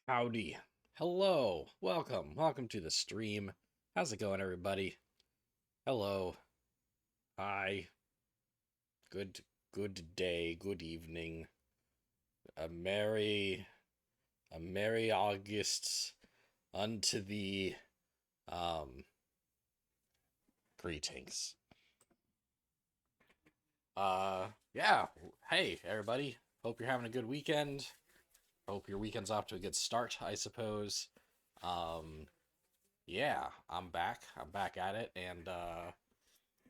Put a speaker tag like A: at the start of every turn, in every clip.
A: Howdy. Hello. Welcome. Welcome to the stream. How's it going, everybody? Hello. Hi. Good day. Good evening. A merry August unto the um greetings. Yeah. Hey, everybody. Hope you're having a good weekend. Hope your weekend's off to a good start, I suppose. Um, yeah, I'm back. I'm back at it, and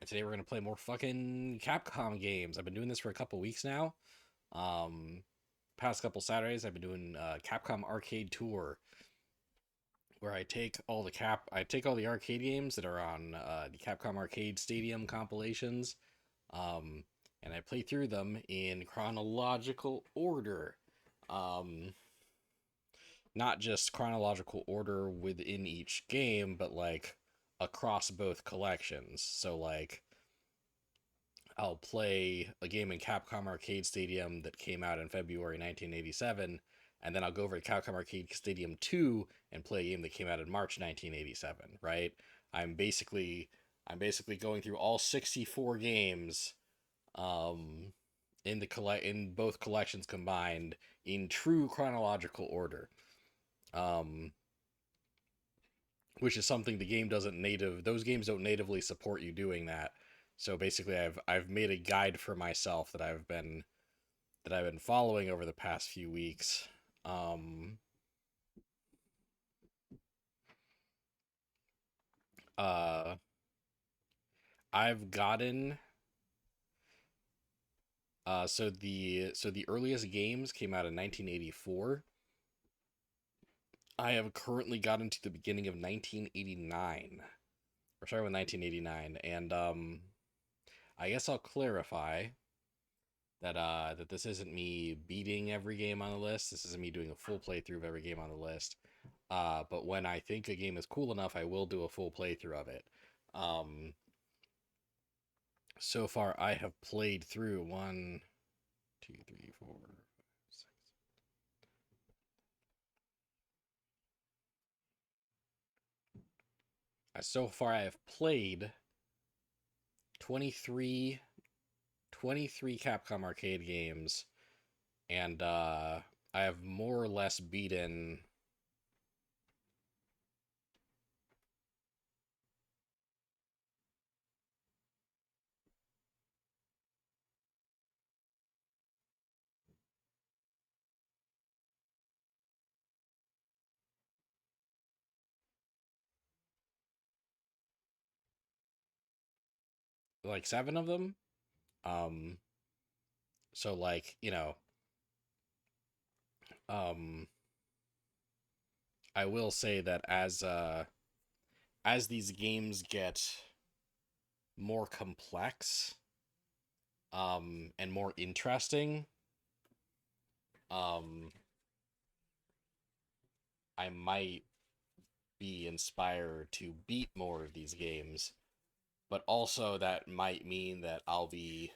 A: today we're gonna play more fucking Capcom games. I've been doing this for a couple weeks now. Um, Past couple Saturdays, I've been doing Capcom Arcade Tour, where I take all the arcade games that are on the Capcom Arcade Stadium compilations, um, and I play through them in chronological order. Um, Not just chronological order within each game, but like across both collections. So like I'll play a game in Capcom Arcade Stadium that came out in February 1987, and then I'll go over to Capcom Arcade Stadium 2 and play a game that came out in March 1987, right? I'm basically I'm basically going through all 64 games um in both collections combined in true chronological order. Um which is something the game doesn't native those games don't natively support you doing that. So basically I've made a guide for myself that I've been following over the past few weeks. Um uh I've gotten so the earliest games came out in 1984. I have currently gotten to the beginning of 1989. We're starting with 1989, and I guess I'll clarify that this isn't me beating every game on the list. This isn't me doing a full playthrough of every game on the list. But when I think a game is cool enough, I will do a full playthrough of it. Um, so far, I have played through one, two, three, four, six. So far, I have played 23, 23 Capcom arcade games, and I have more or less beaten like seven of them. Um, so like um, I will say that as these games get more complex and more interesting, um, I might be inspired to beat more of these games, but also that might mean that I'll be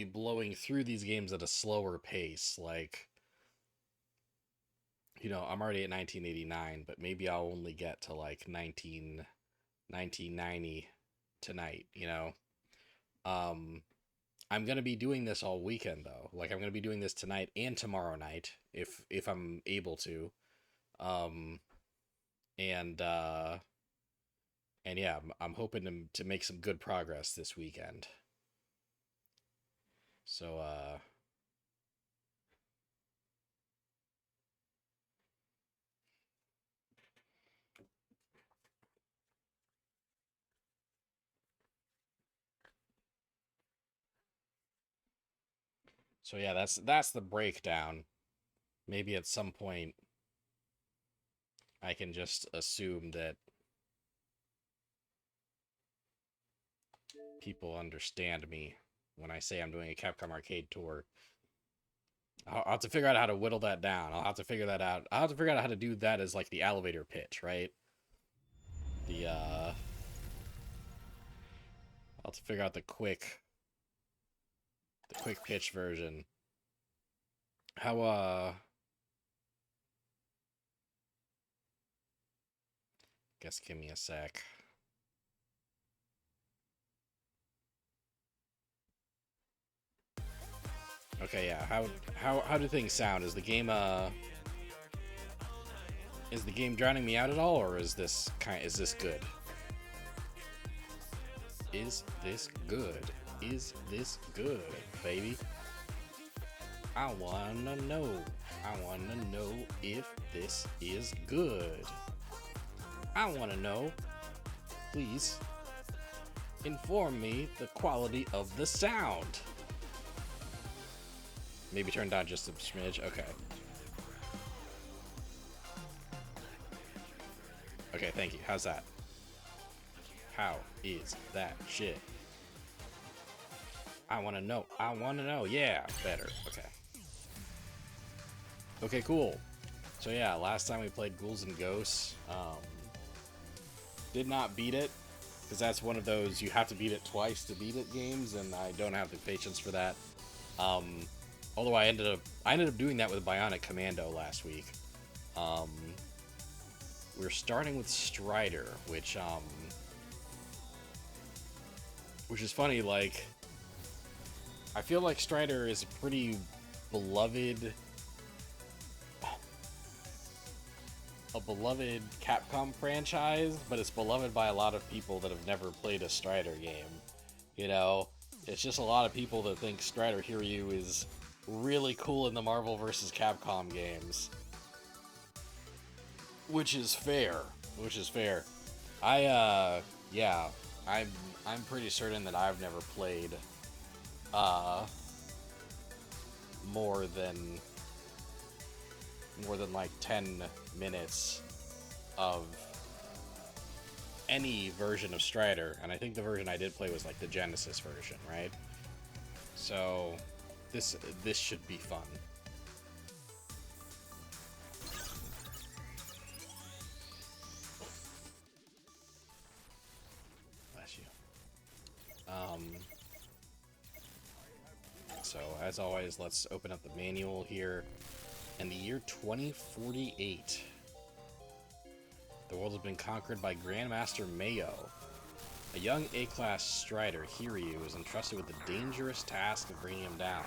A: blowing through these games at a slower pace. Like, I'm already at 1989, but maybe I'll only get to like 1990 tonight. Um, I'm gonna be doing this all weekend though. Like I'm gonna be doing this tonight and tomorrow night if I'm able to. Um, and and yeah, I'm hoping to make some good progress this weekend. So so yeah, that's the breakdown. Maybe at some point I can just assume that people understand me when I say I'm doing a Capcom arcade tour. I'll have to figure out how to whittle that down. I'll have to figure that out. I'll have to figure out how to do that as like the elevator pitch, right? The I'll have to figure out the quick pitch version. How Guess give me a sec. Okay, yeah. How do things sound? Is the game drowning me out at all, or is this good? Is this good? Is this good, baby? I wanna know. I wanna know if this is good. I wanna know. Please inform me the quality of the sound. Maybe turn down just a smidge. Okay. Okay, thank you. How's that? How is that shit? I want to know. I want to know. Yeah, better. Okay. Okay, cool. So yeah, last time we played Ghouls and Ghosts, did not beat it, because that's one of those you have to beat it twice to beat it games, and I don't have the patience for that. Although I ended up doing that with Bionic Commando last week. We're starting with Strider, which is funny. Like, I feel like Strider is a pretty beloved Capcom franchise, but it's beloved by a lot of people that have never played a Strider game. You know, it's just a lot of people that think Strider Hiryu is really cool in the Marvel vs. Capcom games. Which is fair. Yeah, I'm pretty certain that I've never played more than like 10 minutes of any version of Strider, and I think the version I did play was like the Genesis version, right? So this should be fun. Bless you. So as always, let's open up the manual here. In the year 2048, the world has been conquered by Grandmaster Mayo. A young A-class Strider, Hiryu, is entrusted with the dangerous task of bringing him down.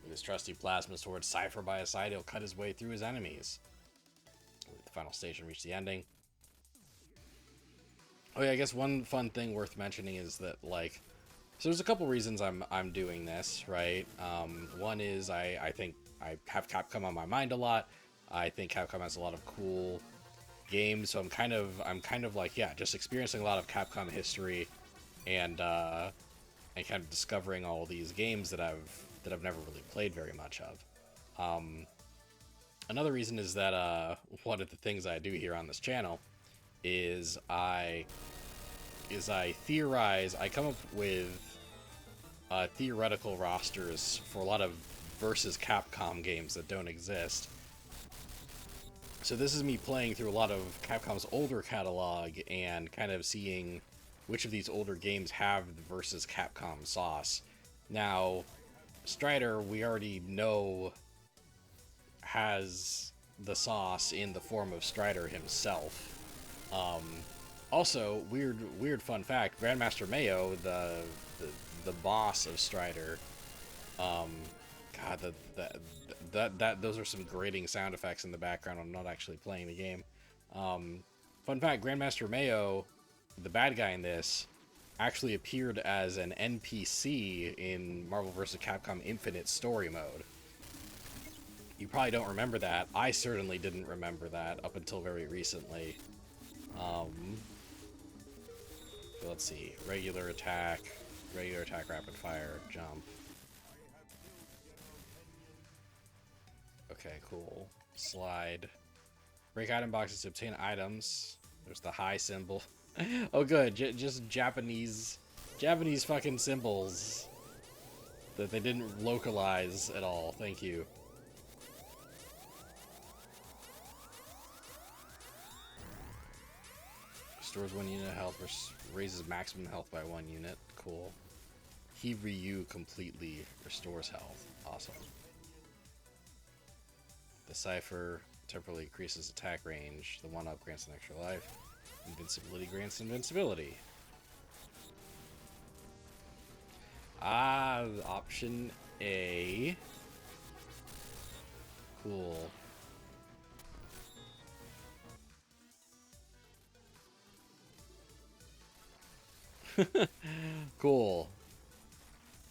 A: With his trusty plasma sword Cypher by his side, he'll cut his way through his enemies. The final station reached the ending. Oh yeah, I guess one fun thing worth mentioning is that, like, so there's a couple reasons I'm doing this, right? One is I think I have Capcom on my mind a lot. I think Capcom has a lot of cool games, so I'm kind of like, yeah, just experiencing a lot of Capcom history, and kind of discovering all these games that I've never really played very much of. Another reason is that one of the things I do here on this channel is I theorize. I come up with theoretical rosters for a lot of versus Capcom games that don't exist. So this is me playing through a lot of Capcom's older catalog and kind of seeing which of these older games have the versus Capcom sauce. Now, Strider, we already know, has the sauce in the form of Strider himself. Also, weird fun fact: Grandmaster Mayo, the boss of Strider. God, those are some grating sound effects in the background. I'm not actually playing the game. Fun fact: Grandmaster Mayo, the bad guy in this, actually appeared as an NPC in Marvel vs. Capcom Infinite Story Mode. You probably don't remember that. I certainly didn't remember that up until very recently. Let's see. Regular attack, rapid fire, jump. Okay, cool. Slide. Break item boxes to obtain items. There's the high symbol. Oh, good. Just Japanese fucking symbols that they didn't localize at all. Thank you. Restores 1 unit of health, raises maximum health by 1 unit. Cool. Hiryu completely restores health. Awesome. The Cypher temporarily increases attack range. The 1-up grants an extra life. Invincibility grants invincibility. Ah, option A. Cool. Cool.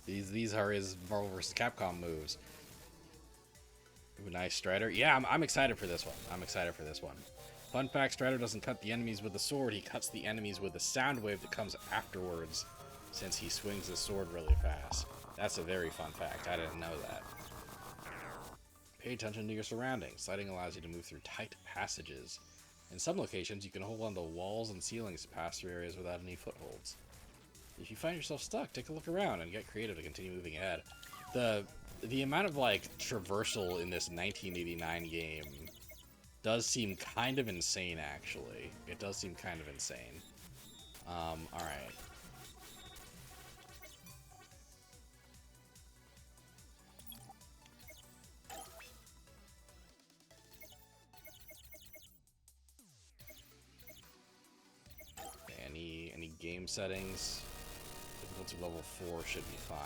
A: These are his Marvel vs. Capcom moves. Ooh, nice Strider. Yeah, I'm excited for this one. I'm excited for this one. Fun fact, Strider doesn't cut the enemies with the sword, he cuts the enemies with the sound wave that comes afterwards, since he swings his sword really fast. That's a very fun fact. I didn't know that. Pay attention to your surroundings. Sliding allows you to move through tight passages. In some locations, you can hold on to walls and ceilings to pass through areas without any footholds. If you find yourself stuck, take a look around and get creative to continue moving ahead. The amount of, like, traversal in this 1989 game does seem kind of insane, actually. It does seem kind of insane. Alright. Any game settings? Difficulty level 4 should be fine.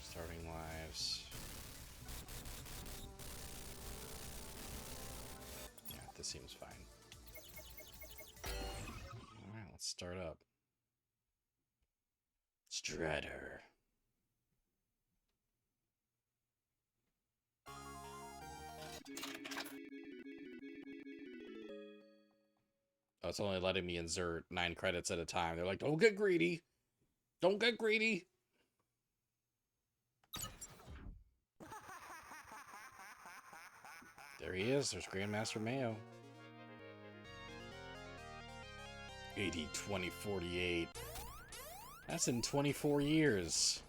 A: Starting lives. Yeah, this seems fine. Alright, let's start up. Strider. Oh, it's only letting me insert 9 credits at a time. They're like, don't get greedy. Don't get greedy. There he is. There's Grandmaster Mayo. 80, 20, 48. That's in 24 years.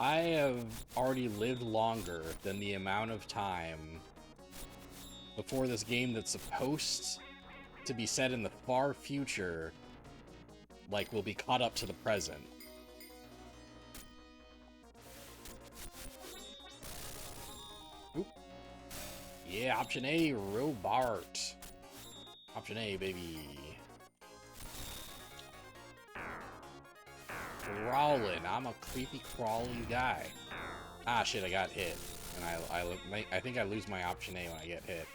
A: I have already lived longer than the amount of time before this game that's supposed to be set in the far future, like, will be caught up to the present. Oop. Yeah, option A, Robart. Option A, baby. Crawling. I'm a creepy crawly guy. Ah, shit, I got hit. And I think I lose my option A when I get hit.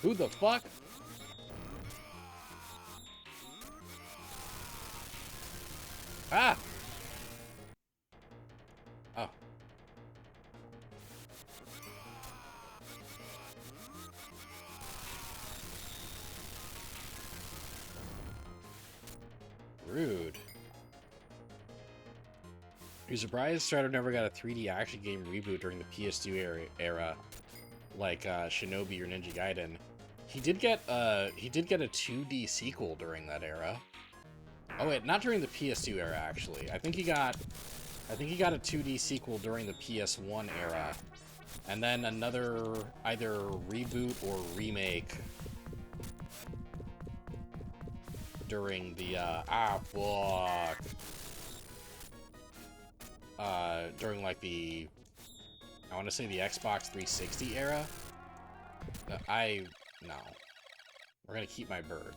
A: Who the fuck? Ah! Oh. Rude. You're surprised Strider never got a 3D action game reboot during the PS2 era, like Shinobi or Ninja Gaiden. He did get a 2D sequel during that era. Oh wait, not during the PS2 era actually. I think he got a 2D sequel during the PS1 era, and then another either reboot or remake during the during like the, I want to say the Xbox 360 era. No. We're gonna keep my bird.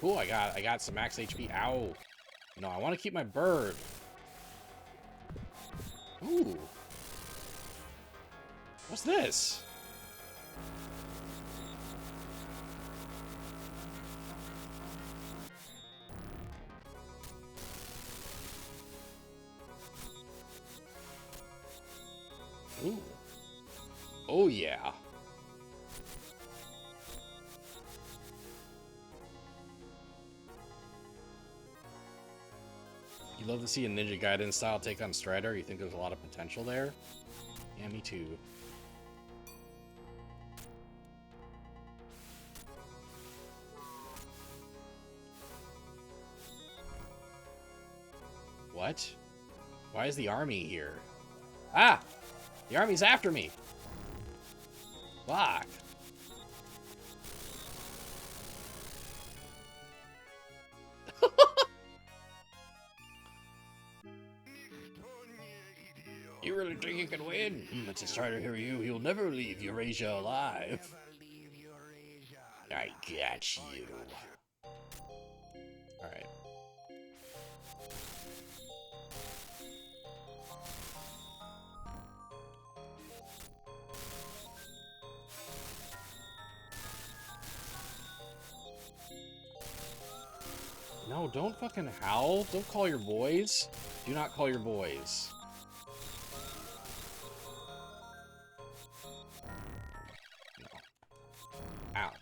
A: Cool, I got some max HP. Ow. No, I want to keep my bird. Ooh. What's this? Ooh. Oh, yeah. You love to see a Ninja Gaiden style take on Strider. You think there's a lot of potential there? Yeah, me too. What? Why is the army here? Ah! The army's after me! Fuck! You really think you can win? It's a Strider here, he'll never leave Eurasia alive. I got you. Alright. No, don't fucking howl. Don't call your boys. Do not call your boys. No. Ow.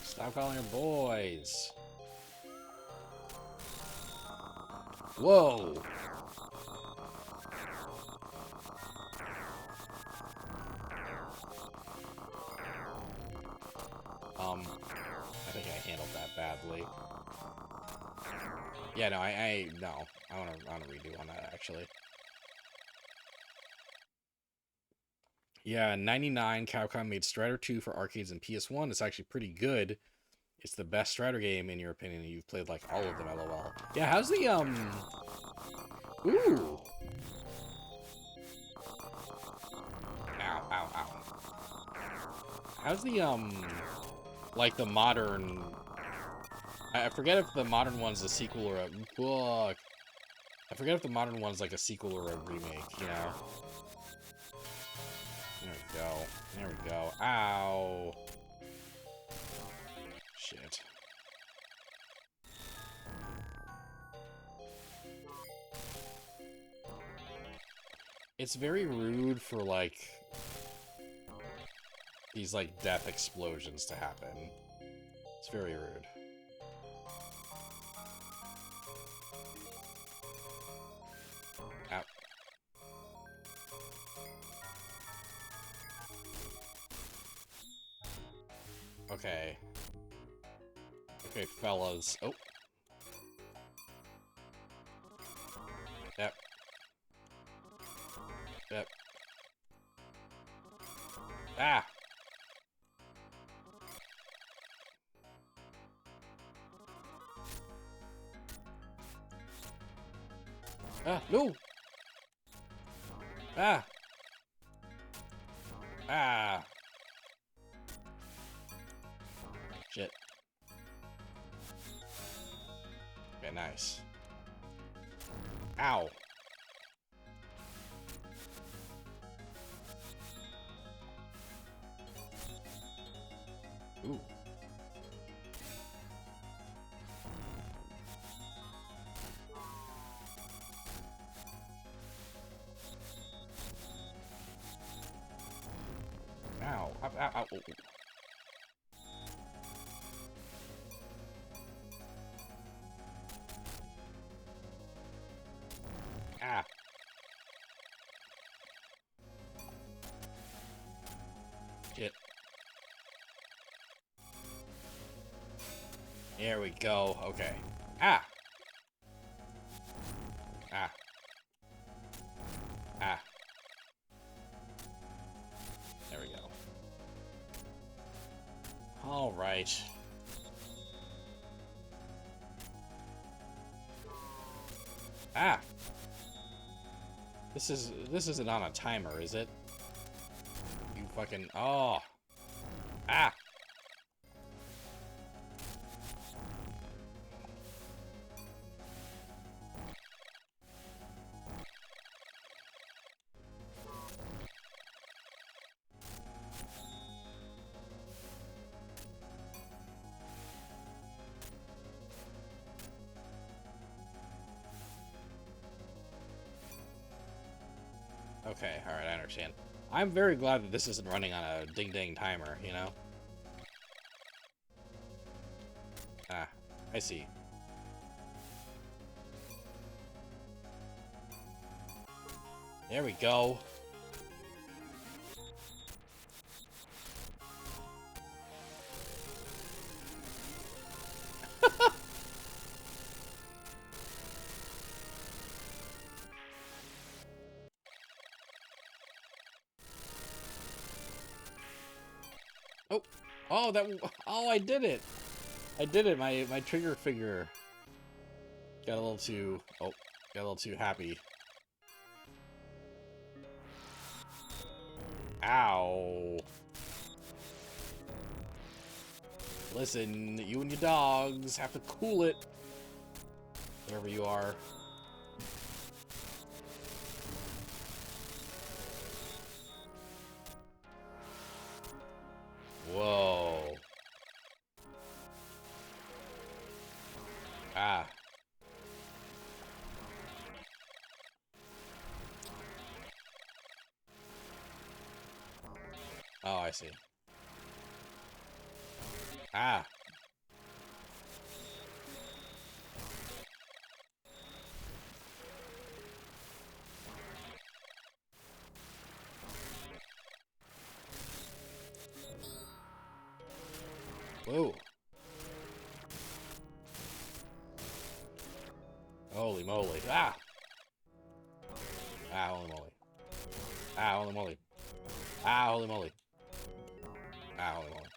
A: Stop calling your boys. Whoa. I think I handled that badly. Yeah, no, no. I wanna redo on that, actually. Yeah, 99, Capcom made Strider 2 for arcades and PS1. It's actually pretty good. It's the best Strider game, in your opinion, and you've played, like, all of them, LOL. Yeah, how's the, Ooh! Ow, ow, ow. How's the, like, the modern... I forget if the modern one's a sequel or a... Fuck. I forget if the modern one's, like, a sequel or a remake, you know? There we go. There we go. Ow. Shit. It's very rude for, like, these, like, death explosions to happen. It's very rude. Ow. Okay. Okay, fellas. Oh. Yep. Yep. Ah! Ah, no! Ah! Ah! Shit. Okay, nice. Ow! Ooh. Ow. Ow, ow, ow. Ah. Shit. There we go. Okay. Ah. Ah. Ah. There we go. All right. Ah. This isn't on a timer, is it? You fucking... Oh. Ah. Okay, alright, I understand. I'm very glad that this isn't running on a ding-dang timer, you know? I see. There we go. Oh, oh, oh, I did it. I did it. My trigger finger got a little too, got a little too happy. Ow. Listen, you and your dogs have to cool it. Wherever you are. Whoa. Ah. Oh, I see. Ah. Whoa. Holy moly. Ah. Ah, holy moly. Ah, holy moly. Ah, holy moly. Ah, holy moly.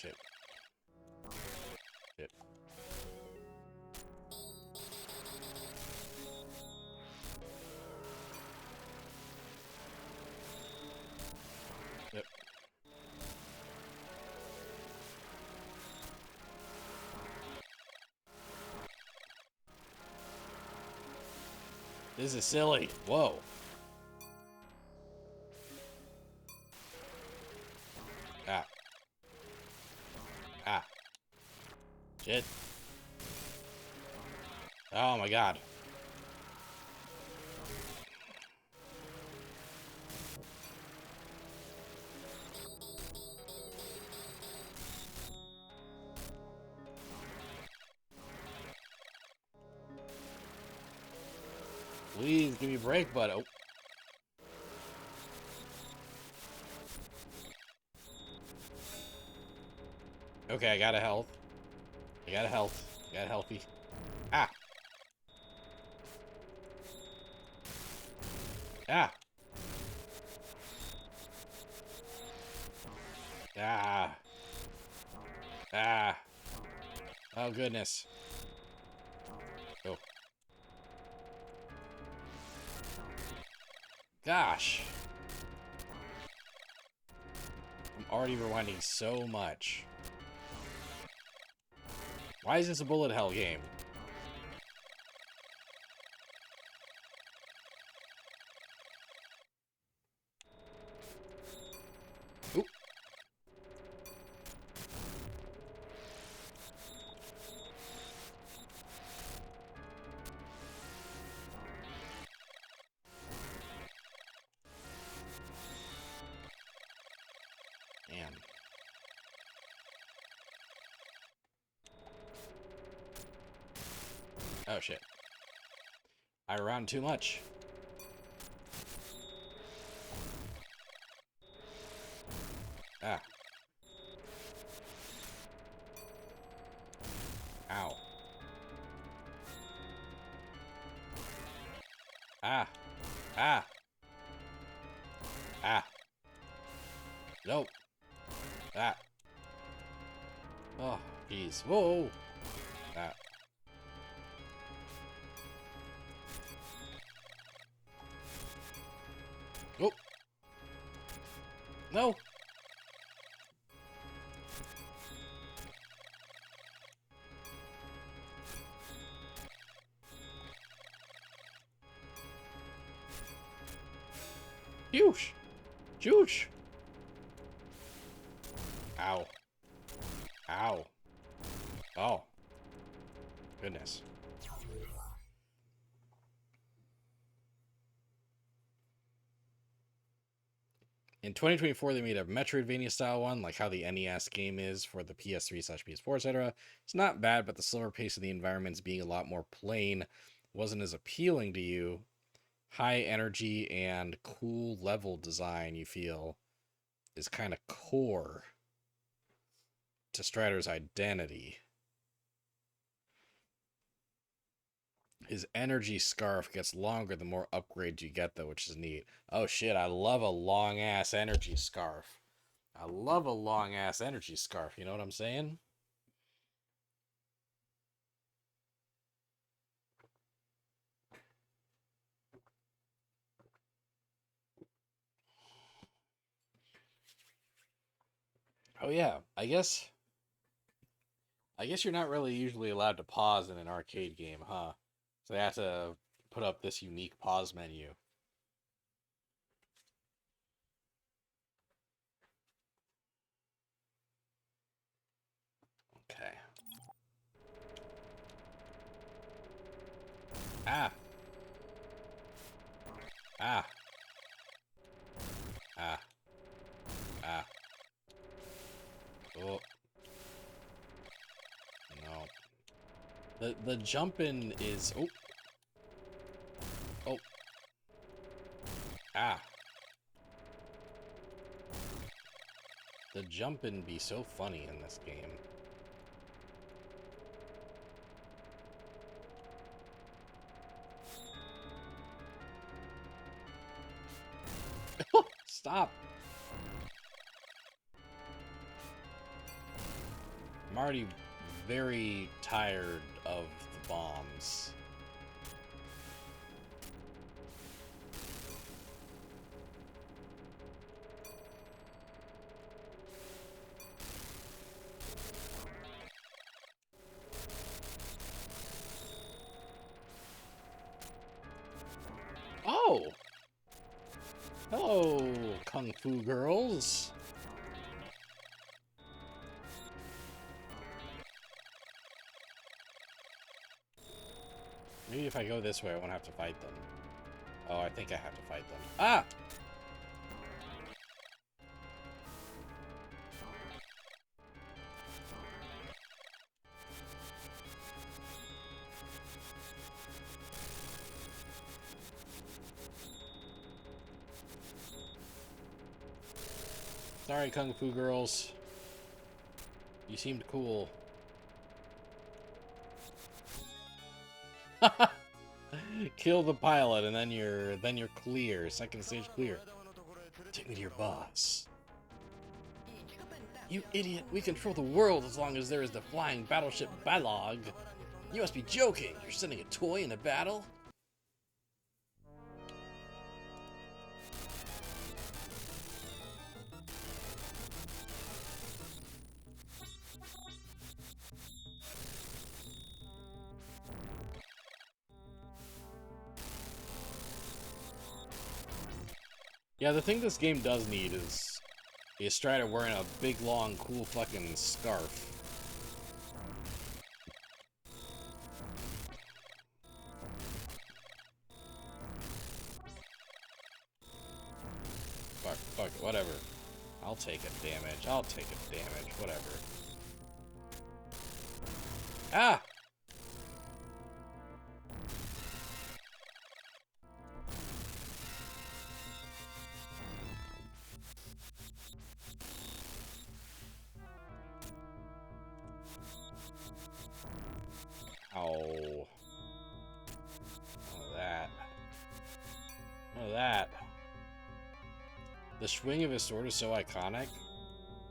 A: Shit. Shit. Yep. This is silly. Whoa. Ah. Ah. Shit. Oh my god. Please give me a break, bud. Oh. Okay, I got a health. I got a health. I got a healthy. Ah. Ah. Ah. Ah. Oh, goodness. Oh. Gosh. I'm already rewinding so much. Why is this a bullet hell game? Oop. Damn. Oh, shit. I ran too much. Ah. Ow. Ah. Ah. Ah. Nope. Ah. Oh, jeez. Whoa. Ah. Oh. No. Huge. Huge. Ow. Ow. Oh. Goodness. In 2024, they made a Metroidvania style one, like how the NES game is for the PS3/PS4, etc. It's not bad, but the slower pace of the environments being a lot more plain wasn't as appealing to you. High energy and cool level design, you feel, is kind of core to Strider's identity. His energy scarf gets longer the more upgrades you get, though, which is neat. Oh shit, I love a long ass energy scarf. I love a long ass energy scarf, you know what I'm saying? Oh yeah, I guess you're not really usually allowed to pause in an arcade game, huh? So they have to put up this unique pause menu. Okay. Ah. Ah. Ah. Ah. Oh. No. The jumping is oh. Ah. The jumping be so funny in this game. Stop. I'm already very tired of the bombs. Oh! Hello, Kung Fu girls. Maybe if I go this way, I won't have to fight them. Oh, I think I have to fight them. Ah! Sorry, Kung Fu girls. You seemed cool. Kill the pilot, and then you're clear. Second stage clear. Take me to your boss. You idiot! We control the world as long as there is the flying battleship Balog. You must be joking. You're sending a toy in a battle? Yeah, the thing this game does need is Strider wearing a big, long, cool fucking scarf. Fuck it, whatever. I'll take a damage. I'll take a damage. Whatever. Ah! Ow. Oh, that. Oh, that. The swing of his sword is so iconic.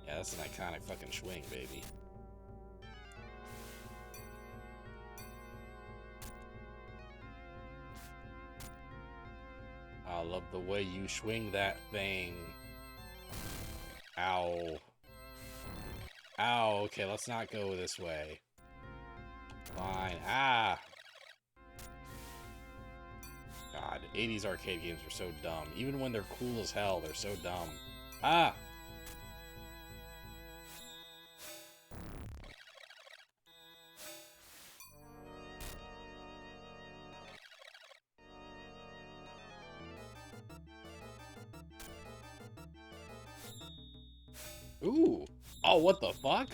A: Yeah, that's an iconic fucking swing, baby. I love the way you swing that thing. Ow. Ow, okay, let's not go this way. Fine. Ah! God, 80s arcade games are so dumb. Even when they're cool as hell, they're so dumb. Ah! Ooh. Oh, what the fuck?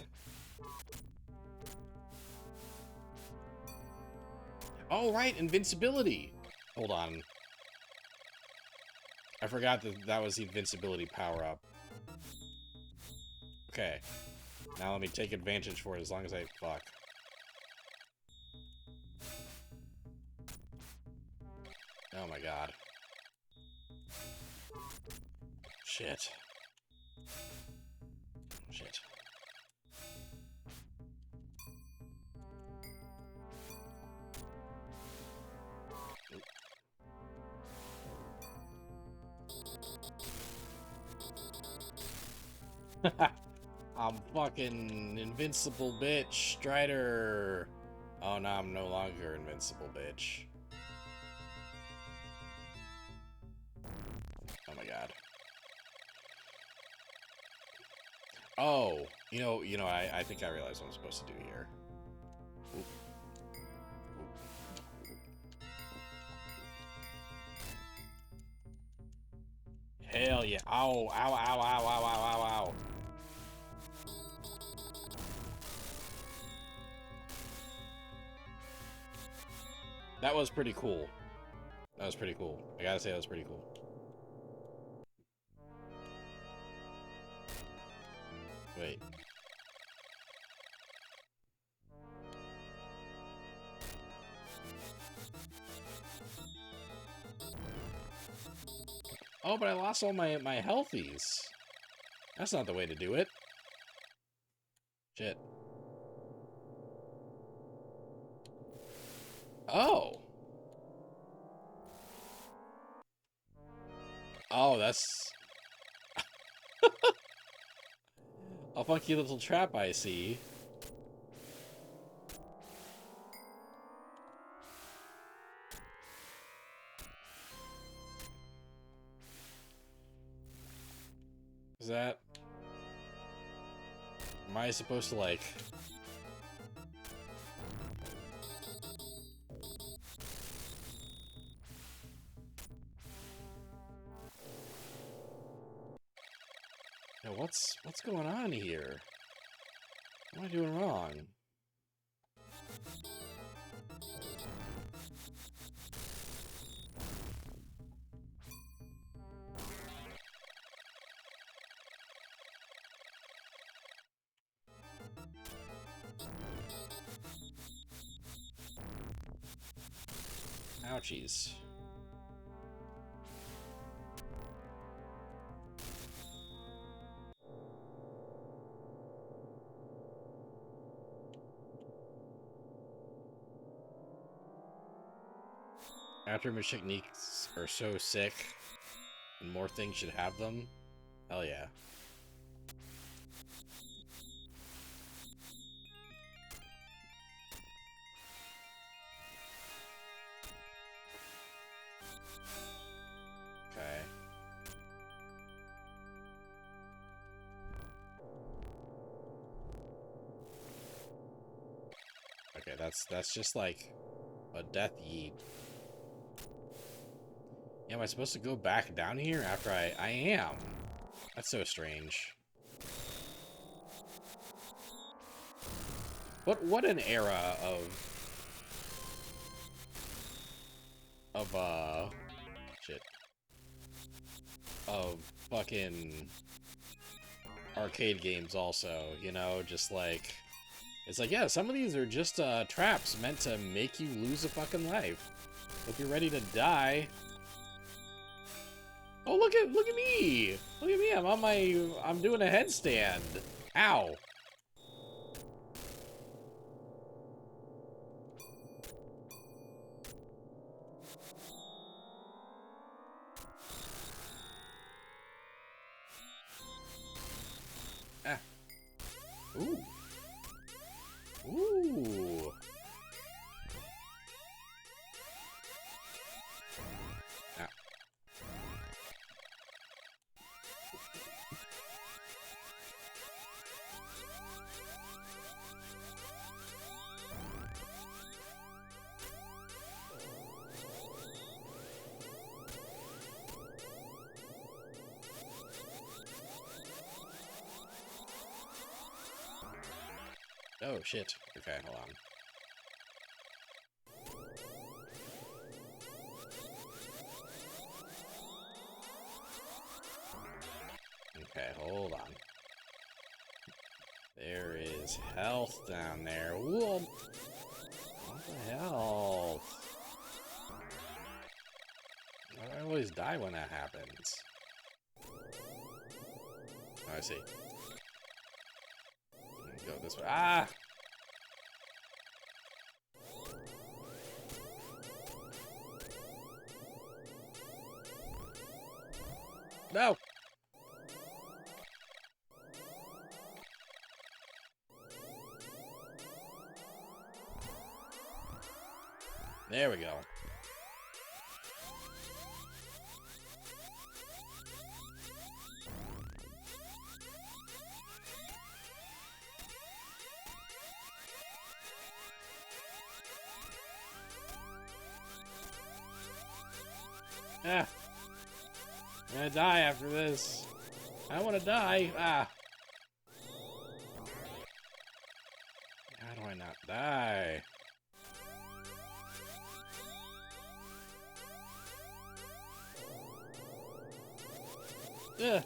A: Oh, right, invincibility. Hold on. I forgot that was the invincibility power-up. Okay. Now let me take advantage for it as long as I... Fuck. Oh my god. Shit. Shit. I'm fucking invincible, bitch. Strider. Oh, no, I'm no longer invincible, bitch. Oh my god. Oh, I think I realized what I'm supposed to do here. Oop. Hell yeah. Ow, ow, ow, ow, ow, ow, ow, ow. That was pretty cool. That was pretty cool. I gotta say, that was pretty cool. Wait. Oh, but I lost all my healthies. That's not the way to do it. Shit. Oh. Oh, that's... a funky little trap, I see. Is that... Am I supposed to, like... Yo, what's going on here? What am I doing wrong? Ouchies. Afterimage techniques are so sick, and more things should have them. Hell yeah. Okay. Okay, that's just like a death yeet. Yeah, am I supposed to go back down here after I am? That's so strange. What an era of shit. Of fucking arcade games also, you know, just like it's like, yeah, some of these are just traps meant to make you lose a fucking life. Hope you're ready to die. Oh, look at me! Look at me! I'm doing a headstand. Ow! Ah. Ooh. Ooh. Ah. Oh, shit. Okay, hold on. Okay, hold on. There is health down there. Whoa! What the hell? Why do I always die when that happens? Oh, I see. Go this way. Ah! No! There we go. Ah! I'm gonna die after this. I don't want to die. Ah! How do I not die? Ugh.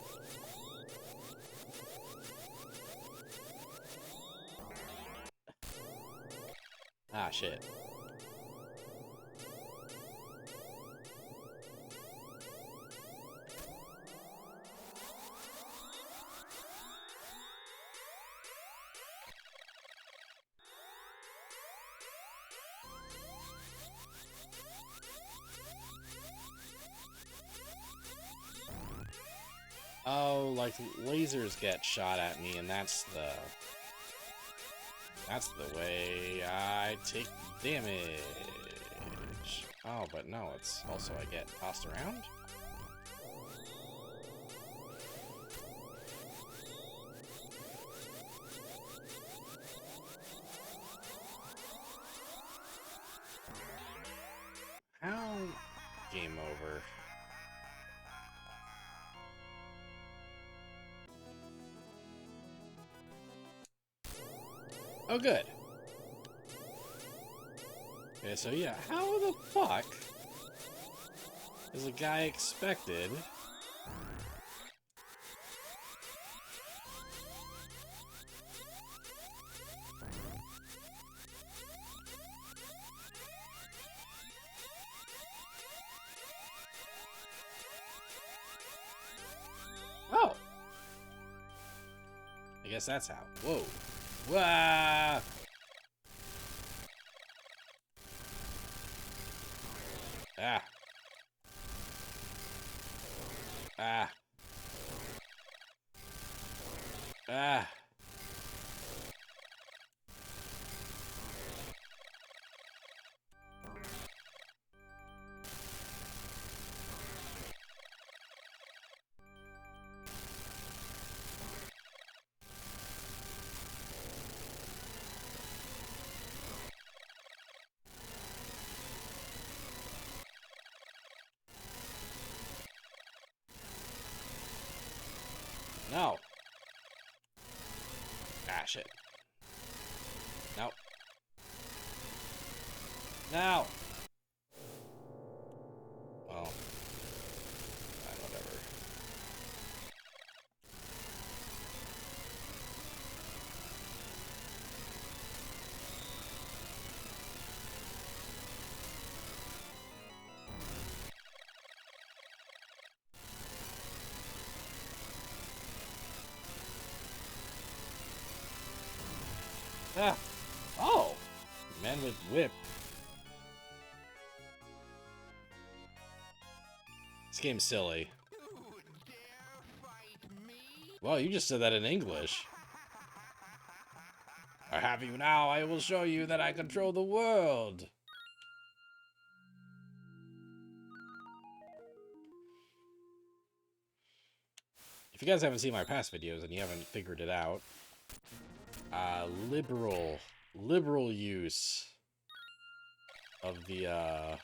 A: Ah, shit. Oh, like lasers get shot at me, and that's the way I take damage. Oh, but no, it's also I get tossed around? How? Game over. Oh, good. Okay, so yeah, how the fuck is a guy expected Oh! I guess that's how. Whoa. Wah! Ah. Ah. Ah. No. Ah, shit. No. No. Well. Whatever. Ah. Oh! Man with whip. This game's silly. Well, you just said that in English. I have you now. I will show you that I control the world. If you guys haven't seen my past videos and you haven't figured it out, liberal use of the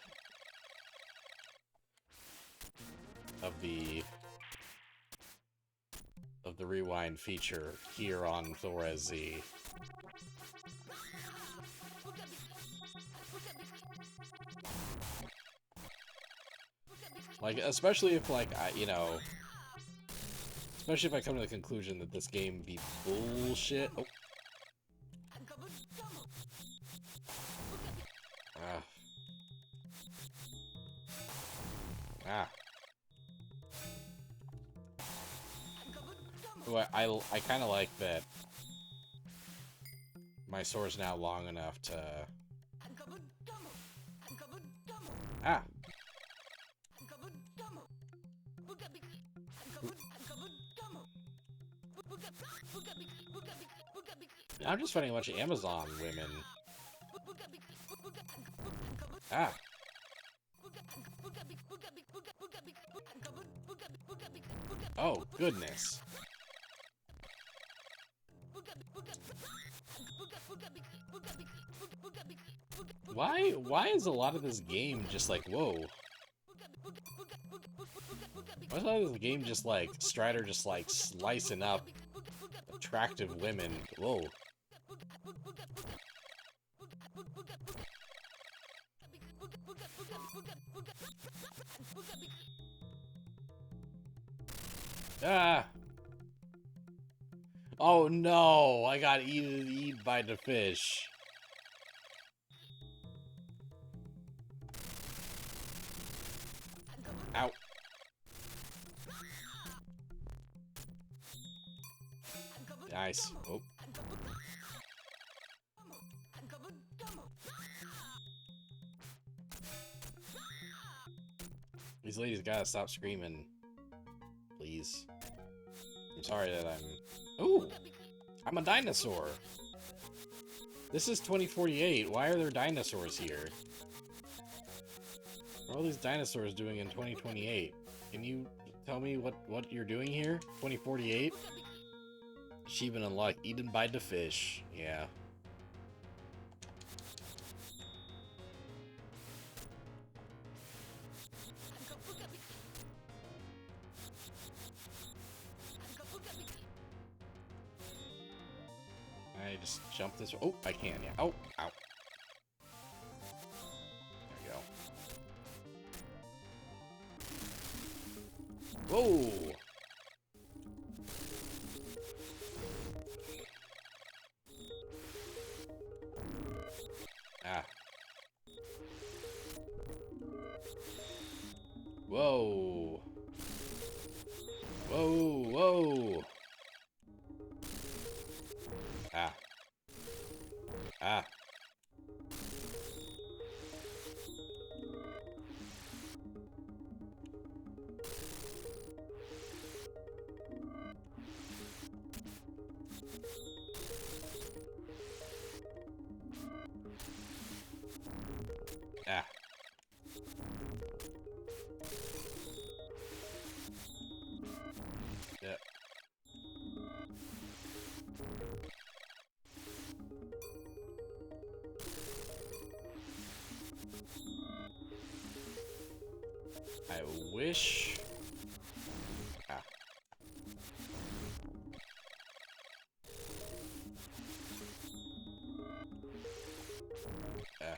A: rewind feature here on Thor Z. Like, especially if, like, you know, especially if I come to the conclusion that this game be bullshit. Oh. Ah. Ah. Well, I kind of like that my sword's now long enough to... Ah! I'm just fighting a bunch of Amazon women. Ah! Oh, goodness. Why is a lot of this game just like, whoa? Why is a lot of this game just like, Strider just like slicing up attractive women? Whoa. Ah! Oh no! I got eaten by the fish. Ow. Nice. Oh. These ladies gotta stop screaming. Please. I'm sorry that I'm... Ooh! I'm a dinosaur! This is 2048. Why are there dinosaurs here? What are all these dinosaurs doing in 2028? Can you tell me what you're doing here? 2048? Achievement unlocked. Eaten by the fish. Yeah. I just jump this way. Oh, I can, yeah. Oh, ow. There we go. Whoa! Ah. Whoa. Whoa, whoa. Ah. Ah. Ah. Yep. I wish... Ah. Ah.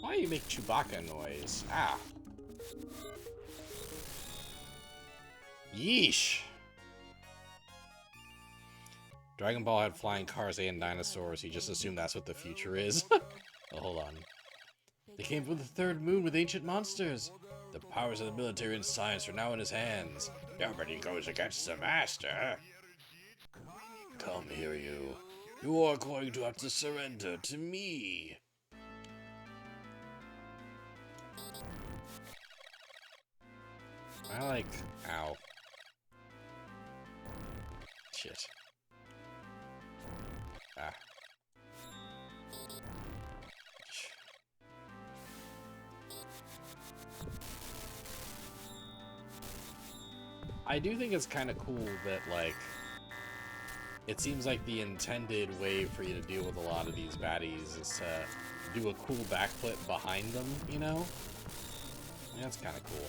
A: Why do you make Chewbacca noise? Ah. Yeesh. Dragon Ball had flying cars and dinosaurs. He just assumed that's what the future is. Oh, hold on. They came from the third moon with ancient monsters. The powers of the military and science are now in his hands. Nobody goes against the master. Come here, you. You are going to have to surrender to me. I like... Ow. Shit. Ah. I do think it's kind of cool that, like, it seems like the intended way for you to deal with a lot of these baddies is to do a cool backflip behind them, you know? Yeah, that's kind of cool.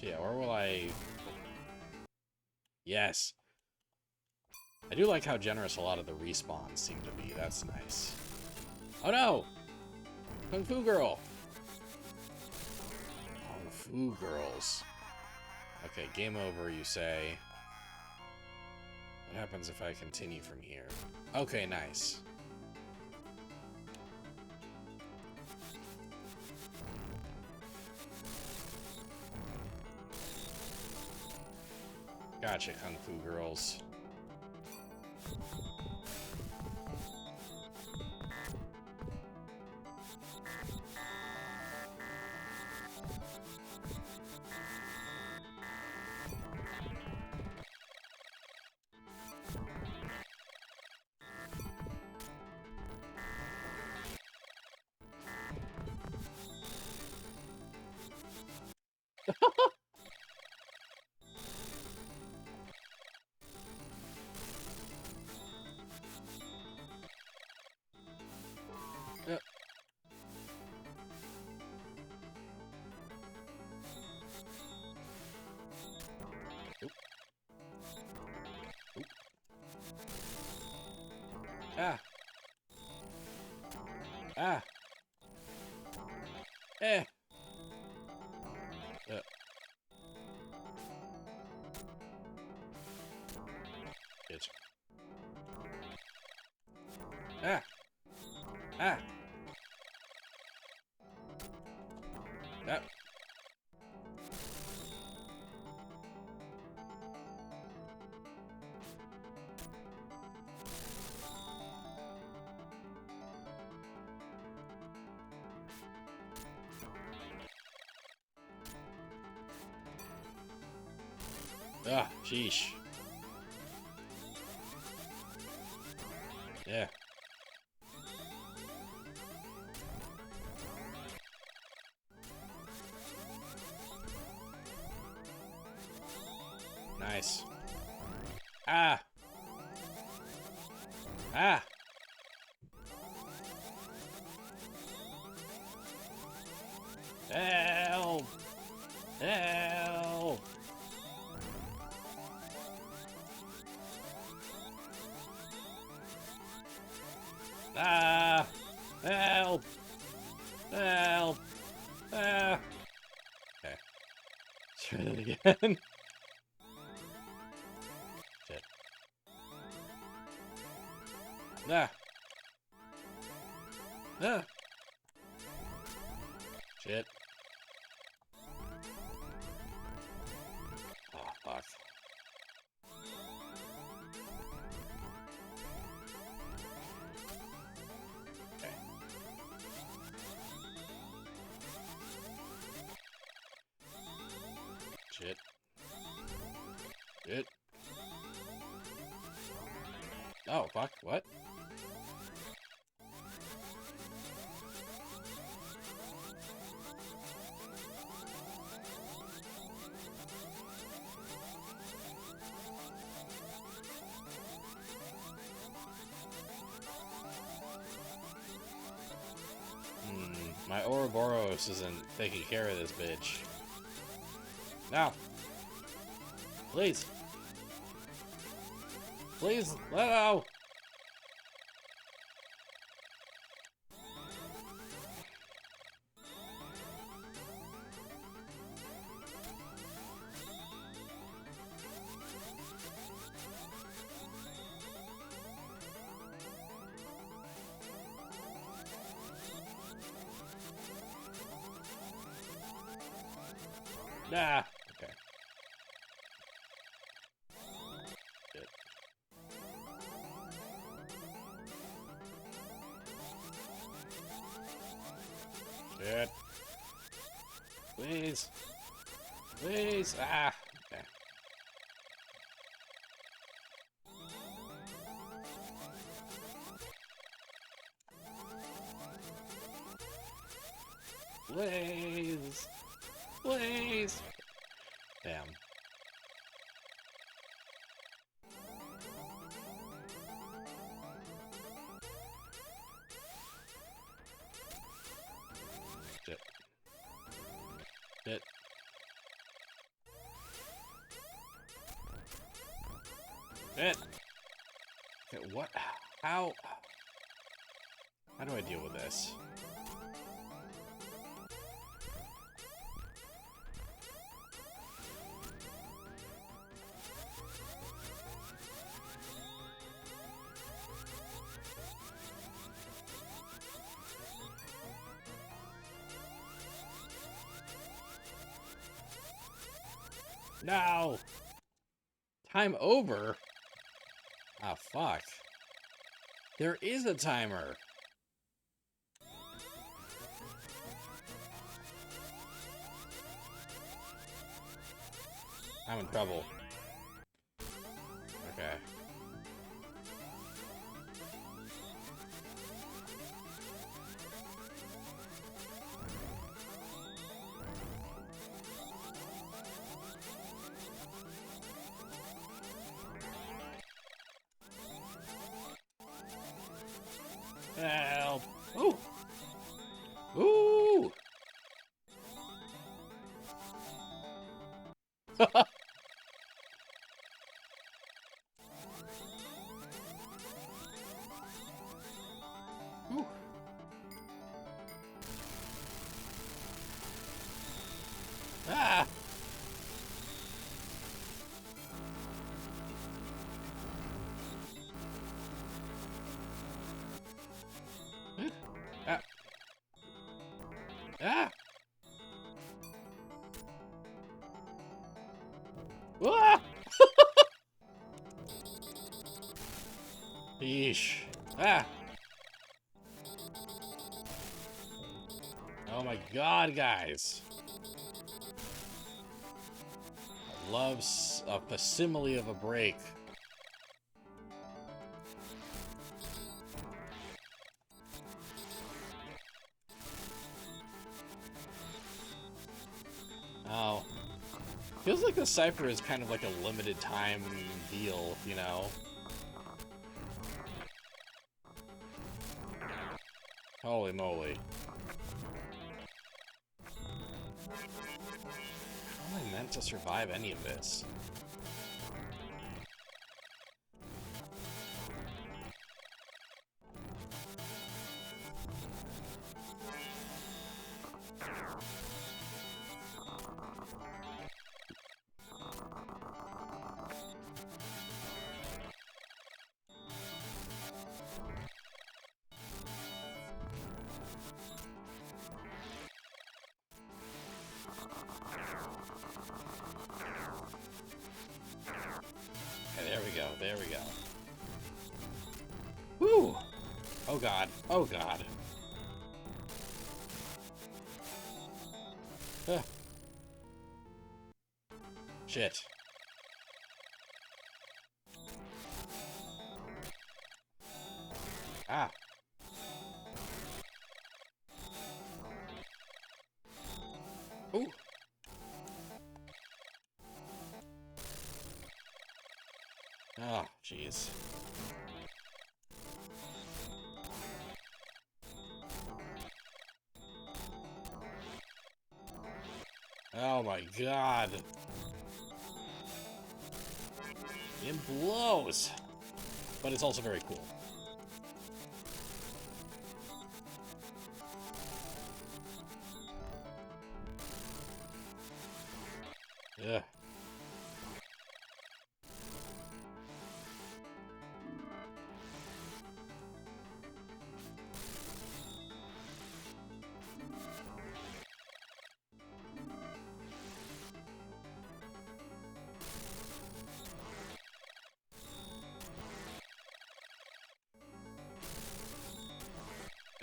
A: Yeah, where will I... Yes. I do like how generous a lot of the respawns seem to be. That's nice. Oh no! Kung Fu Girl! Kung Fu Girls. Okay, game over, you say. What happens if I continue from here? Okay, nice. Gotcha, Kung Fu Girls. Yep. Oop. Oop. Ah. Ah. Eh. Bitch. Ah. Ah. Ah. Ah, sheesh. Yeah. Nice. Ah. Ah. Help. Help. Ah. Help. Help. Ah. Okay. Try that again. Shit. Ah. Ah. Shit. Oh, fuck. Okay. Shit. Shit. Oh, fuck. What? My Ouroboros isn't taking care of this bitch. Now! Please! Please, let go! Nah. Okay. Shit. Shit. Please. Please. Ah. Okay. Please. Please. Damn. Shit. Shit. Shit. Okay, what? How do I deal with this? No! Time over? Ah, fuck. There is a timer. I'm in trouble. Okay. Help! Ooh! Ooh! Ooh. Ah! Ah! Ah! Ah! Yeesh. Ah! Oh my god, guys. Loves a facsimile of a break. Oh. Feels like the cipher is kind of like a limited time deal, you know? Holy moly. How am I meant to survive any of this? Okay, there we go, there we go. Woo! Oh god, oh god. Ah. Shit. Ah. Ooh. Oh, jeez. Oh my god. It blows. But it's also very cool. Ugh.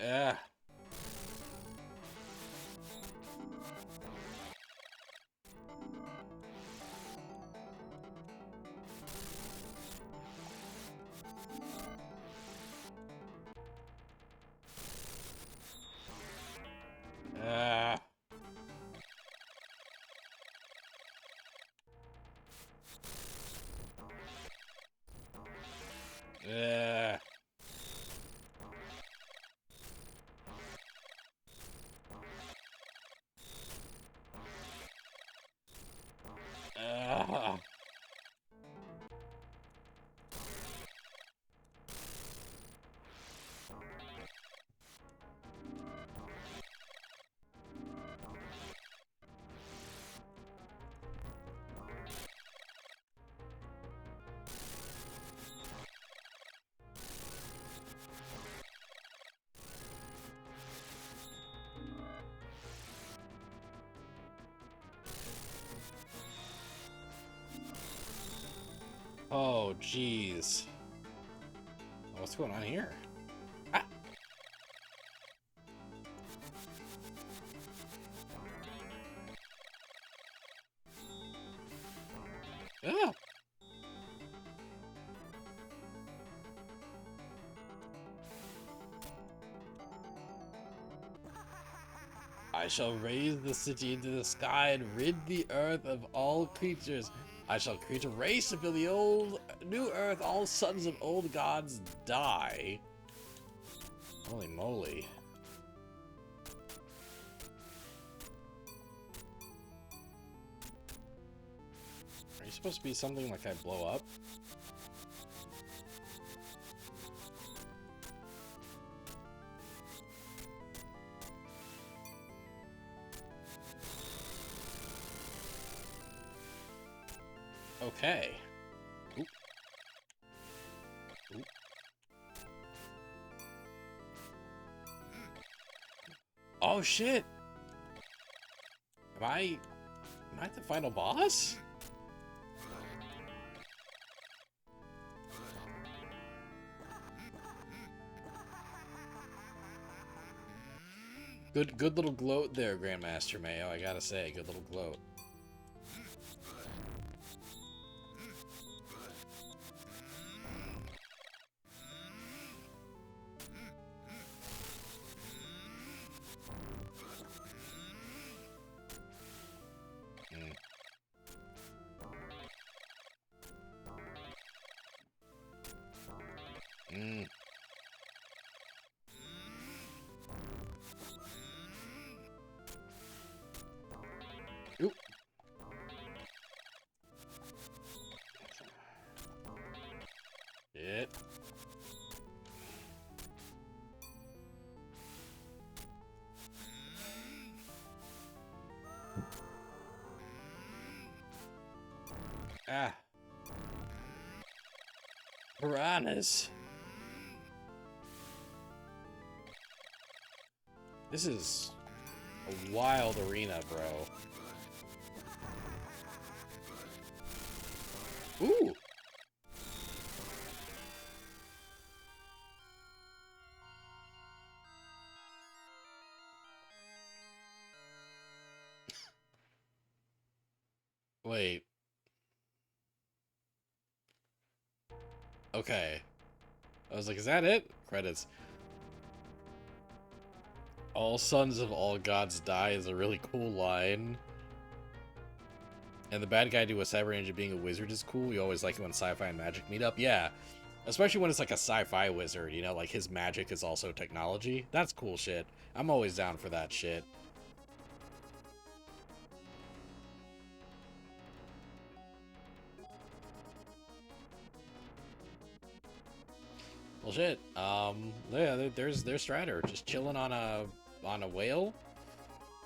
A: Ugh. Ugh. Ugh. Ugh. Oh, jeez. What's going on here? Ah. Ah. I shall raise the city into the sky and rid the earth of all creatures. I shall create a race until the old new earth, all sons of old gods die. Holy moly. Are you supposed to be something like I blow up? Okay. Oop. Oop. Oh shit! Am I the final boss? Good little gloat there, Grandmaster Mayo, I gotta say, good little gloat. Mm. Oop. Shit. Ah. Piranhas. This is a wild arena, bro. Ooh. Wait. Okay. I was like, is that it? Credits. All sons of all gods die is a really cool line. And the bad guy to a cyber ninja being a wizard is cool. You always like it when sci-fi and magic meet up. Yeah. Especially when it's like a sci-fi wizard, you know, like his magic is also technology. That's cool shit. I'm always down for that shit. Well, shit. Yeah, there's Strider just chilling on a whale.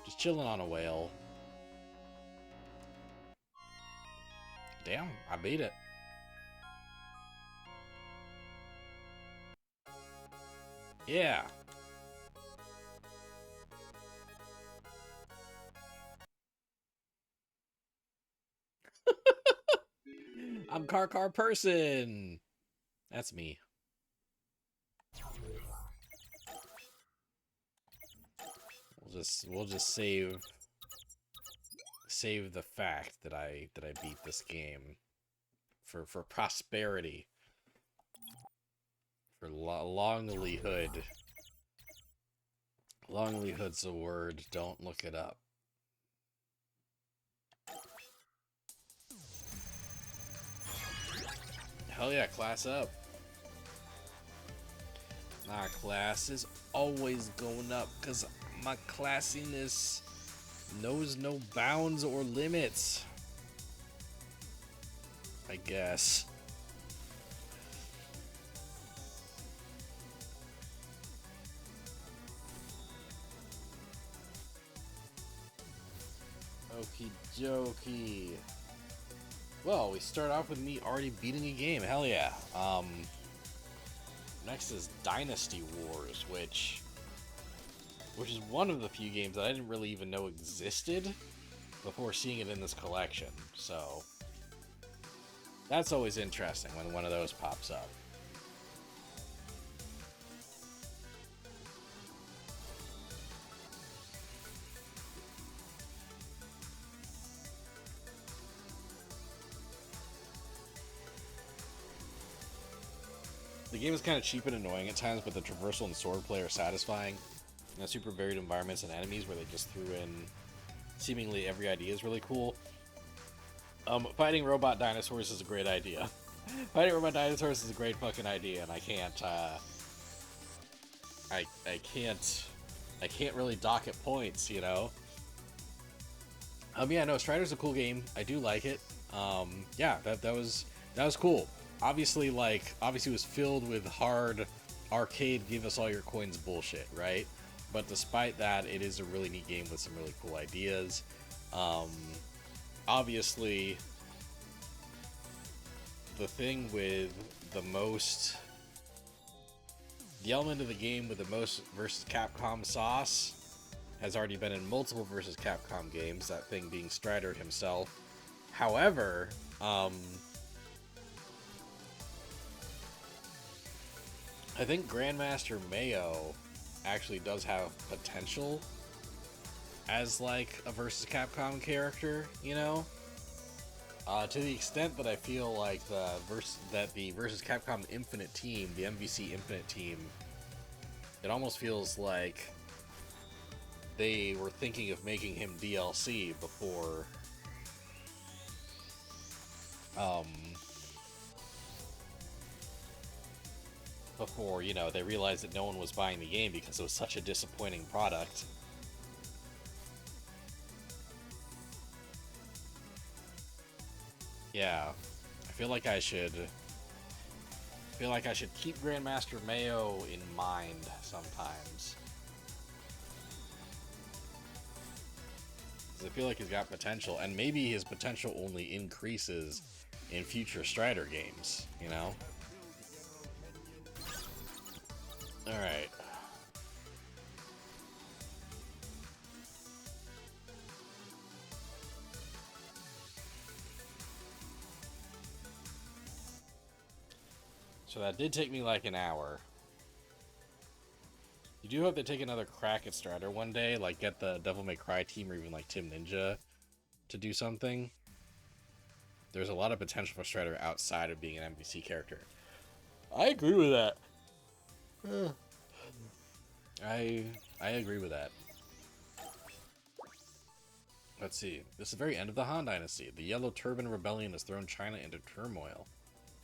A: Just chilling on a whale. Damn, I beat it. Yeah. I'm Car Person. That's me. We'll just save the fact that I beat this game for prosperity, for longlihood. Longlihood's a word. Don't look it up. Hell yeah, class up. My class is always going up because my classiness knows no bounds or limits. I guess. Okie dokie. Well, we start off with me already beating a game. Hell yeah. Next is Dynasty Wars, which is one of the few games that I didn't really even know existed before seeing it in this collection. So That's always interesting when one of those pops up. The game is kind of cheap and annoying at times, but the traversal and sword play are satisfying. Super varied environments and enemies where they just threw in seemingly every idea is really cool. Fighting robot dinosaurs is a great idea. Fighting robot dinosaurs is a great fucking idea, and I can't really dock at points, you know. Yeah, no, Strider's a cool game. I do like it. Yeah, that was cool. Obviously, it was filled with hard arcade, give us all your coins bullshit, right? But despite that, it is a really neat game with some really cool ideas. Obviously, the thing with the element of the game with the most versus Capcom sauce has already been in multiple versus Capcom games, that thing being Strider himself. However, I think Grandmaster Mayo actually does have potential as like a versus Capcom character, you know? To the extent that I feel like the versus Capcom Infinite team, the MVC Infinite team, it almost feels like they were thinking of making him DLC before, you know, they realized that no one was buying the game because it was such a disappointing product. Yeah, I feel like I should keep Grandmaster Mayo in mind sometimes. Because I feel like he's got potential, and maybe his potential only increases in future Strider games, you know? Alright. So that did take me like an hour. You do hope they take another crack at Strider one day, like get the Devil May Cry team or even like Team Ninja to do something. There's a lot of potential for Strider outside of being an MVC character. I agree with that. I agree with that. Let's see. This is the very end of the Han Dynasty. The Yellow Turban Rebellion has thrown China into turmoil,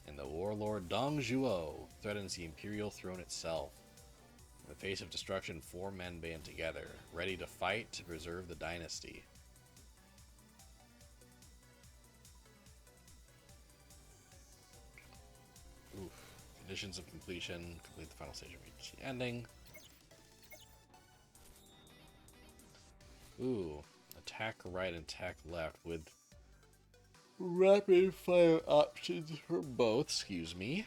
A: and the warlord Dong Zhuo threatens the imperial throne itself. In the face of destruction, 4 men band together, ready to fight to preserve the dynasty. Oof. Conditions of completion. Complete the final stage of each ending. Ooh. Attack right and attack left with rapid fire options for both. Excuse me.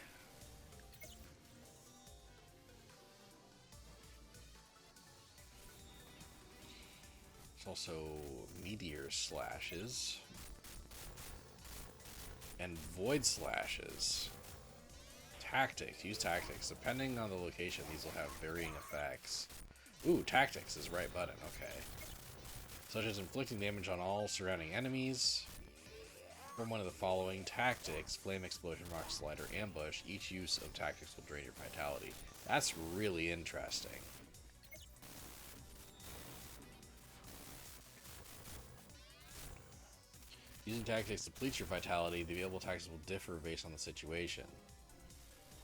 A: There's also meteor slashes and void slashes. Tactics. Use tactics. Depending on the location, these will have varying effects. Ooh, tactics is right button. Okay. Such as inflicting damage on all surrounding enemies. From one of the following tactics: flame, explosion, rock slide, or ambush. Each use of tactics will drain your vitality. That's really interesting. Using tactics depletes your vitality. The available tactics will differ based on the situation.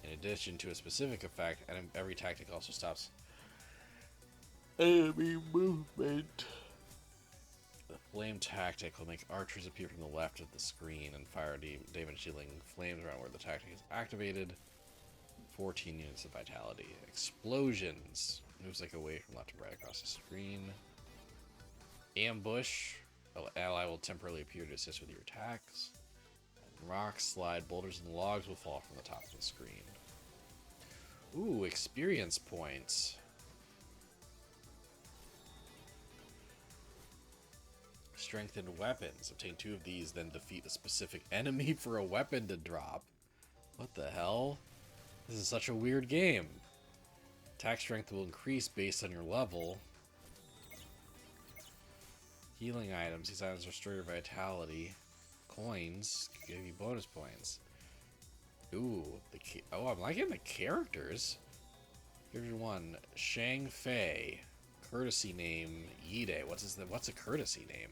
A: In addition to a specific effect, every tactic also stops enemy movement. The flame tactic will make archers appear from the left of the screen and fire damage dealing flames around where the tactic is activated. 14 units of vitality. Explosions. Moves like away from left to right across the screen. Ambush. An ally will temporarily appear to assist with your attacks. And rock slide. Boulders and logs will fall from the top of the screen. Ooh, experience points. Strengthened weapons. Obtain 2 of these, then defeat a specific enemy for a weapon to drop. What the hell? This is such a weird game. Attack strength will increase based on your level. Healing items. These items restore your vitality. Coins give you bonus points. Ooh, I'm liking the characters. Here's one, Shang Fei. Courtesy name, Yide. What's a courtesy name?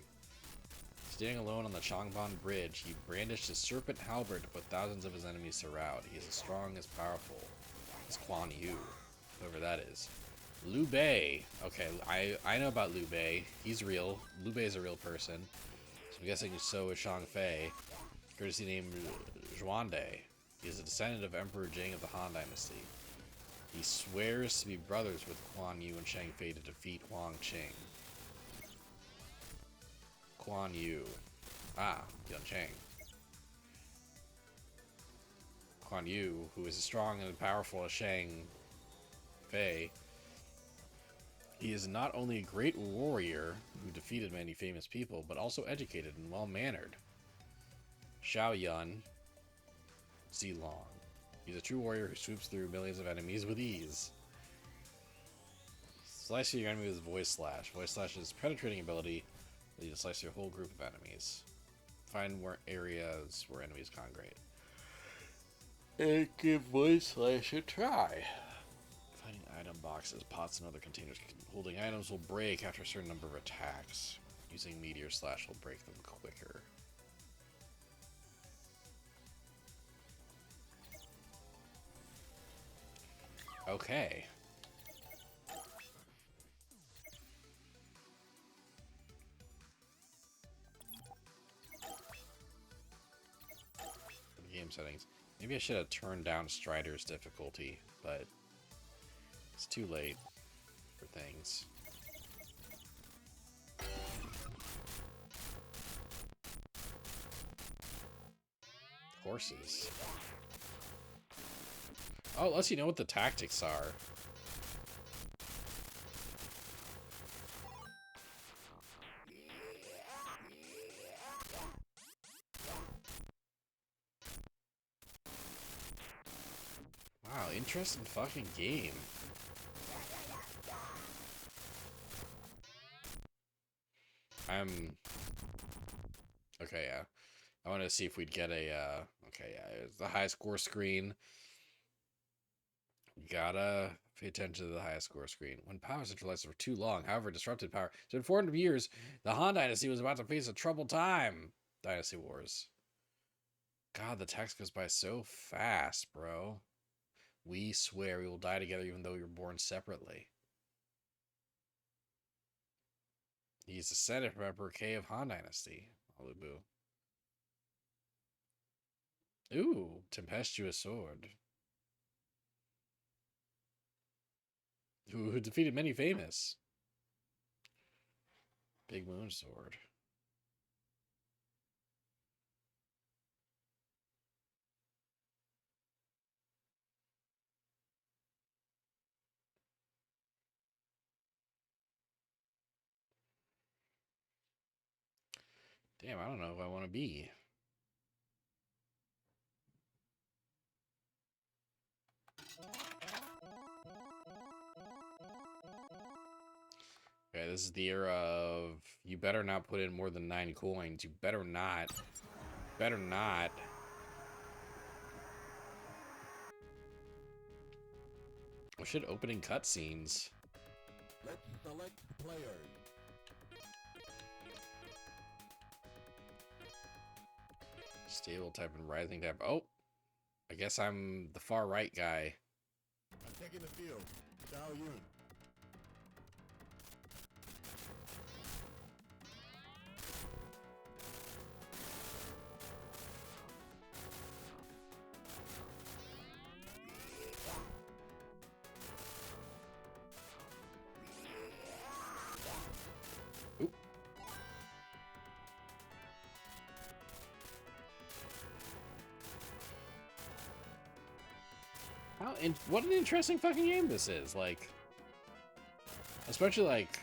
A: Standing alone on the Changban Bridge, he brandished his serpent halberd to put thousands of his enemies to rout. He is as strong as powerful as Quan Yu, whoever that is. Liu Bei. Okay, I know about Liu Bei. He's real. Liu Bei is a real person. So I'm guessing so is Shang Fei. Courtesy name, Zhuande. He is a descendant of Emperor Jing of the Han Dynasty. He swears to be brothers with Quan Yu and Shang Fei to defeat Huang Qing. Quan Yu. Ah, Yun Chang. Quan Yu, who is as strong and powerful as Shang Fei. He is not only a great warrior who defeated many famous people, but also educated and well-mannered. Xiao Yun Zilong. He's a true warrior who swoops through millions of enemies with ease. Slice your enemy with Voice Slash. Voice Slash is penetrating ability. You can slice your whole group of enemies. Find more areas where enemies congregate. And give Voice Slash a try. Finding item boxes, pots, and other containers holding items will break after a certain number of attacks. Using Meteor Slash will break them quicker. Okay. Game settings. Maybe I should have turned down Strider's difficulty, but it's too late for things. Horses. Oh, it lets you know what the tactics are. Wow, interesting fucking game. Okay, yeah. I wanted to see if we'd get a, okay, yeah, it's the high score screen. Gotta pay attention to the high score screen. When power centralized for too long, however, disrupted power. So in 400 years, the Han Dynasty was about to face a troubled time. Dynasty Wars. God, the text goes by so fast, bro. We swear we will die together even though you're born separately. He's descended from Emperor K of Han Dynasty. Alubu. Ooh, tempestuous sword. Who defeated many famous. Big Moon Sword. Damn, I don't know who I want to be. Okay, this is the era of you better not put in more than 9 coins. You better not. Better not. Oh shit, opening cutscenes.
B: Let's select players.
A: Stable type and rising type. Oh, I guess I'm the far right guy.
B: I'm taking the field. Xiao Yun.
A: Oop. What an interesting fucking game this is. Like, especially like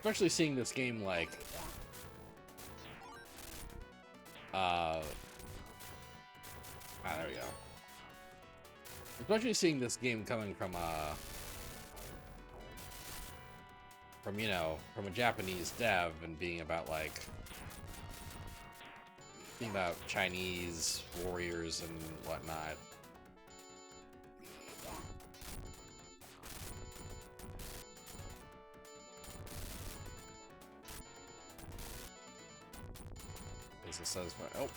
A: especially seeing this game like there we go. Especially seeing this game coming from you know, from a Japanese dev and being about Chinese warriors and whatnot. Is it satisfying? Oh.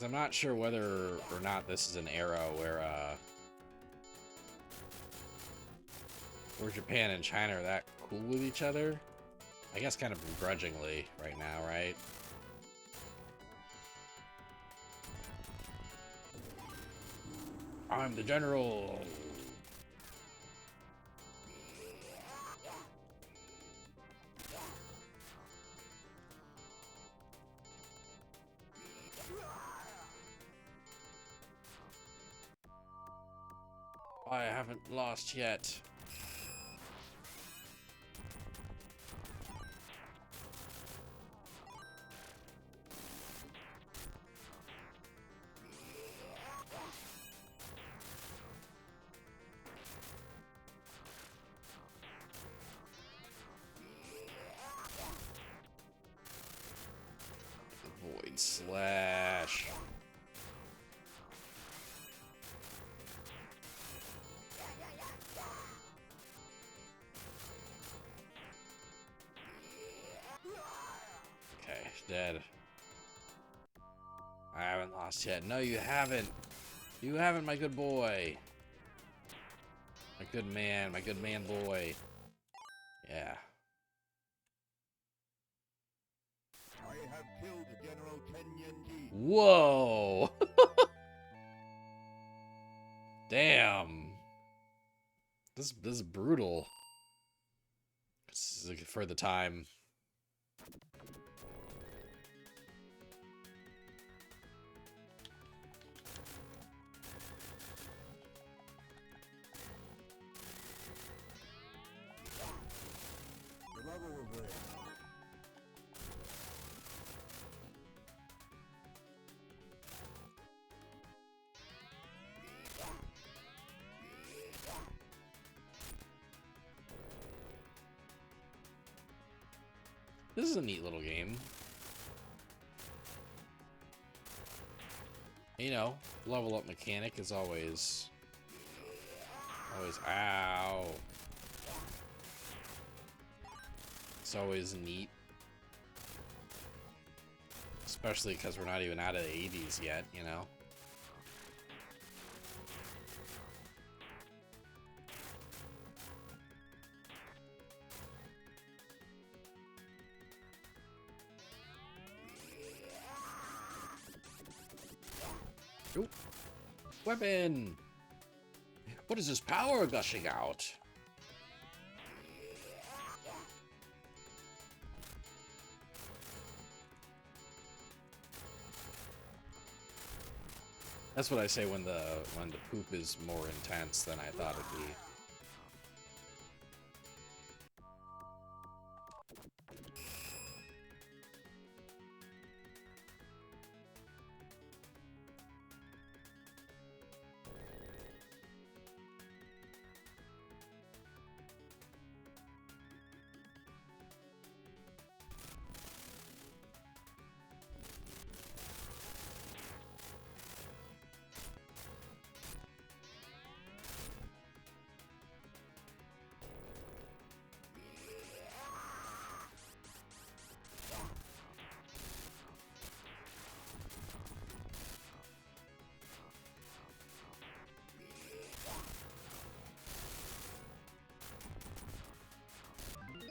A: I'm not sure whether or not this is an era where Japan and China are that cool with each other. I guess kind of begrudgingly right now, right? I'm the general. I haven't lost yet. Void slash. Okay, dead. I haven't lost yet. No, you haven't. You haven't, my good boy. My good man boy. Yeah.
B: I have killed General Tenyenji.
A: Whoa! Damn. This is brutal. This is for the time.
B: The level was there.
A: This is a neat little game. You know, level up mechanic is always ow. It's always neat. Especially because we're not even out of the 80s yet, you know? Ooh. Weapon! What is this power gushing out? That's what I say when the poop is more intense than I thought it'd be.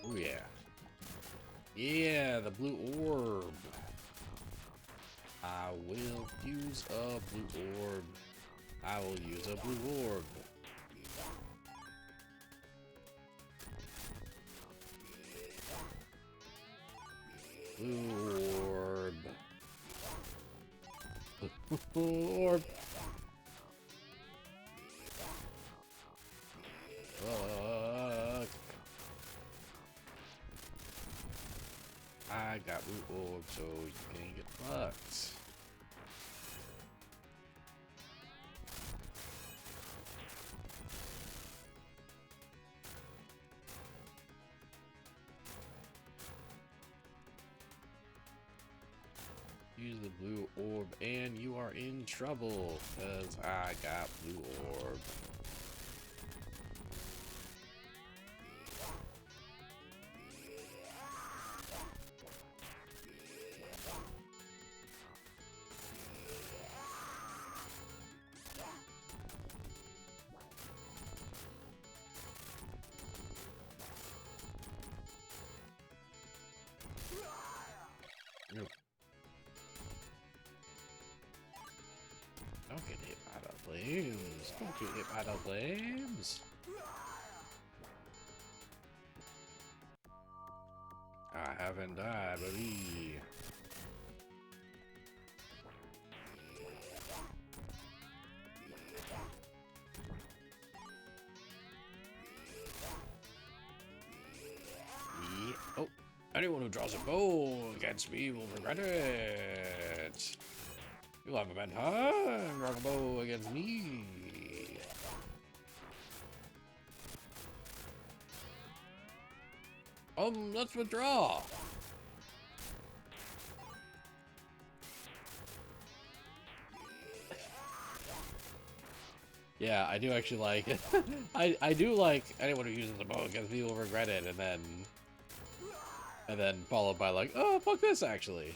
A: Oh yeah. Yeah, the blue orb. I will use a blue orb. I will use a blue orb. Blue orb. Orb. Fuck. I got blue orb, so you can get fucked. Use the blue orb and you are in trouble, because I got blue orb. Nope. Don't get hit by the flames. Don't get hit by the flames. I haven't died, buddy. Oh, anyone who draws a bow against me will regret it. You'll have a bad time drawing a bow against me. Let's withdraw. Yeah, I do actually like it. I do like anyone who uses a bow against me will regret it, and then followed by like, oh fuck this actually.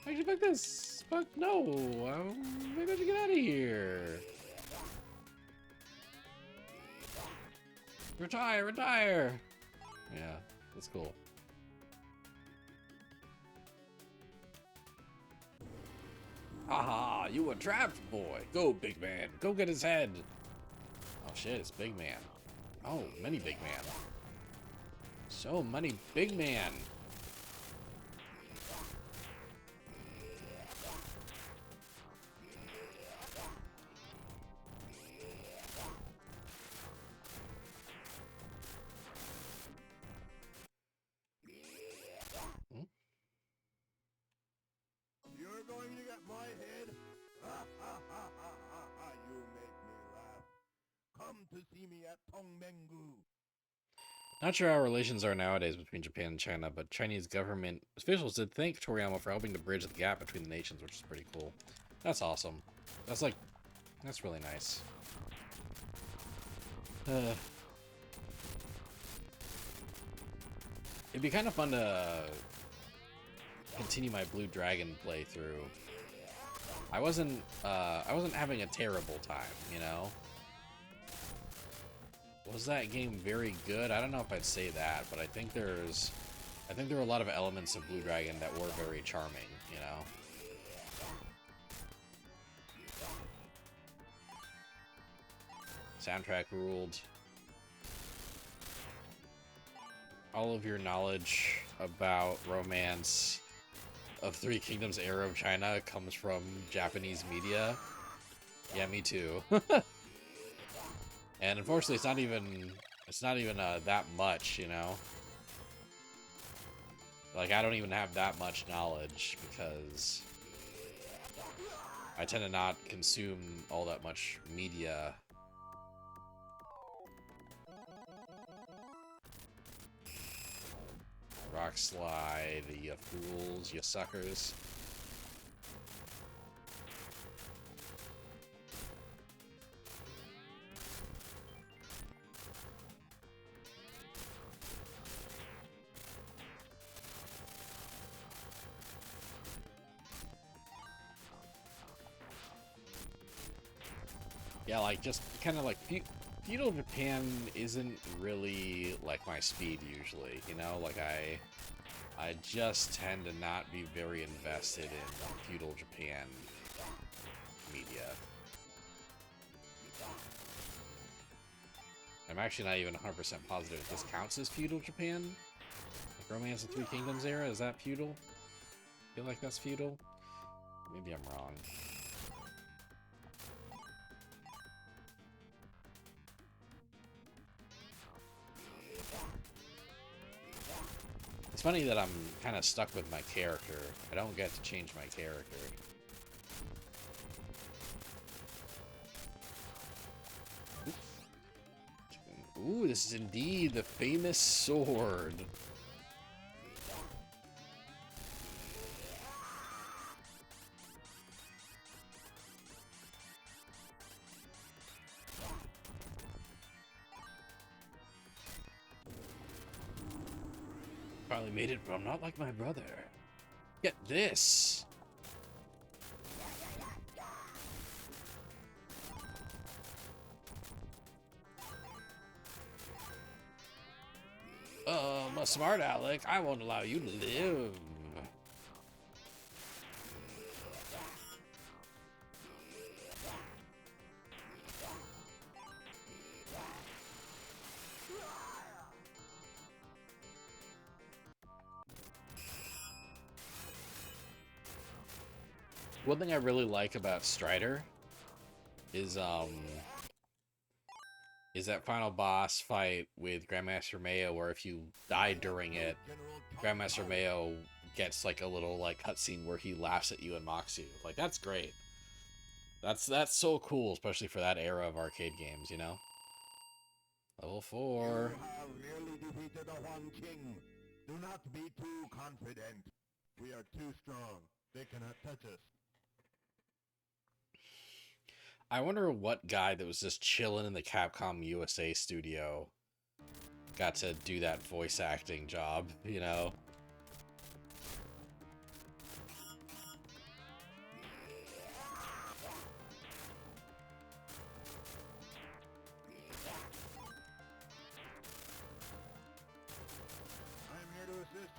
A: Actually fuck this. Fuck no. Maybe I should get out of here. Retire, retire. Yeah, that's cool. Haha, you were trapped, boy. Go, big man. Go get his head. Oh shit, it's big man. Oh, many big man. So many big man.
B: You're going to get my head? Ha ha ha ha ha ha! You make me laugh. Come to see me at Tongmengu.
A: Not sure how relations are nowadays between Japan and China, but Chinese government officials did thank Toriyama for helping to bridge the gap between the nations, which is pretty cool. That's awesome. That's really nice. It'd be kind of fun to continue my Blue Dragon playthrough. I wasn't having a terrible time, you know? Was that game very good? I don't know if I'd say that, but I think there were a lot of elements of Blue Dragon that were very charming, you know? Soundtrack ruled. All of your knowledge about romance of Three Kingdoms era of China comes from Japanese media. Yeah, me too. And unfortunately, it's not even that much, you know. Like, I don't even have that much knowledge because I tend to not consume all that much media. Rock slide, you fools, you suckers. Yeah, like, just kind of like feudal Japan isn't really like my speed usually, you know? Like, I just tend to not be very invested in feudal Japan media. I'm actually not even 100% positive if this counts as feudal Japan. Like, Romance of Three Kingdoms era? Is that feudal? Feel like that's feudal? Maybe I'm wrong. It's funny that I'm kind of stuck with my character. I don't get to change my character. Ooh, this is indeed the famous sword. Finally made it, but I'm not like my brother. Get this. I'm a smart Alec. I won't allow you to live. One thing I really like about Strider is that final boss fight with Grandmaster Mayo, where if you die during it, Grandmaster Mayo gets like a little like cutscene where he laughs at you and mocks you. Like, that's great. That's so cool, especially for that era of arcade games, you know? Level 4.
B: You have nearly defeated the One King. Do not be too confident. We are too strong. They cannot touch us.
A: I wonder what guy that was just chilling in the Capcom USA studio got to do that voice acting job, you know?
B: I'm here to assist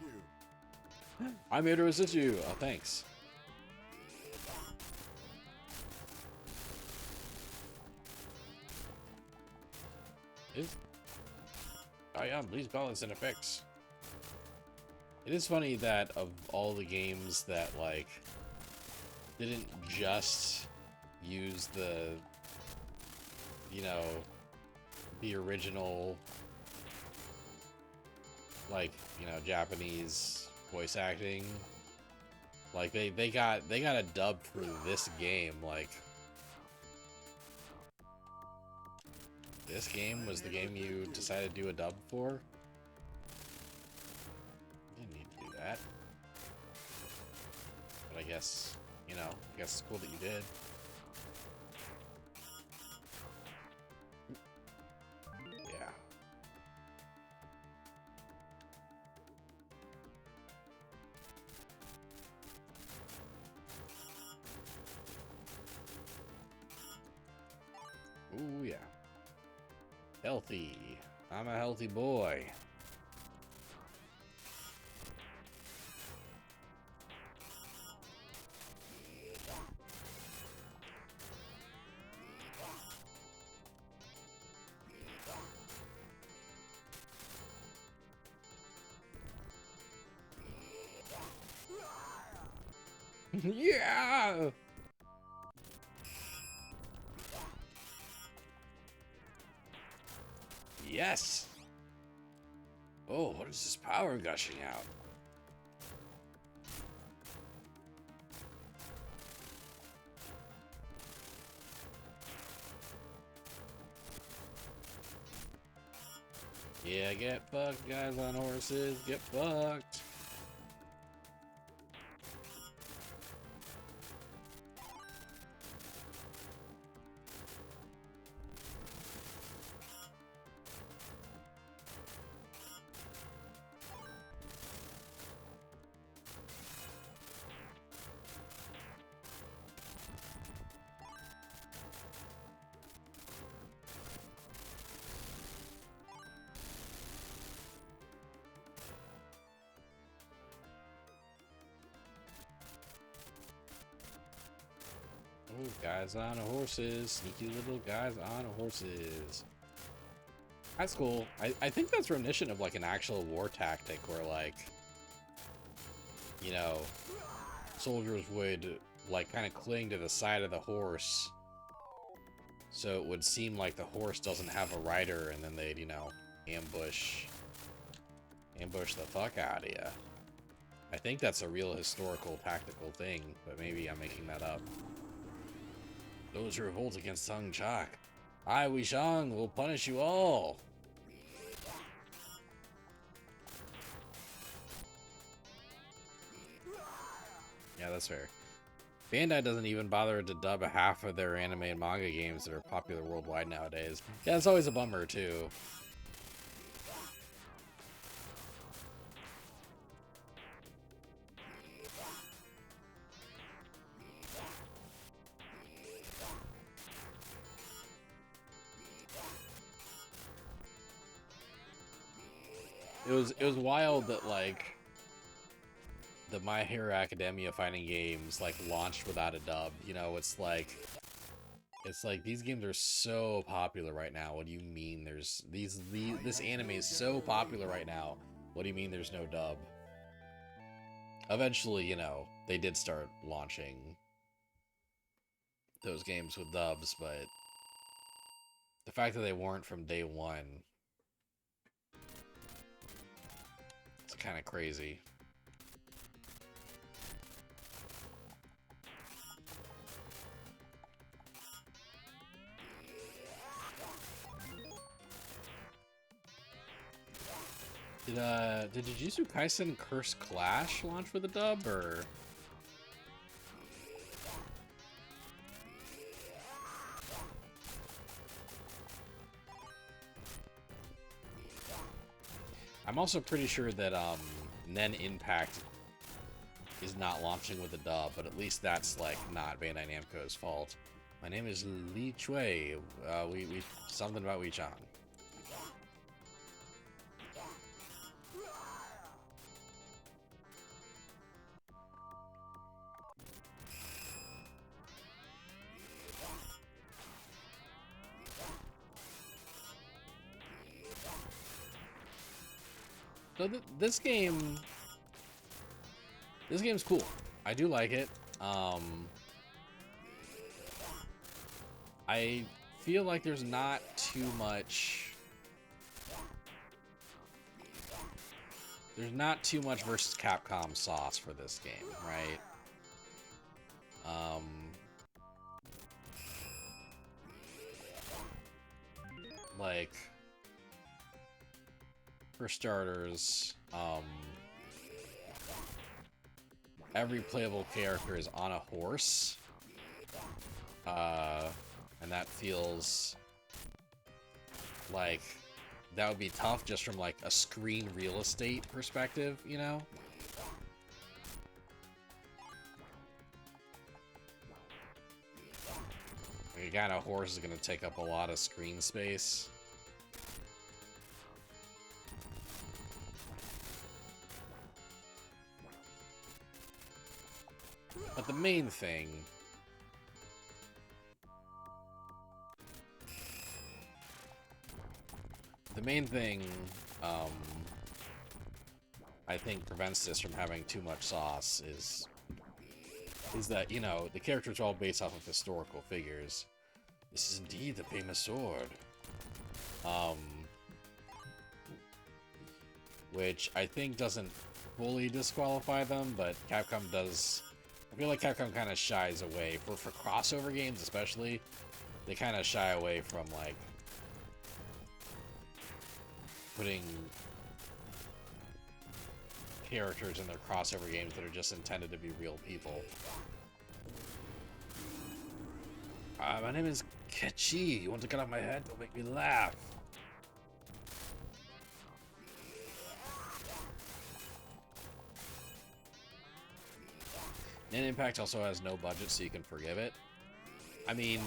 B: you.
A: I'm here to assist you. Oh, thanks. I am. Please call this in effects. It is funny that of all the games that like didn't just use the, you know, the original, like, you know, Japanese voice acting, like they got a dub for this game. Like, this game was the game you decided to do a dub for? You didn't need to do that. But I guess, you know, I guess it's cool that you did. Yeah. Ooh, yeah. Healthy. I'm a healthy boy. Yeah! Yes! Oh, what is this power gushing out? Yeah, get fucked, guys on horses. Get fucked. Oh, guys on horses. Sneaky little guys on horses. That's cool. I think that's rendition of like an actual war tactic where like, you know, soldiers would like kind of cling to the side of the horse so it would seem like the horse doesn't have a rider, and then they'd, you know, ambush the fuck out of you. I think that's a real historical tactical thing, but maybe I'm making that up. Those who revolt against Sung Chak, I, Wei Shang, will punish you all. Yeah, that's fair. Bandai doesn't even bother to dub half of their anime and manga games that are popular worldwide nowadays. Yeah, it's always a bummer, too. It was wild that, like, the My Hero Academia fighting games like launched without a dub. You know, it's like these games are so popular right now. What do you mean there's this anime is so popular right now? What do you mean there's no dub? Eventually, you know, they did start launching those games with dubs, but the fact that they weren't from day one, it's kind of crazy. Did Jujutsu Kaisen Curse Clash launch with a dub, or? I'm also pretty sure that Nen Impact is not launching with a dub, but at least that's like not Bandai Namco's fault. My name is Li Chui. We something about Wei Chan. So this game's cool. I do like it. I feel like there's not too much. There's not too much versus Capcom sauce for this game, right? Like, for starters, every playable character is on a horse, and that feels like that would be tough just from like a screen real estate perspective, you know? Like a guy on a horse is gonna take up a lot of screen space. But the main thing I think prevents this from having too much sauce is that, you know, the characters are all based off of historical figures. This is indeed the famous sword. Which I think doesn't fully disqualify them, but Capcom does. I feel like Capcom kind of shies away for crossover games, especially. They kind of shy away from like putting characters in their crossover games that are just intended to be real people. My name is Kechi. You want to cut off my head? Don't make me laugh. And Impact also has no budget, so you can forgive it. I mean,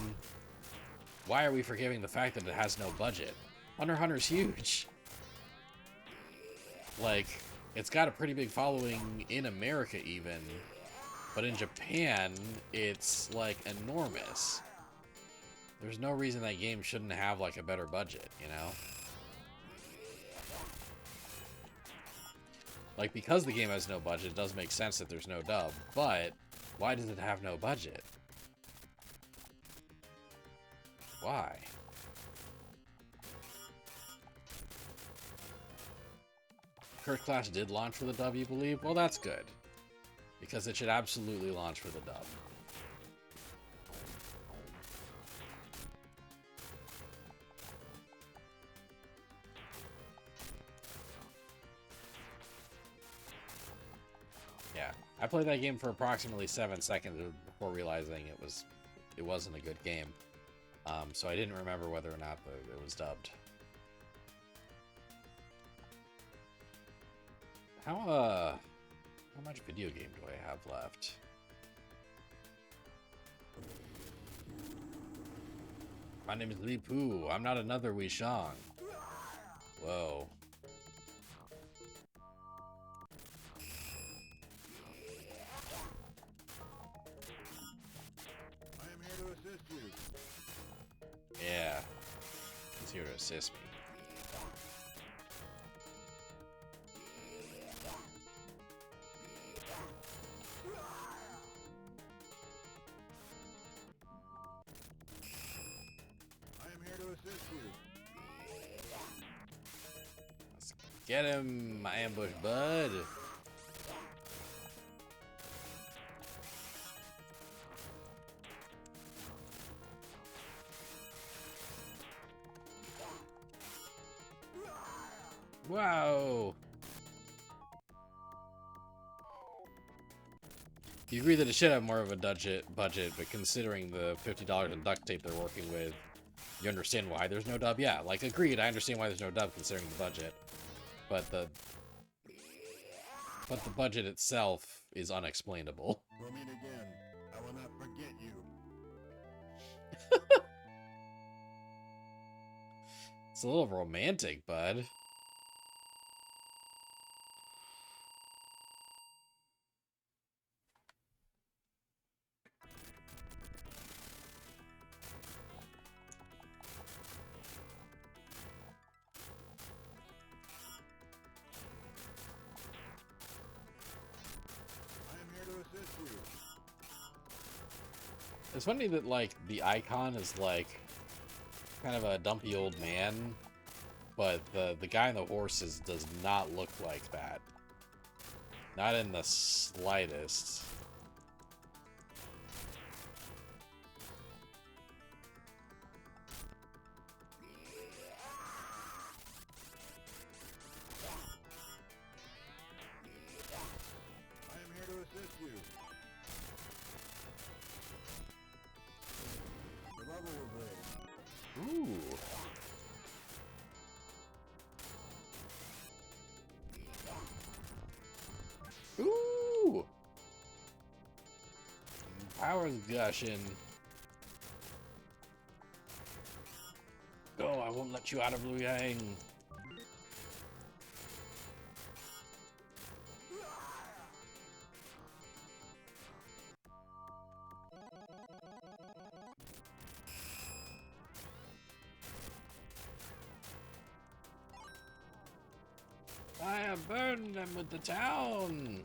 A: why are we forgiving the fact that it has no budget? Hunter x Hunter's huge. Like, it's got a pretty big following in America even, but in Japan, it's like enormous. There's no reason that game shouldn't have like a better budget, you know? Like, because the game has no budget, it does make sense that there's no dub. But why does it have no budget? Why? First Class did launch for the dub, you believe? Well, that's good. Because it should absolutely launch for the dub. Yeah, I played that game for approximately 7 seconds before realizing it wasn't a good game. So I didn't remember whether or not it was dubbed. How much video game do I have left? My name is Li Pu. I'm not another Wei Shang. Whoa.
B: I am here to assist you.
A: Yeah. He's here to assist me.
B: I am here to assist you.
A: Let's get him, my ambush bud. Wow. You agree that it should have more of a budget, but considering the $50 in duct tape they're working with, you understand why there's no dub? Yeah, like, agreed, I understand why there's no dub considering the budget. But the budget itself is unexplainable.
B: We'll meet again. I will not forget you.
A: It's a little romantic, bud.
B: I am here to assist you.
A: It's funny that, like, the icon is, like, kind of a dumpy old man, but the guy on the horses does not look like that. Not in the slightest.
B: I am here to assist you. The rubber will break.
A: Ooh. Ooh! Power's gushing. Go, I won't let you out of Liu Yang. I have burned them with the town.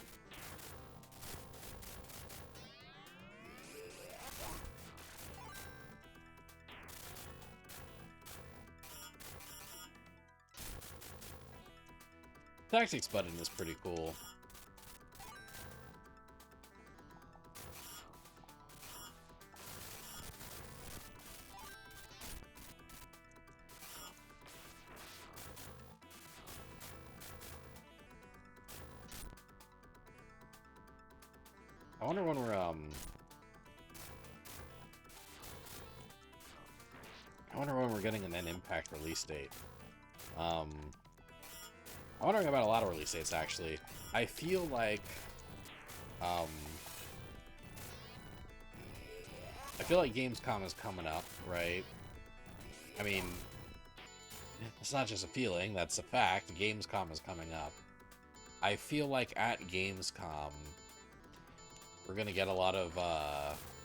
A: Tactics button is pretty cool. I wonder when we're I wonder when we're getting an Impact release date. I'm wondering about a lot of release dates, actually. I feel like, Gamescom is coming up, right? I mean, it's not just a feeling, that's a fact. Gamescom is coming up. I feel like at Gamescom, we're gonna get a lot of,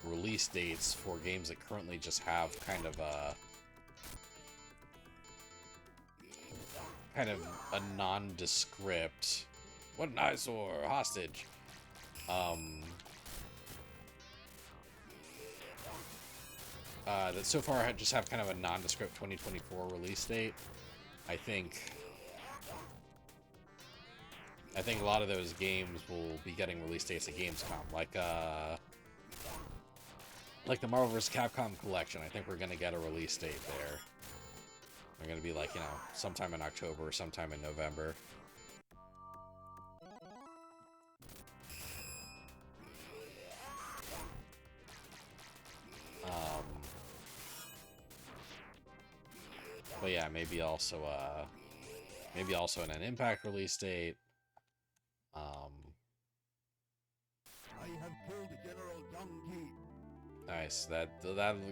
A: release dates for games that currently just have kind of a nondescript What an eyesore! Hostage. That so far I just have kind of a nondescript 2024 release date. I think a lot of those games will be getting release dates at Gamescom, like the Marvel vs. Capcom collection. I think we're gonna get a release date there. They're gonna be like, you know, sometime in October or sometime in November. But yeah, maybe also in an Impact release date.
B: I have killed General Donkey.
A: Nice. That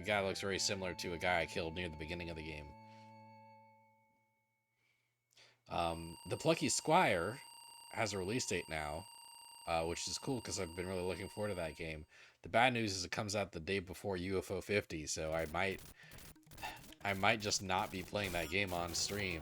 A: guy looks very similar to a guy I killed near the beginning of the game. The Plucky Squire has a release date now, which is cool because I've been really looking forward to that game. The bad news is it comes out the day before UFO 50, so I might just not be playing that game on stream.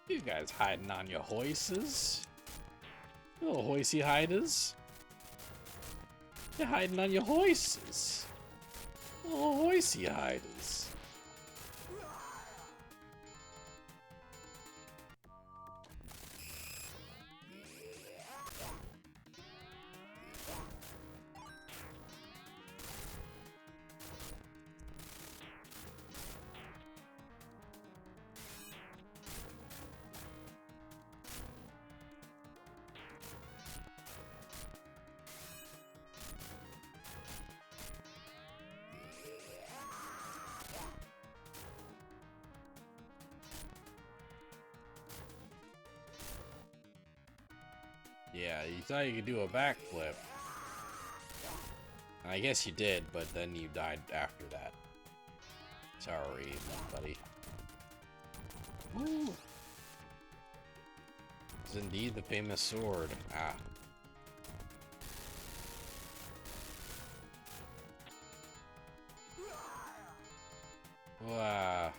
A: You guys hiding on your hoises? Little hoisey hiders. You're hiding on your hoises. Little hoisey hiders. Yeah, you thought you could do a backflip. I guess you did, but then you died after that. Sorry, buddy. Woo! It's indeed the famous sword. Ah. Wow.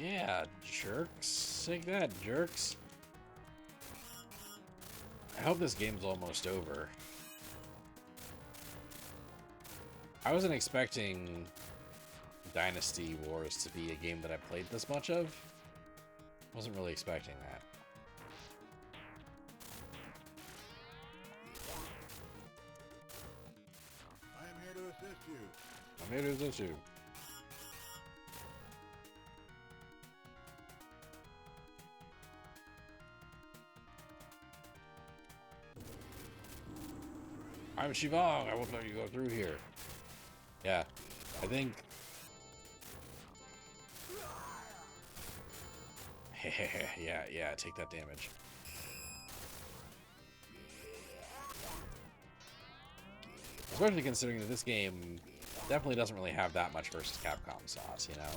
A: Yeah, jerks. Take that, jerks. I hope this game's almost over. I wasn't expecting Dynasty Wars to be a game that I played this much of. Wasn't really expecting that.
B: I am here to assist you.
A: I'm here to assist you. I'm Shivong. I won't let you go through here. Yeah, I think. yeah, take that damage. Especially considering that this game definitely doesn't really have that much versus Capcom sauce, you know?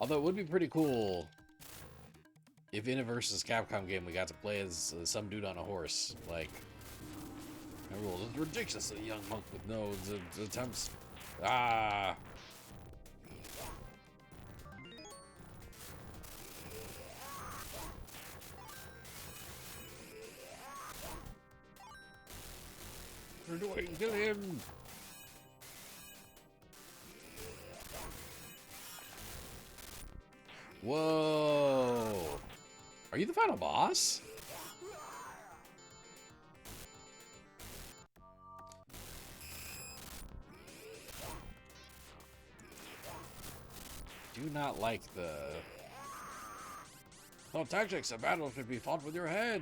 A: Although it would be pretty cool if in a versus Capcom game we got to play as some dude on a horse. Like, rules. It's ridiculous that a young monk with no attempts. Ah. We're doing, kill him. Whoa. Are you the final boss? Do not like the... Oh, tactics. A battle should be fought with your head.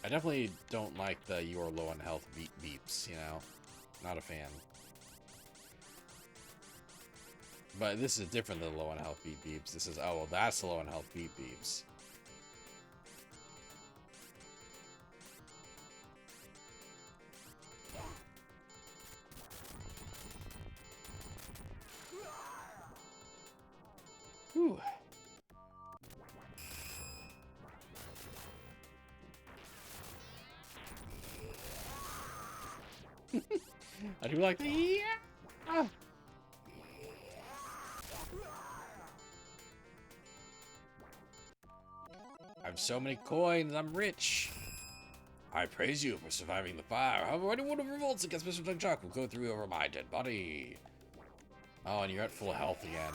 A: I definitely don't like the "you're low on health" beeps, you know? Not a fan. But this is different than low on health beeps. This is, oh, well, that's the low on health beeps. Whew. I do like the yeah. I have so many coins, I'm rich. I praise you for surviving the fire. However, anyone who revolts against Mr. Chuck will go through over my dead body. Oh, and you're at full health again.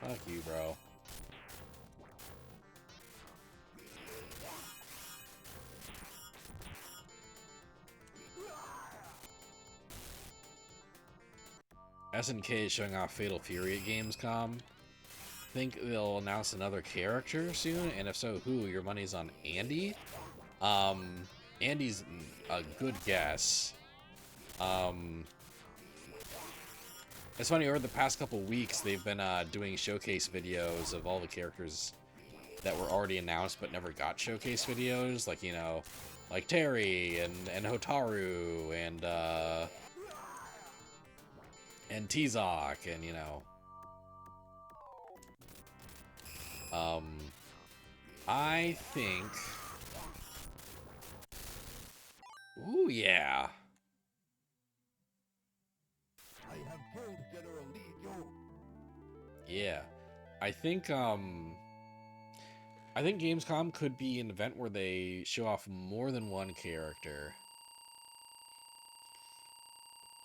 A: Fuck you, bro. SNK is showing off Fatal Fury at Gamescom. Think they'll announce another character soon, and if so, who? Your money's on Andy? Andy's a good guess. It's funny, over the past couple weeks, they've been doing showcase videos of all the characters that were already announced but never got showcase videos, like, you know, like Terry and Hotaru and T-Zoc, and, you know, I think, ooh, yeah.
B: I have killed General Lee Joe.
A: Yeah. I think Gamescom could be an event where they show off more than one character.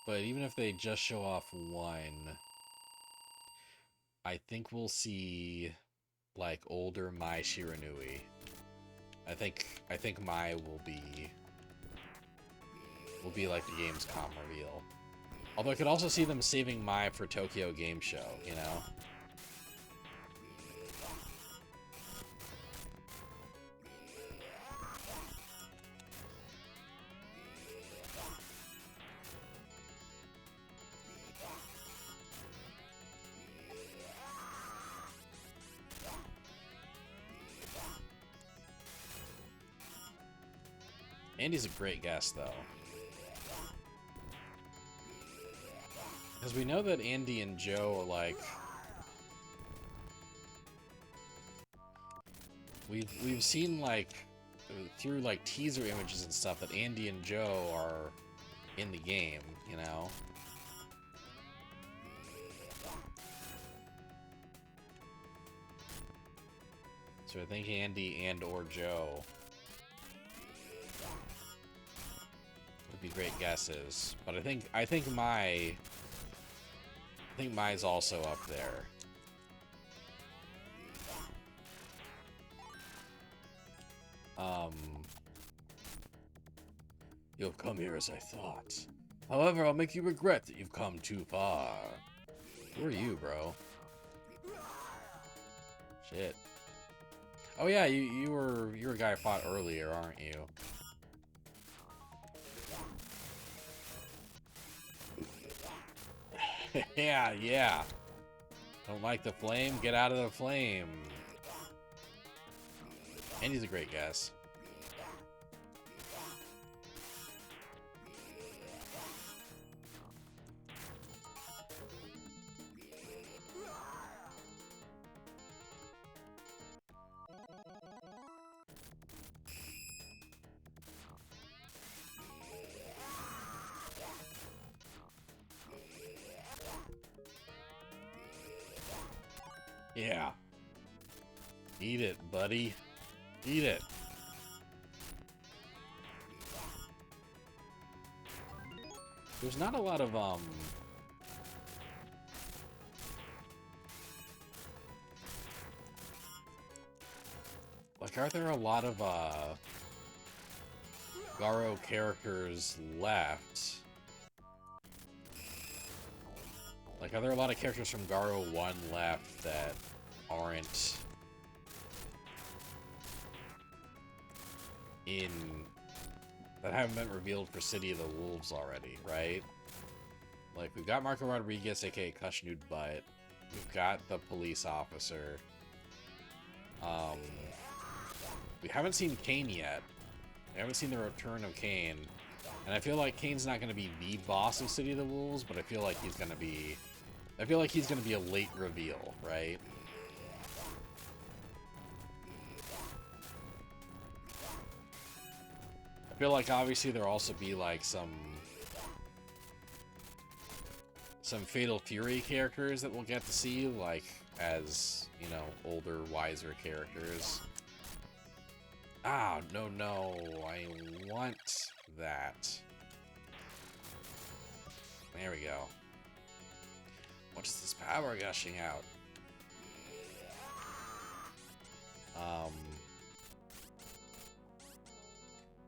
A: But even if they just show off one, I think we'll see like older Mai Shiranui. I think Mai will be like the Gamescom reveal. Although I could also see them saving Mai for Tokyo Game Show, you know? Andy's a great guest, though. Because we know that Andy and Joe are like... We've seen, like, through, like, teaser images and stuff that Andy and Joe are in the game, you know? So I think Andy and or Joe would be great guesses. But I think Mai's also up there. You've come here as I thought. However, I'll make you regret that you've come too far. Who are you, bro? Shit. Oh yeah, you're a guy I fought earlier, aren't you? yeah. Don't like the flame? Get out of the flame. Andy's a great guess. Yeah. Eat it, buddy. Eat it. There's not a lot of, like, are there a lot of, Garo characters left? Like, are there a lot of characters from Garo 1 left that aren't in that haven't been revealed for City of the Wolves already, right? Like, we've got Marco Rodriguez, aka Cushnude Butt. We've got the police officer. We haven't seen Kane yet. We haven't seen the return of Kane. And I feel like Kane's not going to be the boss of City of the Wolves, but I feel like he's going to be... I feel like he's going to be a late reveal, right? I feel like obviously there'll also be like some Fatal Fury characters that we'll get to see, like as, you know, older, wiser characters. Ah, no, I want that. There we go. What is this power gushing out?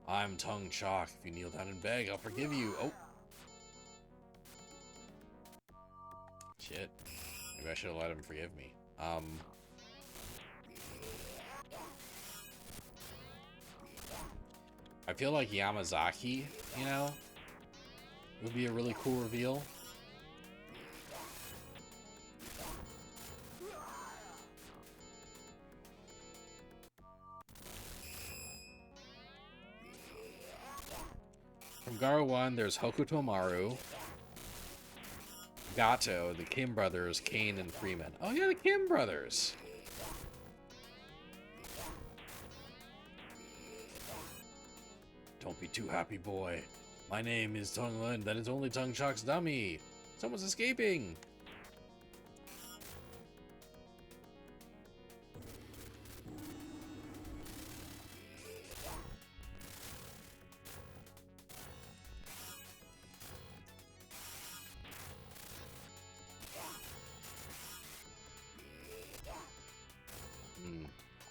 A: I'm Tongue Chalk. If you kneel down and beg, I'll forgive you. Oh. Shit. Maybe I should have let him forgive me. I feel like Yamazaki, you know, would be a really cool reveal. From Garo 1, there's Hokuto Maru, Gato, the Kim brothers, Kane and Freeman. Oh yeah, the Kim brothers. Don't be too happy, boy. My name is Tongue Lin. That is only Tongue Chalk's dummy. Someone's escaping.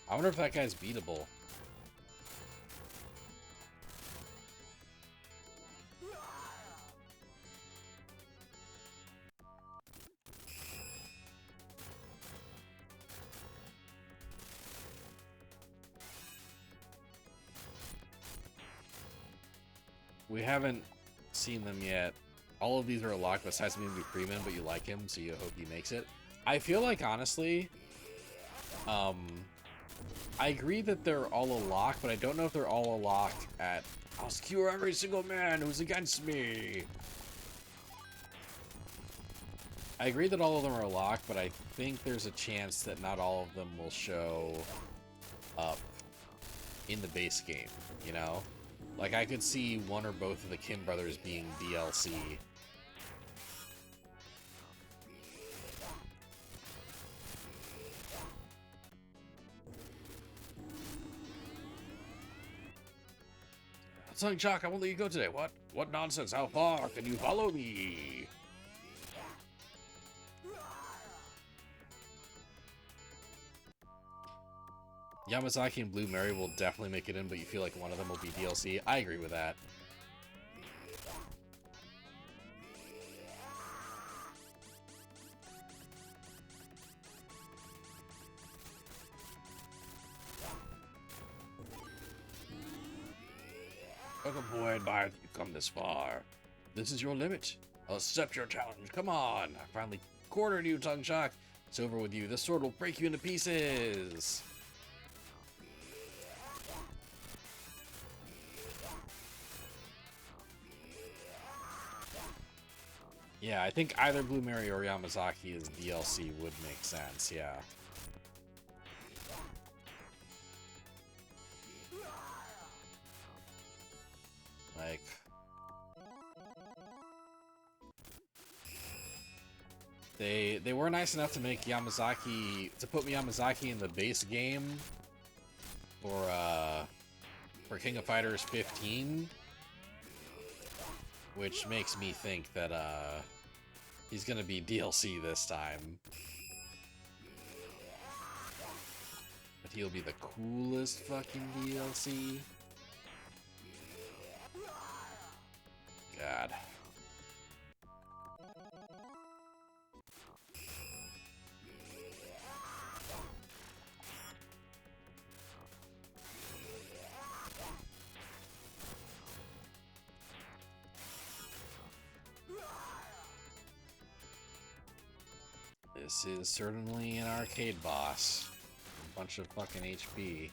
A: I wonder if that guy's beatable. We haven't seen them yet. All of these are a lock besides maybe Freeman, but you like him, so you hope he makes it. I feel like, honestly, I agree that they're all a lock, but I don't know if they're all a lock at I'll skewer every single man who's against me. I agree that all of them are a lock, but I think there's a chance that not all of them will show up in the base game, you know? Like, I could see one or both of the Kim brothers being DLC. Tongue Chalk, I won't let you go today. What? What nonsense? How far can you follow me? Yamazaki and Blue Mary will definitely make it in, but you feel like one of them will be DLC. I agree with that. Welcome, boy, admire that you've come this far. This is your limit. I'll accept your challenge. Come on. I finally cornered you, Tongue Chalk. It's over with you. This sword will break you into pieces. Yeah, I think either Blue Mary or Yamazaki as DLC would make sense, yeah. Like... They were nice enough to make Yamazaki, to put Yamazaki in the base game for King of Fighters 15, which makes me think that he's gonna be DLC this time. But he'll be the coolest fucking DLC. God. This is certainly an arcade boss. A bunch of fucking HP.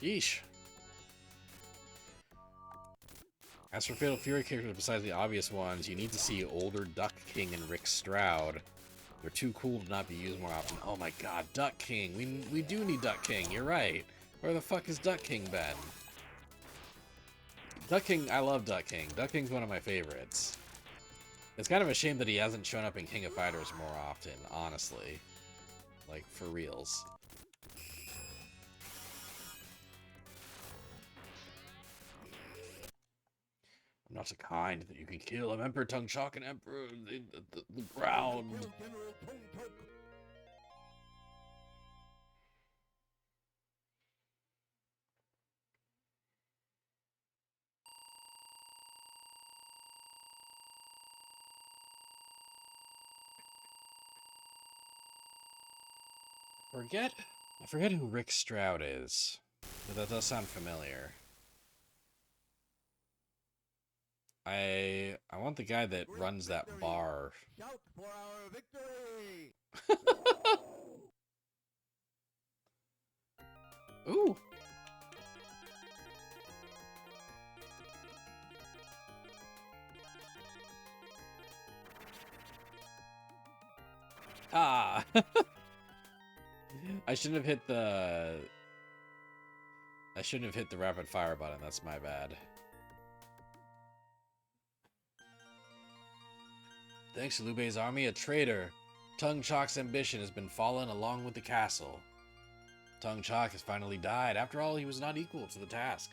A: Yeesh. As for Fatal Fury characters besides the obvious ones, you need to see older Duck King and Rick Stroud. They're too cool to not be used more often. Oh my god, Duck King. We do need Duck King, you're right. Where the fuck is Duck King been? Duck King, I love Duck King. Duck King's one of my favorites. It's kind of a shame that he hasn't shown up in King of Fighters more often, honestly. Like, for reals. I'm not so kind that you can kill. I'm Emperor Tongue Chalk and Emperor the ground.
B: General Tung Tuk.
A: I forget who Rick Stroud is, but that does sound familiar. I want the guy that runs that bar.
B: Shout for our victory!
A: Ooh. Ah. I shouldn't have hit the rapid fire button. That's my bad. Thanks to Liu Bei's army, a traitor. Tung Chok's ambition has been fallen along with the castle. Tung Chok has finally died. After all, he was not equal to the task.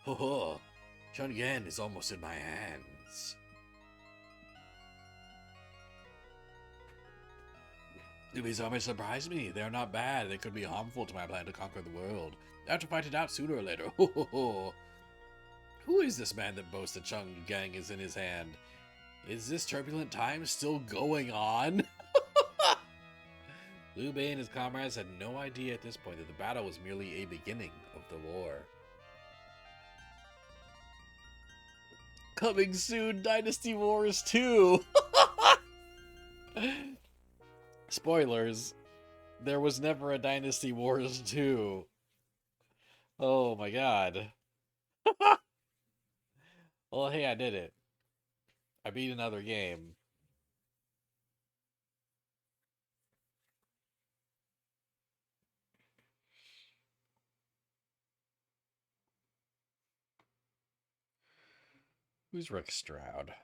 A: Ho ho! Chun Yan is almost in my hands. Liu Bei's army surprised me. They are not bad. They could be harmful to my plan to conquer the world. I have to fight it out sooner or later. Ho ho ho! Who is this man that boasts that Chung Gang is in his hand? Is this turbulent time still going on? Liu Bei and his comrades had no idea at this point that the battle was merely a beginning of the war. Coming soon, Dynasty Wars 2! Spoilers, there was never a Dynasty Wars 2. Oh my god. Well, hey, I did it. I beat another game. Who's Rick Stroud?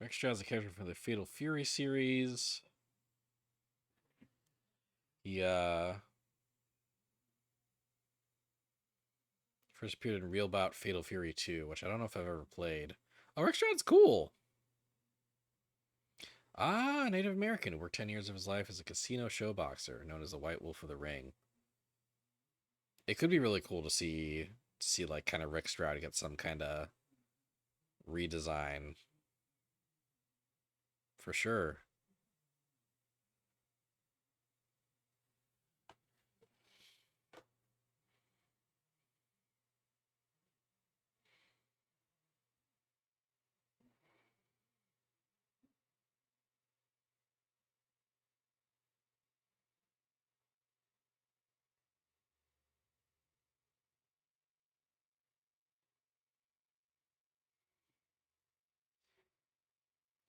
A: Rick Stroud's a character from the Fatal Fury series. He first appeared in Real Bout Fatal Fury 2, which I don't know if I've ever played. Oh, Rick Stroud's cool. Ah, Native American who worked 10 years of his life as a casino showboxer, known as the White Wolf of the Ring. It could be really cool to see like kind of Rick Stroud get some kind of redesign. For sure.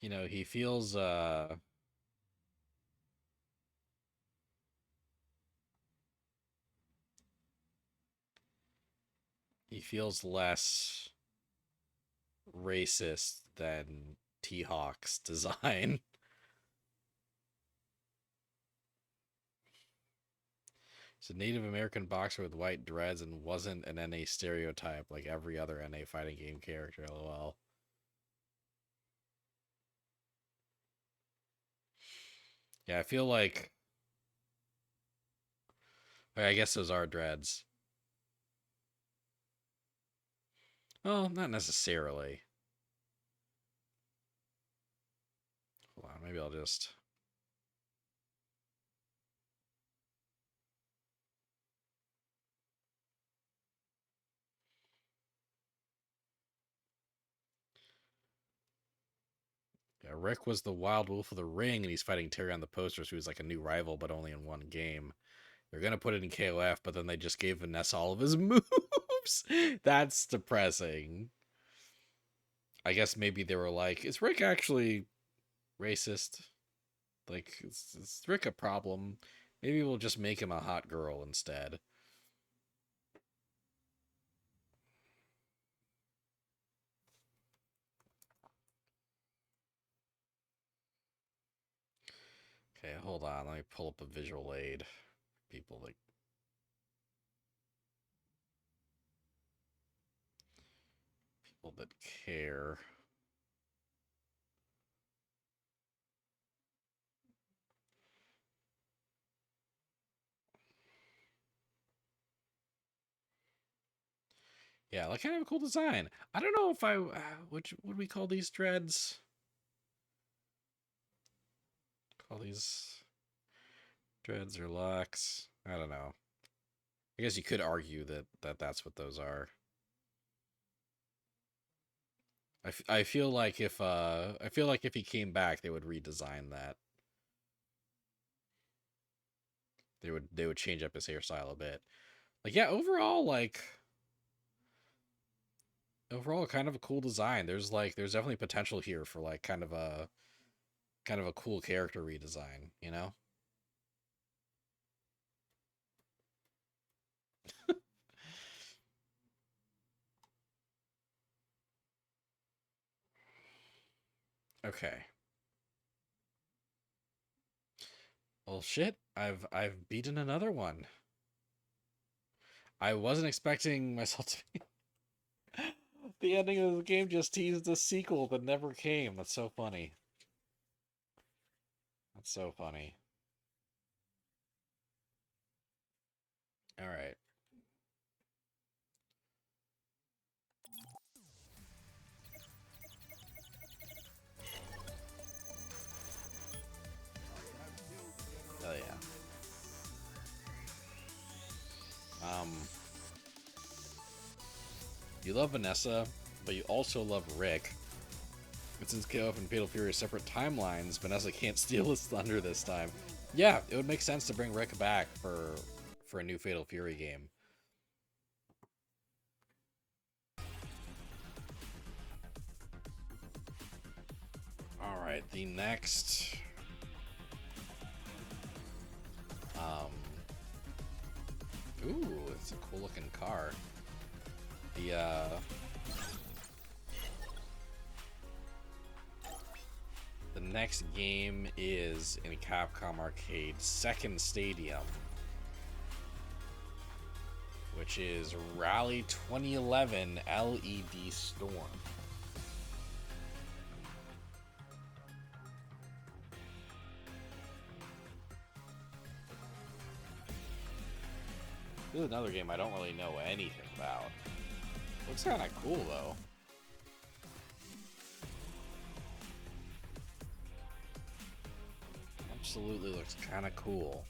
A: You know, he feels less racist than T-Hawk's design. He's a Native American boxer with white dreads and wasn't an NA stereotype like every other NA fighting game character, lol. Yeah, I feel like. I guess those are dreads. Well, not necessarily. Hold on, maybe I'll just. Yeah, Rick was the Wild Wolf of the Ring, and he's fighting Terry on the posters, who's like a new rival, but only in one game. They're gonna put it in KOF, but then they just gave Vanessa all of his moves. That's depressing. I guess maybe they were like, "Is Rick actually racist? Like, is Rick a problem? Maybe we'll just make him a hot girl instead." Okay, hold on. Let me pull up a visual aid. People that care. Yeah, like kind of a cool design. I don't know if I which would we call these dreads? Call these dreads or locks? I don't know. I guess you could argue that's what those are. I feel like if he came back, they would redesign that. They would change up his hairstyle a bit. Like yeah, overall kind of a cool design. There's definitely potential here for like kind of a cool character redesign, you know? Okay. Well shit, I've beaten another one. I wasn't expecting myself to be the ending of the game just teased a sequel that never came. That's so funny. That's so funny. All right. Hell yeah. Um, you love Vanessa, but you also love Rick. But since KOF and Fatal Fury are separate timelines, Vanessa can't steal his thunder this time. Yeah, it would make sense to bring Rick back for a new Fatal Fury game. All right, the next um ooh, it's a cool looking car. The next game is in Capcom Arcade Second Stadium, which is Rally 2011 LED Storm. This is another game I don't really know anything about. Looks kind of cool though. Absolutely looks kind of cool.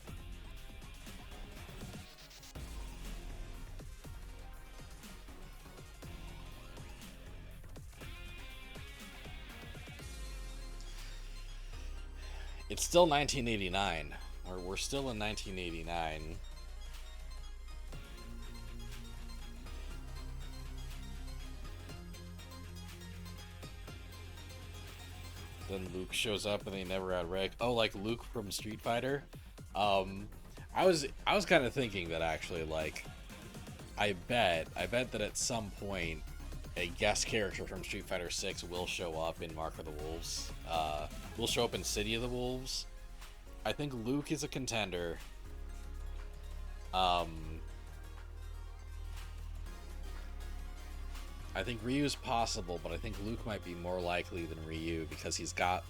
A: It's still 1989. We're still in 1989. Then Luke shows up and they never had Rick. Oh, like Luke from Street Fighter. Um, I was kind of thinking that actually, like, I bet that at some point a guest character from Street Fighter 6 will show up in Mark of the Wolves. Will show up in City of the Wolves. I think Luke is a contender. Um, I think Ryu's possible, but I think Luke might be more likely than Ryu because he's got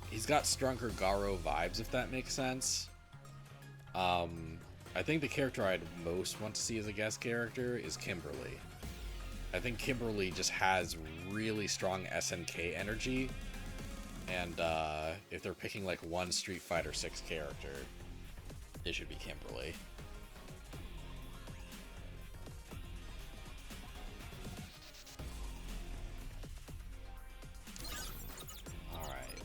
A: He's got stronger Garo vibes, if that makes sense. I think the character I'd most want to see as a guest character is Kimberly. I think Kimberly just has really strong SNK energy, and if they're picking like one Street Fighter 6 character, it should be Kimberly. Alright.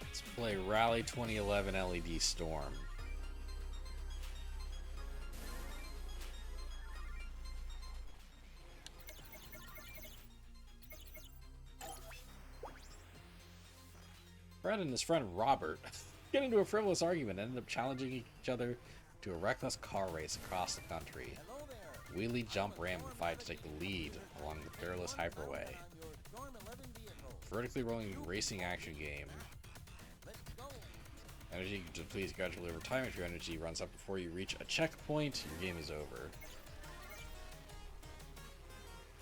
A: Let's play Rally 2011 LED Storm. Fred and his friend Robert get into a frivolous argument and ended up challenging each other to a reckless car race across the country. Wheelie, jump, ram, and fight to take the lead along the perilous hyperway. Vertically rolling racing action game. Energy depletes gradually over time. If your energy runs up before you reach a checkpoint, your game is over.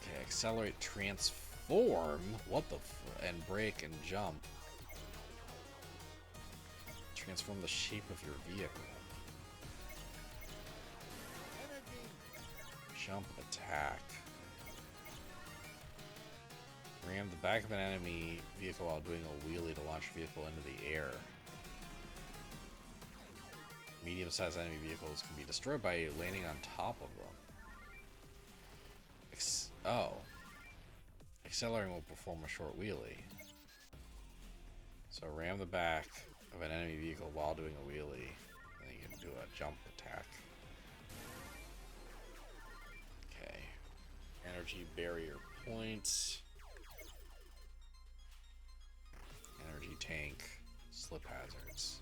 A: Okay, accelerate, transform. What the and brake and jump. Transform the shape of your vehicle. Jump, attack. Ram the back of an enemy vehicle while doing a wheelie to launch your vehicle into the air. Medium-sized enemy vehicles can be destroyed by landing on top of them. Accelerating will perform a short wheelie. So ram the back of an enemy vehicle while doing a wheelie. And then you can do a jump attack. Okay. Energy barrier points. Energy tank. Slip hazards.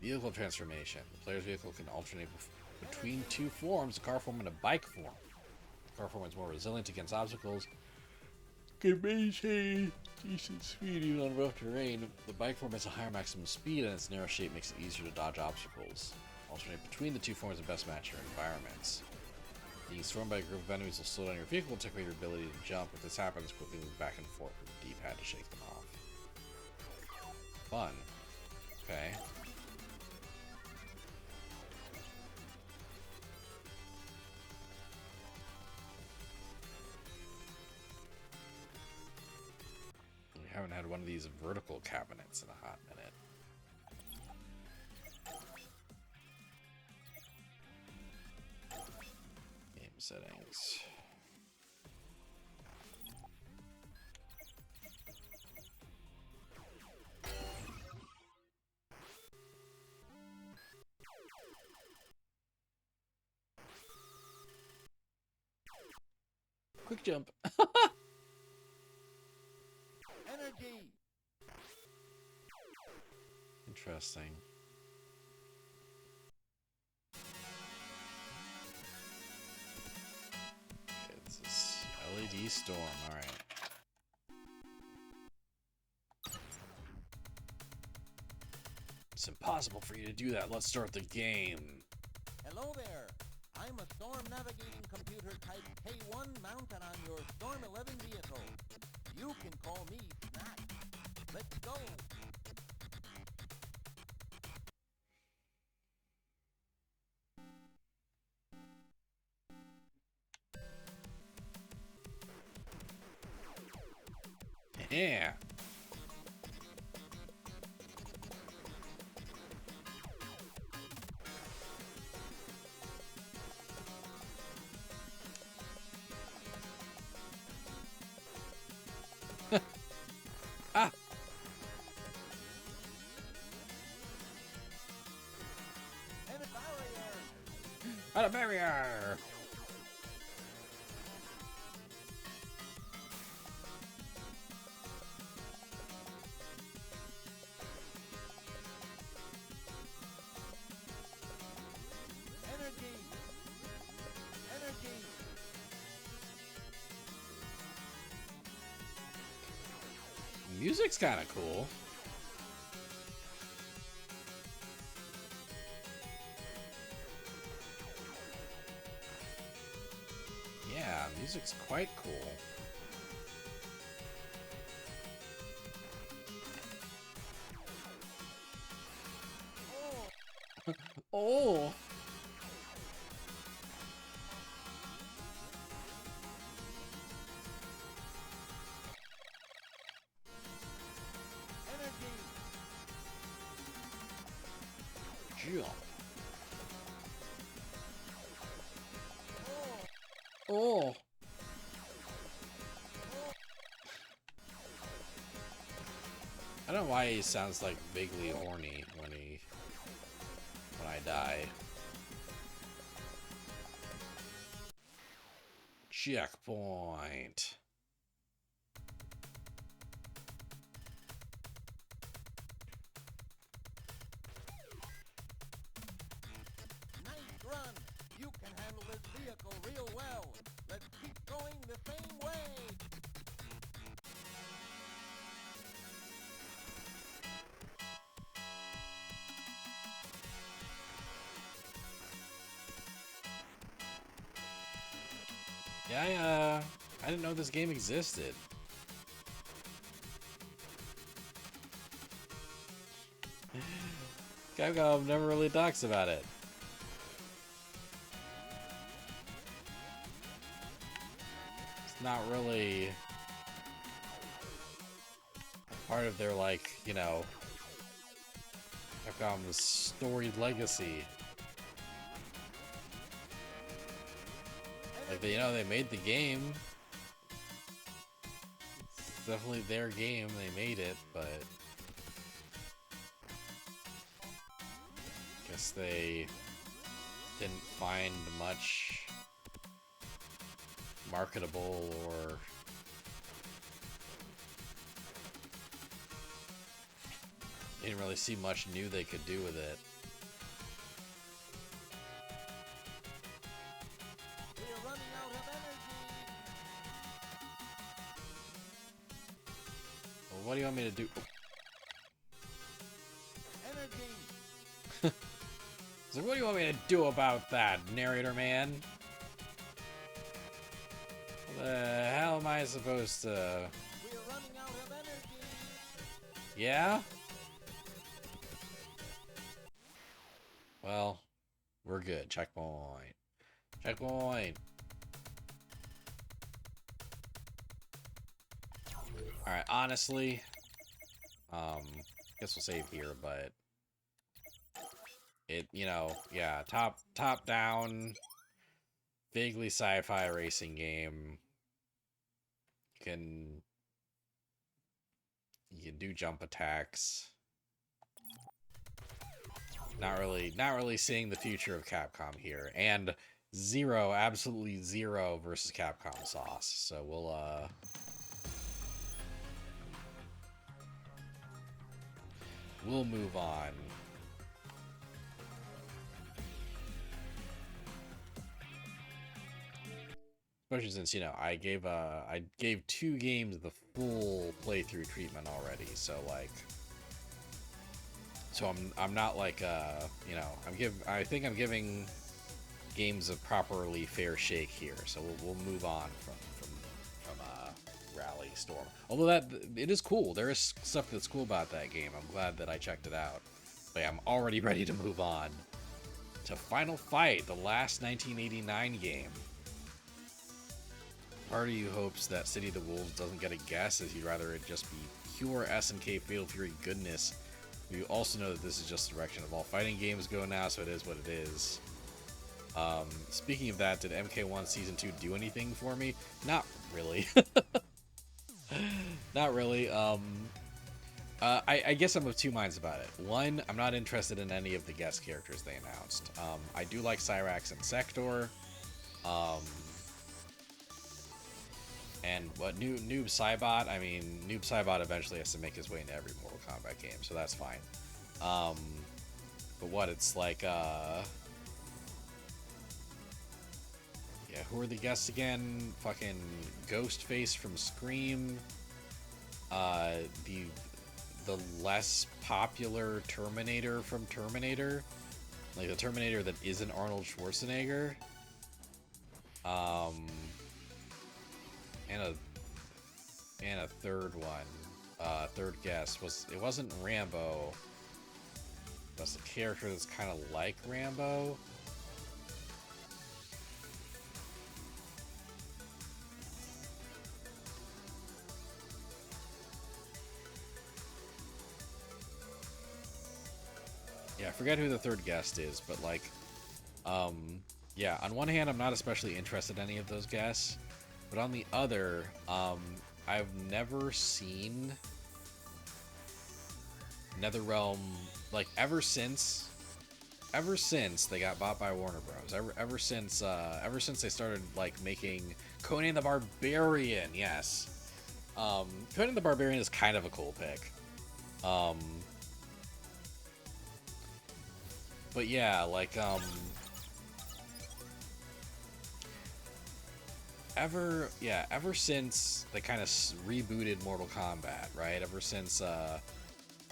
A: Vehicle transformation. The player's vehicle can alternate between two forms, a car form and a bike form. The car form is more resilient against obstacles. Can maintain decent speed even on rough terrain. The bike form has a higher maximum speed and its narrow shape makes it easier to dodge obstacles. Alternate between the two forms to best match your environments. Being stormed by a group of enemies will slow down your vehicle and take away your ability to jump. If this happens, quickly move back and forth with the D-pad to shake them off. Fun. Okay. We haven't had one of these vertical cabinets in a hot minute. Game settings. Quick jump.
B: Energy.
A: Interesting. Okay, this is LED Storm, alright. It's impossible for you to do that. Let's start the game.
C: Hello there. I'm a storm navigating computer type K1 mounted on your Storm 11 vehicle. You can call me Snack. Let's go.
A: Yeah. Ah.
C: And a barrier.
A: Out of barrier.
C: Energy. Energy.
A: Music's kind of cool. Yeah, music's quite cool. Oh.
C: Energy.
A: Jump.
C: Oh.
A: Oh. I don't know why he sounds like vaguely horny when I die. Checkpoint.
C: Nice run. You can handle this vehicle real well. Let's keep going the same way.
A: Yeah, I didn't know this game existed. Capcom never really talks about it. It's not really part of their, like, you know, Capcom's storied legacy. Like, you know, they made the game. It's definitely their game. They made it, but guess they didn't find much marketable or didn't really see much new they could do with it.
C: We're running out of energy.
A: Well, what do you want me to do?
C: Energy.
A: So what do you want me to do about that, narrator man? What the hell am I supposed to...
C: We're running out of energy.
A: Yeah? Well, we're good. Checkpoint. Checkpoint. Alright, honestly, guess we'll save here, but it, you know, yeah, top down, vaguely sci-fi racing game. You can do jump attacks. Not really seeing the future of Capcom here, and absolutely zero versus Capcom sauce. So we'll move on. Especially since, you know, I gave 2 games the full playthrough treatment already, so like, so I'm not like you know, I think I'm giving games a properly fair shake here. So we'll move on from Rally Storm. Although it is cool. There is stuff that's cool about that game. I'm glad that I checked it out. But yeah, I'm already ready to move on to Final Fight, the last 1989 game. Part of you hopes that City of the Wolves doesn't get a guess, as you'd rather it just be pure SNK Fatal Fury goodness. You also know that this is just the direction of all fighting games go now, so it is what it is. Speaking of that, did MK1 Season 2 do anything for me? Not really. Not really. I guess I'm of 2 minds about it. One, I'm not interested in any of the guest characters they announced. I do like Cyrax and Sector. And what Noob Saibot? I mean, Noob Saibot eventually has to make his way into every Mortal Kombat game, so that's fine. But what, it's like, yeah, who are the guests again? Fucking Ghostface from Scream. The less popular Terminator from Terminator. Like the Terminator that isn't Arnold Schwarzenegger. And a third one. Third guest wasn't Rambo. That's a character that's kind of like Rambo. Yeah, I forget who the third guest is, but like, yeah. On one hand, I'm not especially interested in any of those guests, but on the other, I've never seen NetherRealm like ever since they got bought by Warner Bros. Ever since they started like making Conan the Barbarian. Yes, Conan the Barbarian is kind of a cool pick. Um, but yeah, like ever since they kind of rebooted Mortal Kombat, right? Ever since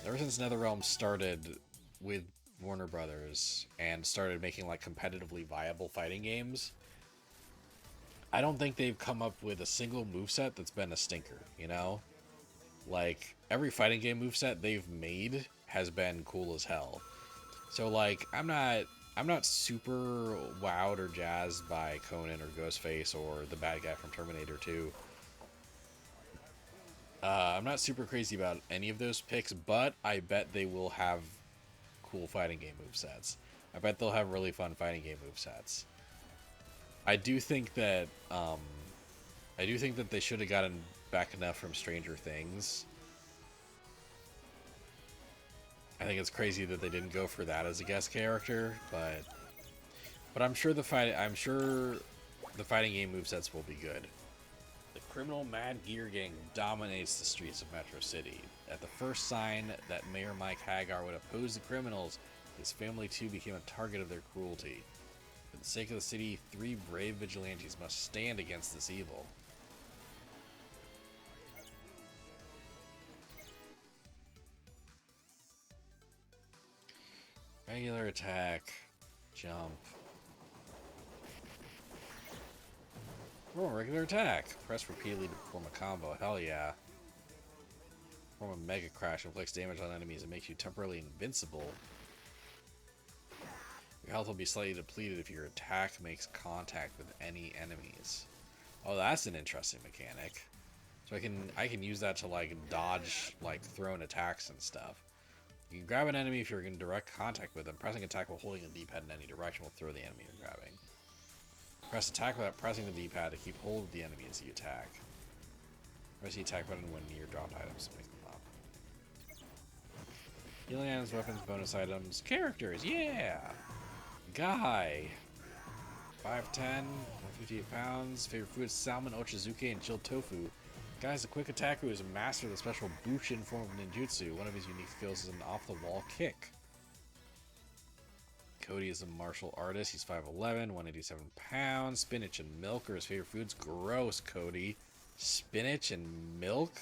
A: NetherRealm started with Warner Brothers and started making like competitively viable fighting games, I don't think they've come up with a single moveset that's been a stinker, you know? Like every fighting game moveset they've made has been cool as hell. So like I'm not super wowed or jazzed by Conan or Ghostface or the bad guy from Terminator 2. I'm not super crazy about any of those picks, but I bet they will have cool fighting game movesets. I bet they'll have really fun fighting game movesets. I do think that they should have gotten back enough from Stranger Things. I think it's crazy that they didn't go for that as a guest character, but I'm sure the fighting game movesets will be good. The criminal Mad Gear Gang dominates the streets of Metro City. At the first sign that Mayor Mike Hagar would oppose the criminals, his family too became a target of their cruelty. For the sake of the city, 3 brave vigilantes must stand against this evil. Regular attack, jump. Oh, regular attack. Press repeatedly to perform a combo. Hell yeah. Perform a mega crash, inflicts damage on enemies and makes you temporarily invincible. Your health will be slightly depleted if your attack makes contact with any enemies. Oh, that's an interesting mechanic. So I can use that to like dodge like thrown attacks and stuff. You can grab an enemy if you're in direct contact with them. Pressing attack while holding the D-pad in any direction will throw the enemy you're grabbing. Press attack without pressing the D-pad to keep hold of the enemy as you attack. Press the attack button when near dropped items to make them up. Healing items, weapons, bonus items, characters, yeah! Guy. 5'10", 158 pounds. Favorite food is salmon, ochazuke, and chilled tofu. Guy is a quick attacker who is a master of the special Bushin form of ninjutsu. One of his unique skills is an off-the-wall kick. Cody is a martial artist. He's 5'11", 187 pounds. Spinach and milk are his favorite foods. Gross, Cody. Spinach and milk?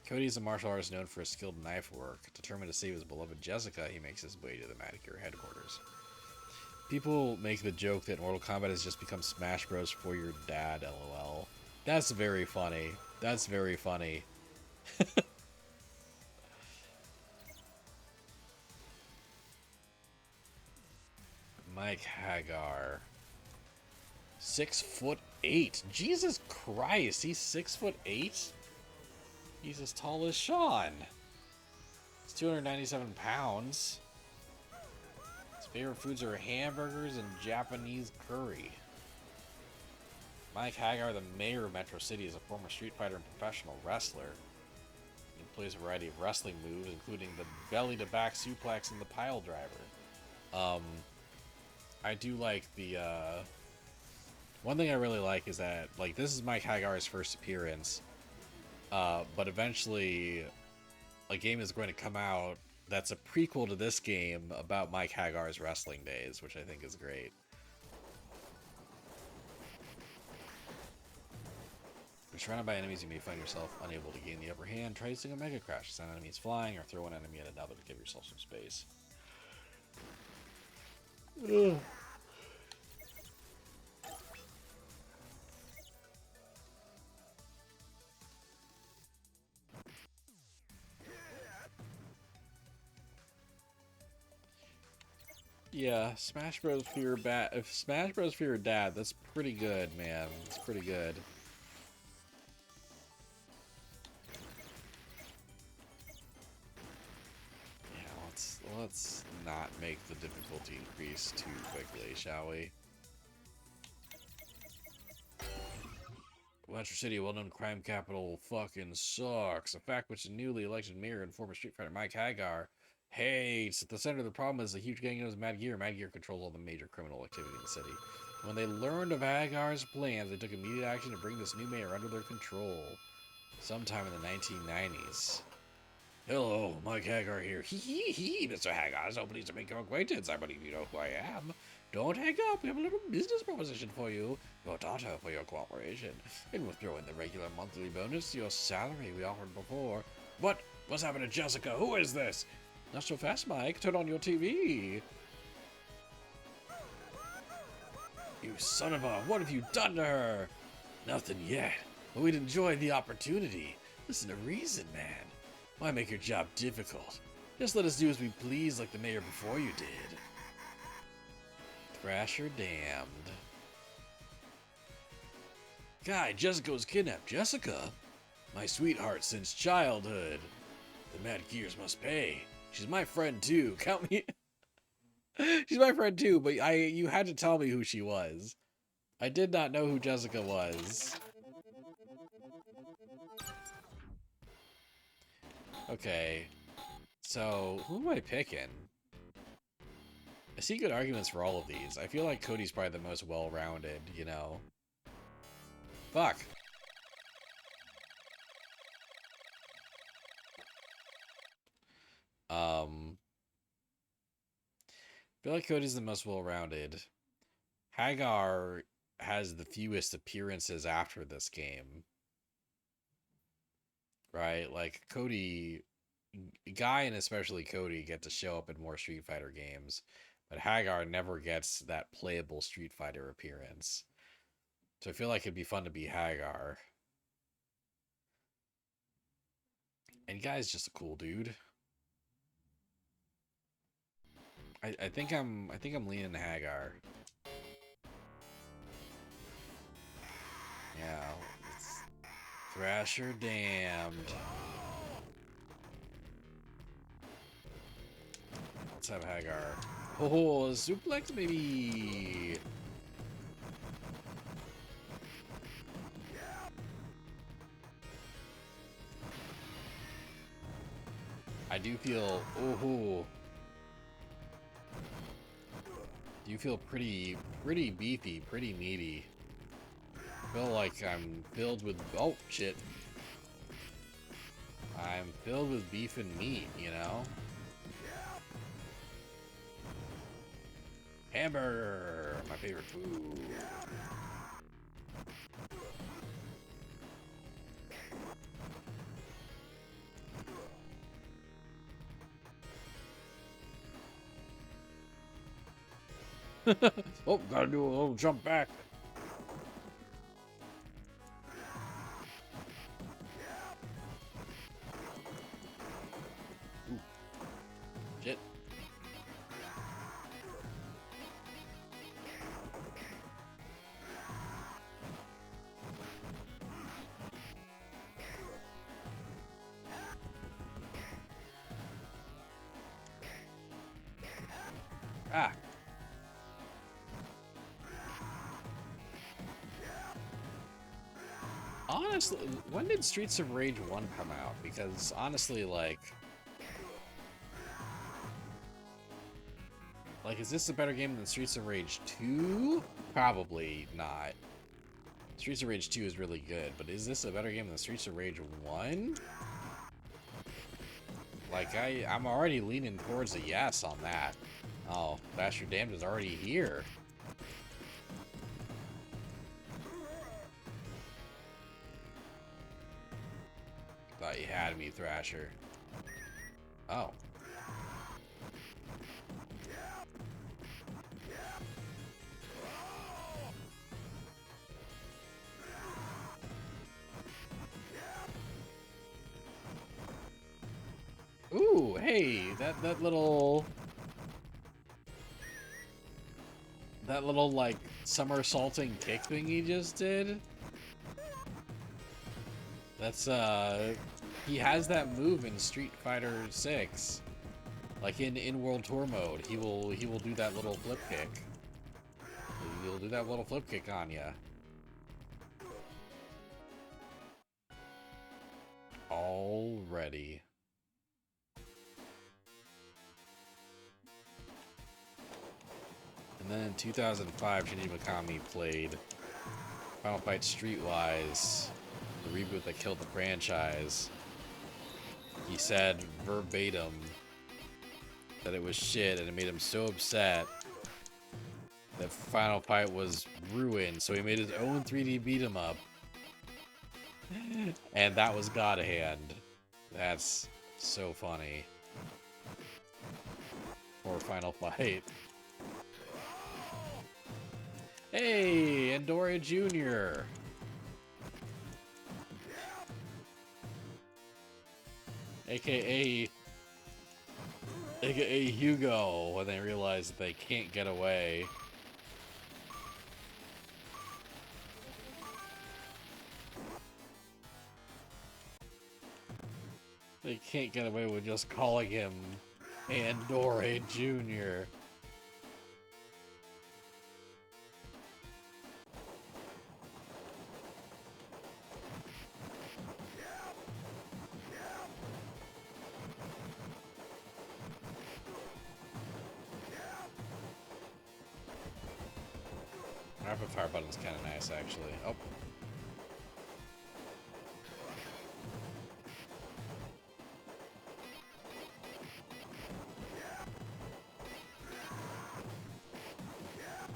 A: Cody is a martial artist known for his skilled knife work. Determined to save his beloved Jessica, he makes his way to the Manicure headquarters. People make the joke that Mortal Kombat has just become Smash Bros. For your dad, lol. That's very funny. That's very funny. Mike Hagar. 6'8". Jesus Christ, he's 6'8"? He's as tall as Sean. He's 297 pounds. His favorite foods are hamburgers and Japanese curry. Mike Hagar, the mayor of Metro City, is a former Street Fighter and professional wrestler. He employs a variety of wrestling moves, including the belly-to-back suplex and the pile driver. I do like the, one thing I really like is that, like, this is Mike Hagar's first appearance, but eventually a game is going to come out that's a prequel to this game about Mike Hagar's wrestling days, which I think is great. When surrounded by enemies, you may find yourself unable to gain the upper hand. Try using a Mega Crash to send enemies flying, or throw one enemy at another to give yourself some space. Ugh. Yeah, Smash Bros. For your if Smash Bros. For your dad, that's pretty good, man. It's pretty good. Yeah, let's not make the difficulty increase too quickly, shall we? Metro City, well-known crime capital, fucking sucks. A fact which the newly elected mayor and former Street Fighter Mike Hagar hates. At the center of the problem is a huge gang known as Mad Gear. Mad Gear controls all the major criminal activity in the city. When they learned of Hagar's plans, they took immediate action to bring this new mayor under their control. Sometime in the 1990s. Hello, Mike Hagar here. Hee, Mr. Hagar. So pleased to make your acquaintance. I believe you know who I am. Don't hang up. We have a little business proposition for you. Your daughter for your cooperation. And we'll throw in the regular monthly bonus to your salary we offered before. What? What's happened to Jessica? Who is this? Not so fast, Mike. Turn on your TV. You son of a... What have you done to her? Nothing yet. But we'd enjoy the opportunity. Listen to reason, man. Why make your job difficult? Just let us do as we please like the mayor before you did. Thrasher damned. Guy, Jessica was kidnapped. Jessica? My sweetheart since childhood. The Mad Gears must pay. She's my friend too. Count me. She's my friend too, but you had to tell me who she was. I did not know who Jessica was. Okay. So, who am I picking? I see good arguments for all of these. I feel like Cody's probably the most well-rounded, you know? Fuck. I feel like Cody's the most well-rounded. Hagar has the fewest appearances after this game. Right? Like, Cody... Guy and especially Cody get to show up in more Street Fighter games. But Hagar never gets that playable Street Fighter appearance. So I feel like it'd be fun to be Hagar. And Guy's just a cool dude. I think I'm leaning Hagar. Yeah. Thrasher damned. Let's have Hagar. Oh, suplex baby. I do feel do feel pretty beefy, pretty meaty. I feel like I'm filled with shit. I'm filled with beef and meat, you know? Hamburger, my favorite food. Oh, gotta do a little jump back. Ooh. Shit. Ah. Honestly, when did Streets of Rage 1 come out? Because honestly, like, is this a better game than Streets of Rage 2? Probably not. Streets of Rage 2 is really good, but is this a better game than Streets of Rage 1? Like, I'm already leaning towards a yes on that. Oh, Bastard Damned is already here. Thought you had me, Thrasher. Oh. Ooh, hey, that little... That little, like, somersaulting kick thing he just did? That's, he has that move in Street Fighter 6. Like, in World Tour mode, he will do that little flip kick. He'll do that little flip kick on ya. Already. And then in 2005, Shinji Mikami played Final Fight Streetwise, the reboot that killed the franchise. He said verbatim that it was shit, and it made him so upset that Final Fight was ruined, so he made his own 3D beat 'em up. And that was God Hand. That's so funny. For Final Fight. Hey, Andorra Jr. AKA Hugo, when they realize that they can't get away. They can't get away with just calling him Andorra Jr. Rapid fire button's kind of nice, actually. Oh.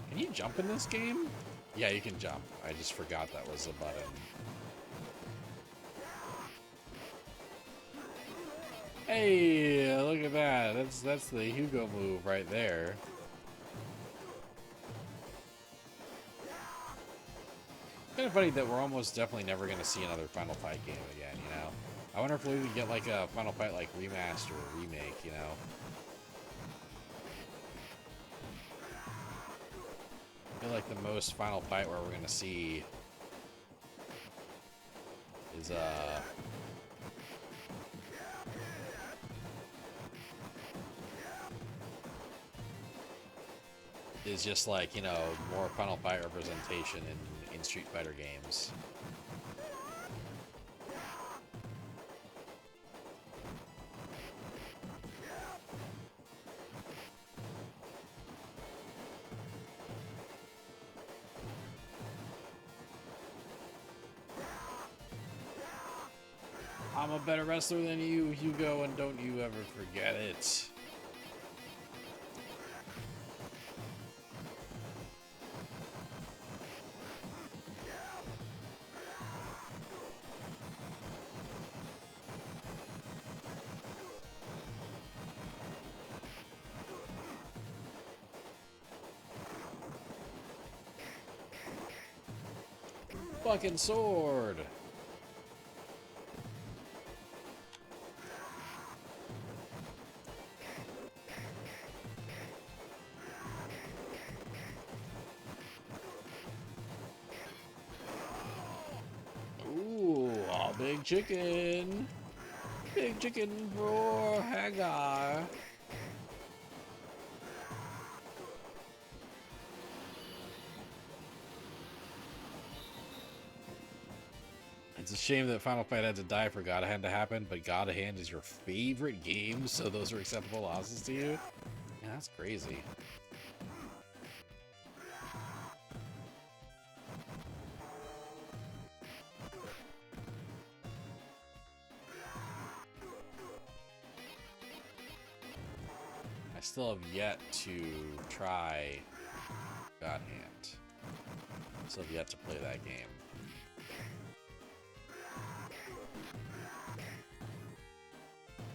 A: Can you jump in this game? Yeah, you can jump. I just forgot that was a button. Hey, look at that. That's the Hugo move right there. Kind of funny that we're almost definitely never going to see another Final Fight game again, you know? I wonder if we would get like a Final Fight like remaster or remake, you know? I feel like the most Final Fight where we're going to see is just like, you know, more Final Fight representation in Street Fighter games. I'm a better wrestler than you, Hugo, and don't you ever forget it. Fucking sword. Ooh, oh, big chicken. Big chicken for Hagar. It's a shame that Final Fight had to die for God Hand to happen, but God Hand is your favorite game, so those are acceptable losses to you? Yeah, that's crazy. I still have yet to try God Hand. Still have yet to play that game.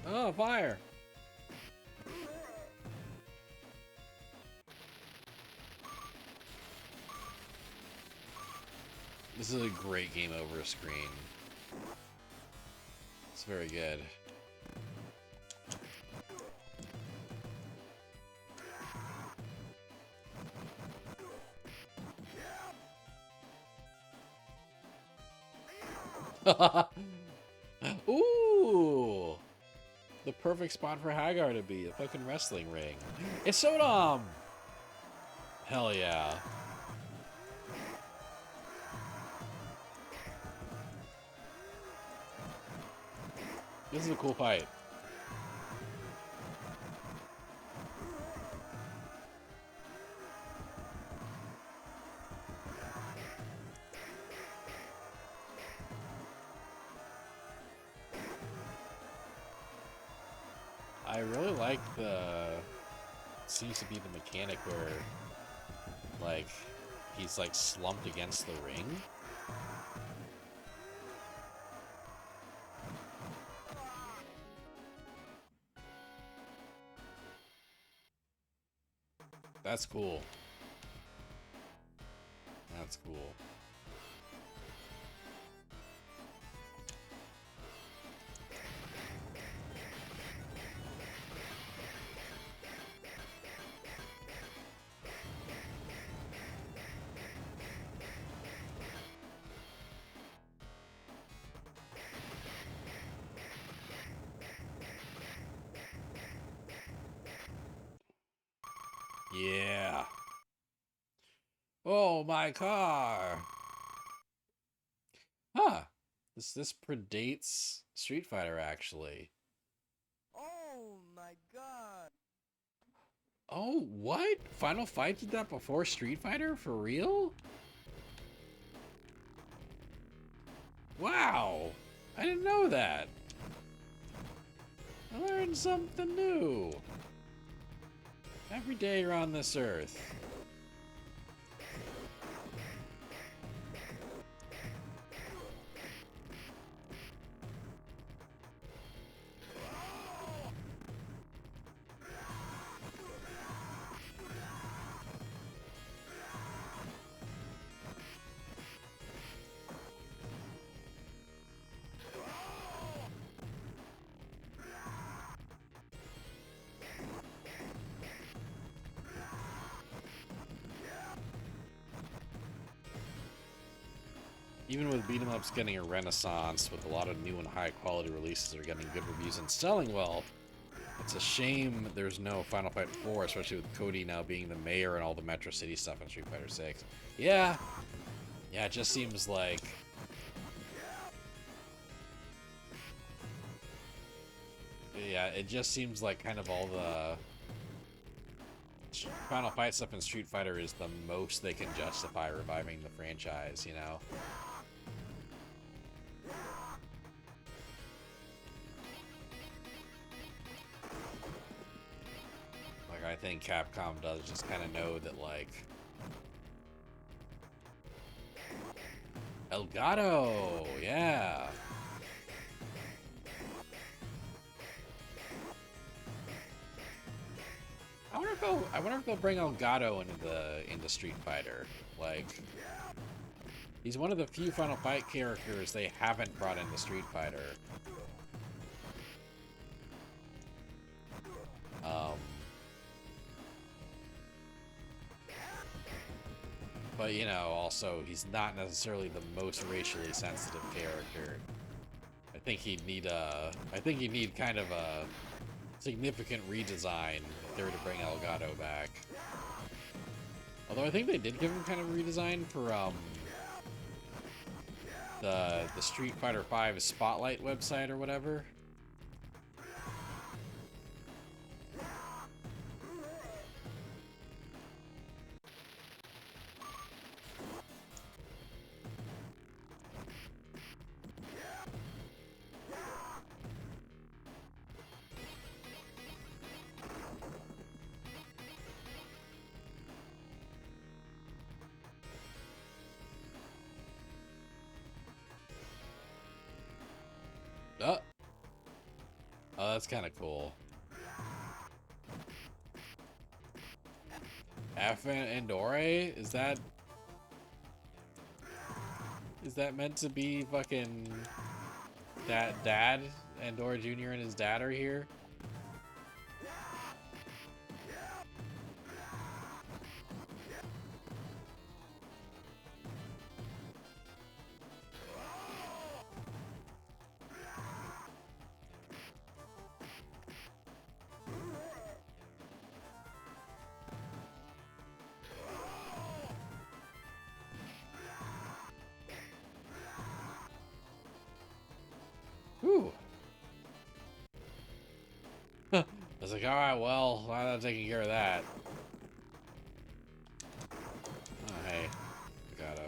A: Oh, fire! This is a great game over a screen. It's very good. Ooh! The perfect spot for Hagar to be, a fucking wrestling ring. It's so dumb! Hell yeah. This is a cool fight. I really like the... seems to be the mechanic where, like, he's, like, slumped against the ring. That's cool. That's cool. Yeah. Oh, my car. Huh. This predates Street Fighter, actually.
C: Oh my god!
A: Oh, what? Final Fight did that before Street Fighter? For real? Wow. I didn't know that. I learned something new. Every day around this earth. Even with beat 'em ups getting a renaissance, with a lot of new and high quality releases that are getting good reviews and selling well, it's a shame there's no Final Fight 4, especially with Cody now being the mayor and all the Metro City stuff in Street Fighter 6. Yeah. Yeah, it just seems like... Yeah, it just seems like kind of all the Final Fight stuff in Street Fighter is the most they can justify reviving the franchise, you know? Like, I think Capcom does just kind of know that, like... Elgato! Yeah! I wonder if they'll bring Elgato into Street Fighter. Like, he's one of the few Final Fight characters they haven't brought into Street Fighter. But you know, also he's not necessarily the most racially sensitive character. I think he'd need kind of a significant redesign if they were to bring Elgato back. Although I think they did give him kind of a redesign for the Street Fighter V Spotlight website or whatever. Oh, oh, that's kind of cool. Andore? Is that meant to be fucking dad? Andor Jr. and his dad are here? was like, alright, well, I'm not taking care of that. Oh, hey. Gato.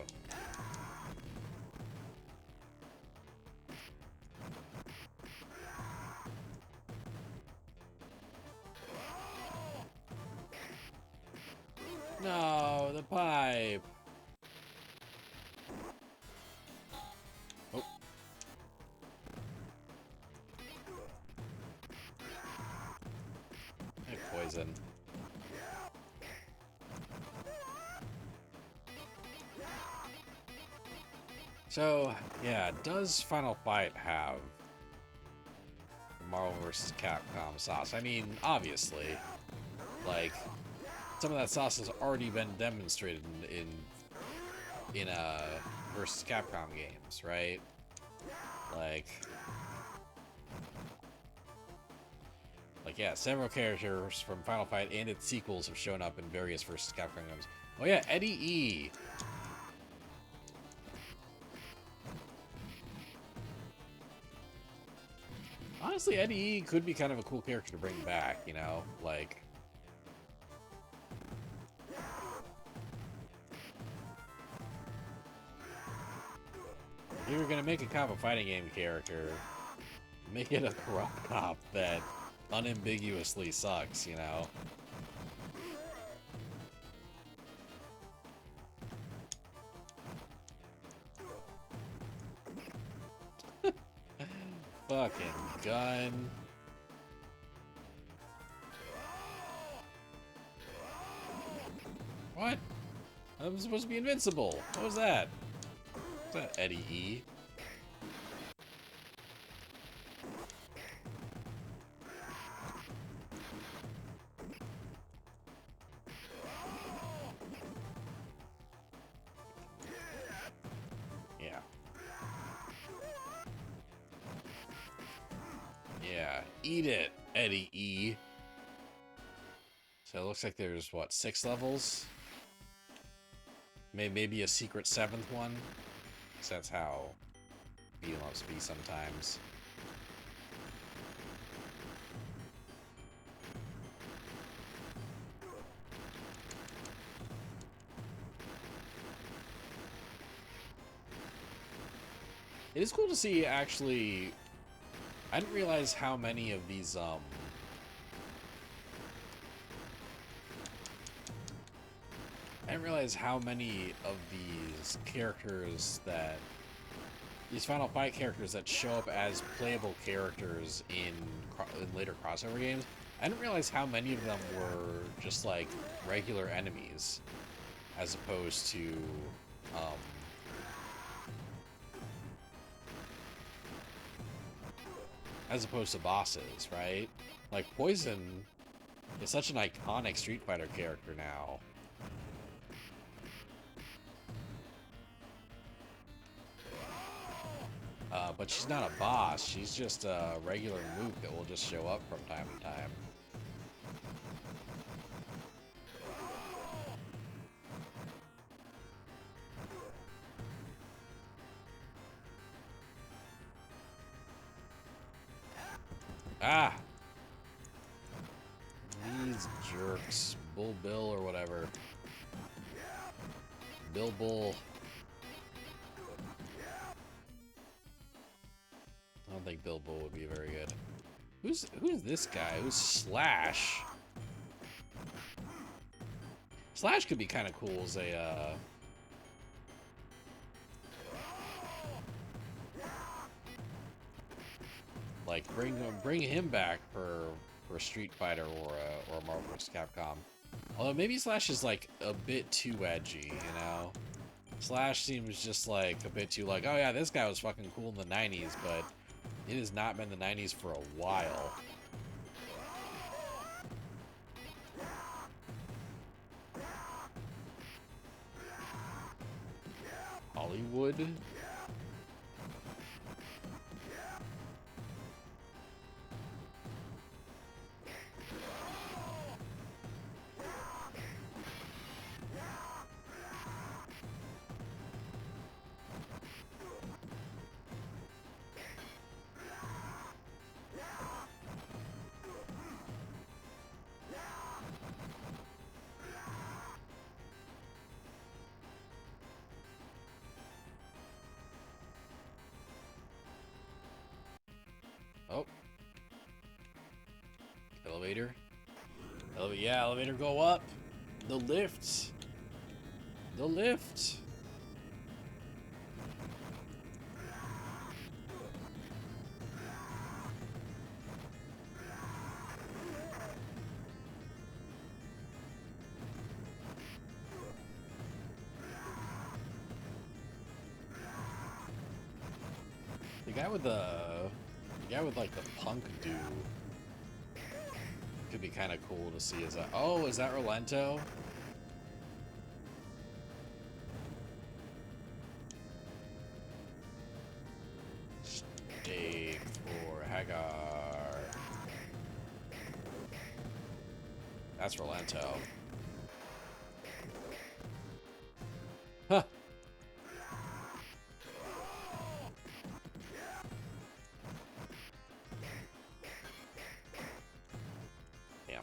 A: No, the pipe. Oh. Hey, poison. So, yeah, does Final Fight have Marvel vs. Capcom sauce? I mean, obviously. Like, some of that sauce has already been demonstrated in versus Capcom games, right? Like yeah, several characters from Final Fight and its sequels have shown up in various versus Capcom games. Oh yeah, Eddie E. Honestly, Eddie E could be kind of a cool character to bring back, you know? Like, if you were gonna make a cop a fighting game character, make it a corrupt cop that unambiguously sucks, you know? Fucking gun. What? I'm supposed to be invincible. What was that? What's that, Eddie E? Yeah. Yeah. Eat it, Eddie E. So it looks like there's, what, 6 levels? Maybe a secret 7th one? Because that's how beat-em-ups be sometimes. It is cool to see, actually... I didn't realize how many of these, I didn't realize how many of these characters that... These Final Fight characters that show up as playable characters in later crossover games, I didn't realize how many of them were just, like, regular enemies, as opposed to, bosses, right? Like, Poison is such an iconic Street Fighter character now. But she's not a boss, she's just a regular mook that will just show up from time to time. Ah! These jerks. Bull Bill or whatever. Bill Bull. I don't think Bill Bull would be very good. Who's this guy? Who's Slash? Slash could be kind of cool as a, like bring him back for Street Fighter or Marvel vs. Capcom. Although maybe Slash is like a bit too edgy, you know? Slash seems just like a bit too like, oh yeah, this guy was fucking cool in the 90s, but it has not been the 90s for a while. Hollywood? Elevator. Yeah, elevator go up. The lift. The lift. The guy with like the punk do could be kind of cool to see. Is that is that Rolento? Stay for Hagar. That's Rolento. Huh. Damn.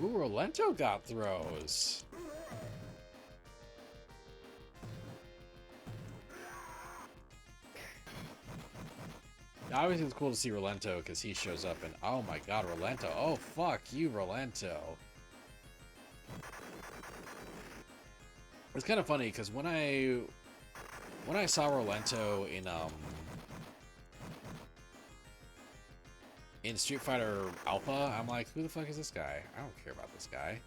A: Ooh, Rolento got throws. Obviously, it's cool to see Rolento because he shows up and oh my god, Rolento. Oh, fuck you, Rolento. It's kind of funny because when I saw Rolento in Street Fighter Alpha, I'm like, who the fuck is this guy? I don't care about this guy.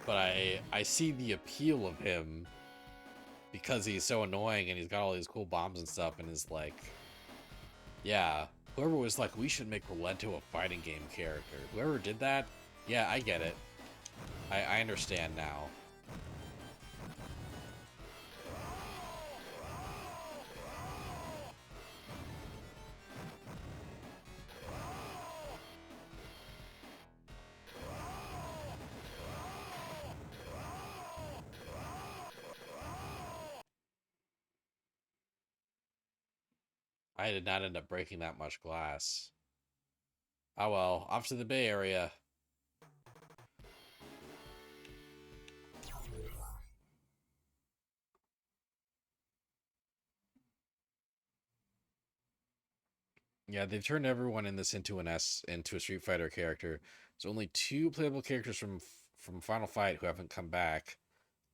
A: But I see the appeal of him because he's so annoying and he's got all these cool bombs and stuff and is like, yeah, whoever was like, we should make Rolento a fighting game character. Whoever did that, yeah, I get it. I understand now. I did not end up breaking that much glass. Oh well, off to the Bay Area. Yeah, they've turned everyone in this into into a Street Fighter character. There's only 2 playable characters from Final Fight who haven't come back.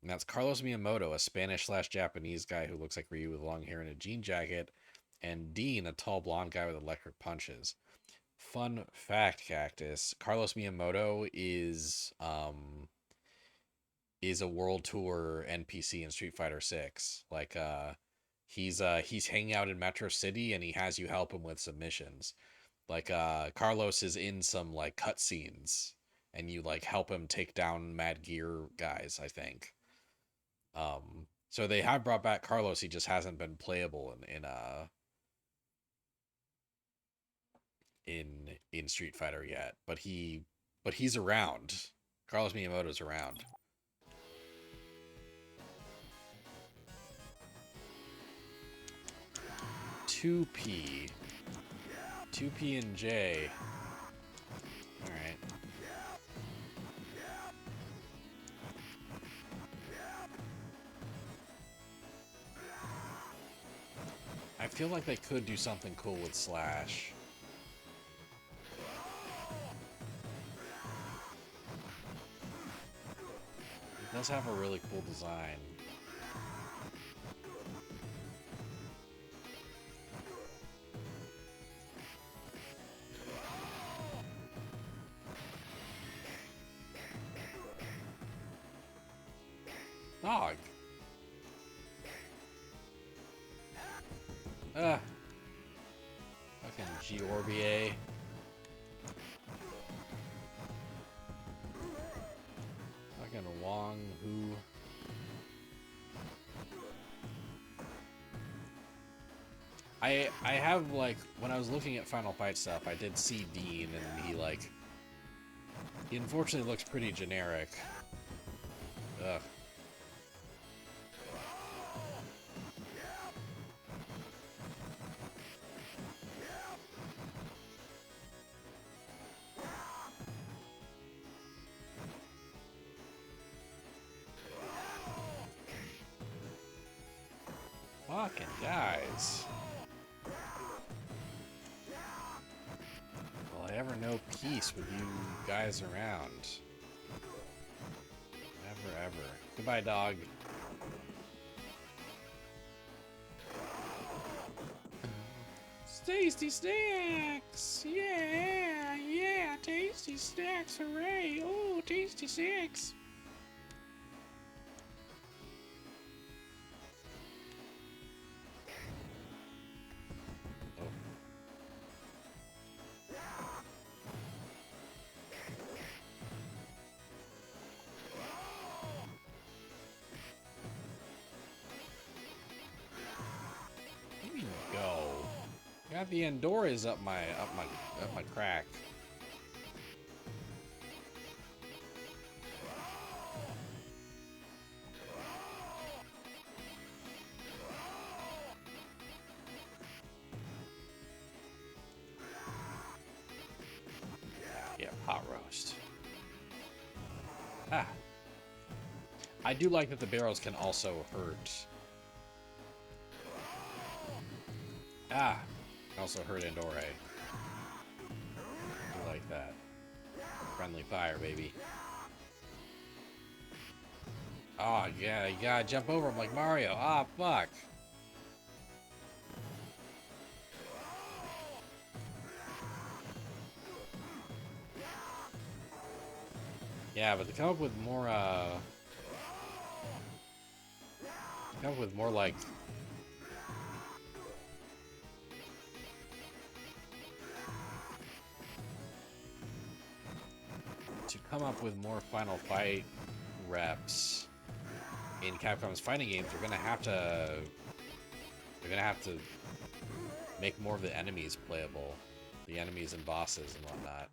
A: And that's Carlos Miyamoto, a Spanish/Japanese guy who looks like Ryu with long hair and a jean jacket, and Dean, a tall blonde guy with electric punches. Fun fact, Cactus: Carlos Miyamoto is a world tour NPC in Street Fighter 6. Like he's hanging out in Metro City and he has you help him with some missions. Like Carlos is in some like cutscenes and you like help him take down Mad Gear guys, I think. So they have brought back Carlos, he just hasn't been playable in Street Fighter yet, but he's around. Carlos Miyamoto's around. 2P. 2P and J. Alright. I feel like they could do something cool with Slash. It does have a really cool design. Dog. Fucking Georbier. Fucking Wong Hu. I have like when I was looking at Final Fight stuff, I did see Dean, and he unfortunately looks pretty generic. Ugh. Fucking guys. Will I ever know peace with you guys around? Never ever. Goodbye, dog. Tasty snacks! Yeah, yeah, tasty snacks, hooray! Oh, tasty snacks! Oh. Here you go. Got the Andoras up my crack. Yeah, pot roast. Ah. I do like that the barrels can also hurt. Ah. Also hurt Andorre. I like that. Friendly fire, baby. Oh, yeah, you gotta jump over him like Mario. Ah, fuck. Yeah, but to come up with more, like... To come up with more Final Fight reps in Capcom's fighting games, they're gonna have to make more of the enemies playable. The enemies and bosses and whatnot.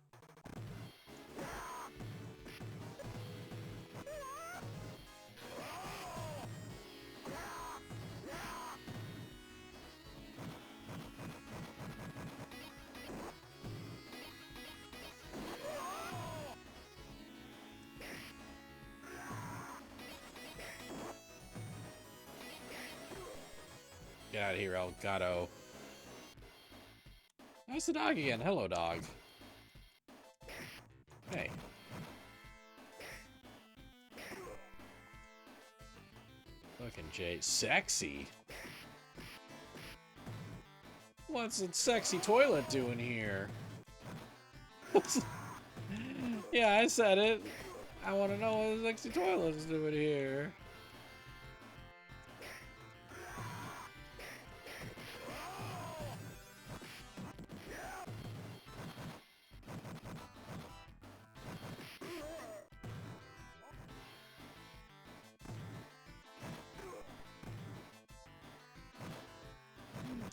A: Get out of here, Elgato. That's the dog again. Hello, dog. Hey. Fucking Jay. Sexy? What's a sexy toilet doing here? Yeah, I said it. I want to know what a sexy toilet is doing here.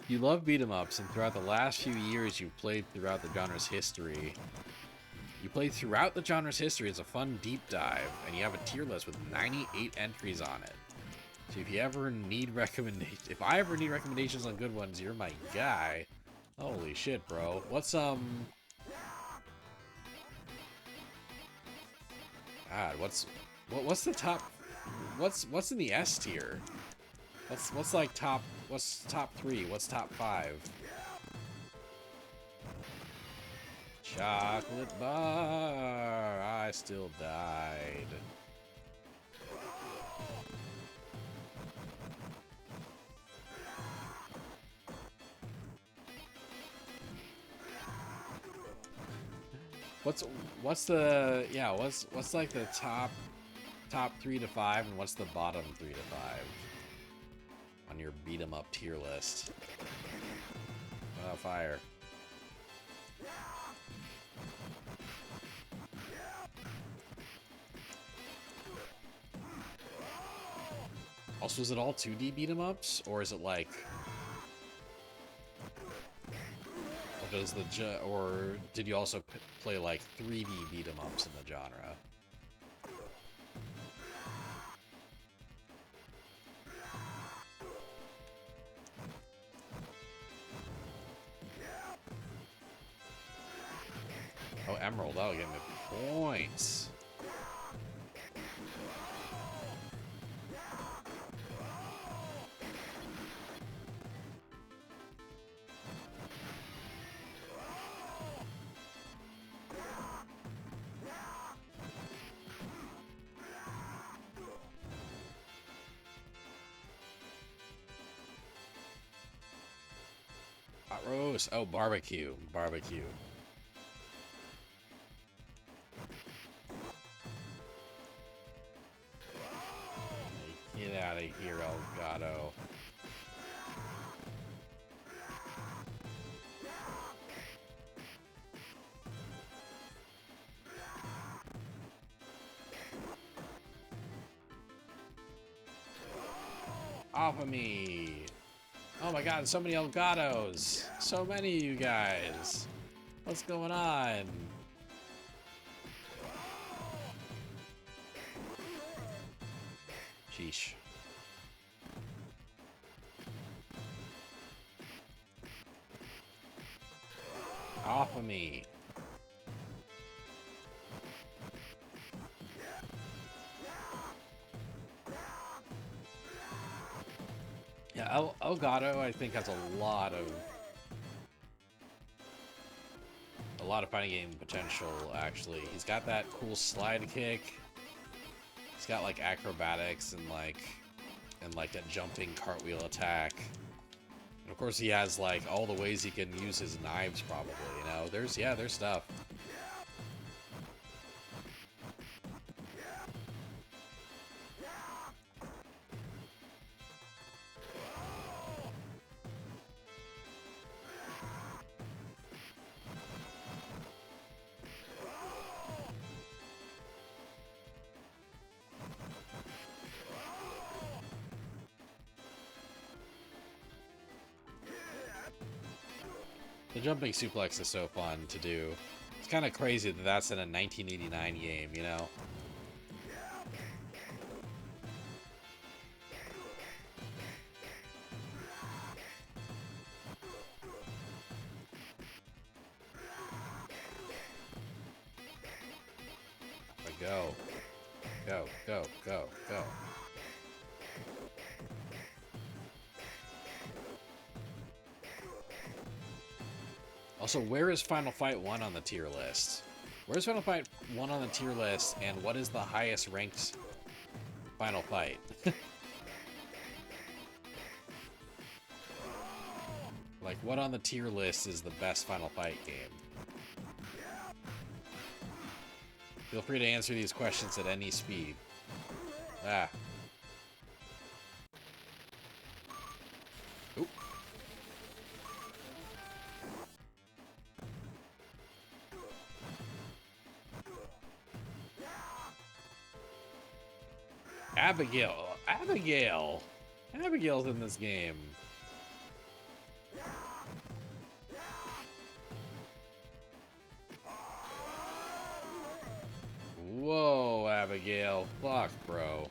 A: You love beat 'em ups, and throughout the last few years, you've played throughout the genre's history. You played throughout the genre's history as a fun deep dive, and you have a tier list with 98 entries on it. So if you ever need recommendations, if I ever need recommendations on good ones, you're my guy. Holy shit, bro. What's God, what's the top? What's in the S tier? What's like top? What's top 3? What's top 5? Chocolate bar. I still died. What's the what's like the top 3 to 5, and what's the bottom 3 to 5 on your beat 'em up tier list? Oh, fire. Also, is it all 2D beat 'em ups, or is it like or did you also play like 3D beat 'em ups in the genre? Oh, Emerald, that'll get me points. Hot roast. Oh, barbecue. Barbecue. Get out of here, Elgato. Off of me. Oh my god, so many Elgatos. So many of you guys. What's going on? Sheesh. Off of me. Yeah, Elgato, I think, has a lot of fighting game potential, actually. He's got that cool slide kick. He's got like acrobatics and like that jumping cartwheel attack. And of course he has like all the ways he can use his knives, probably, you know. There's stuff. The jumping suplex is so fun to do. It's kind of crazy that that's in a 1989 game, you know? But go. Go, go, go, go. Also, where is Final Fight 1 on the tier list? Where's Final Fight 1 on the tier list, and what is the highest ranked Final Fight? Like, what on the tier list is the best Final Fight game? Feel free to answer these questions at any speed. Ah. Oop. Abigail's in this game. Whoa, Abigail. Fuck, bro.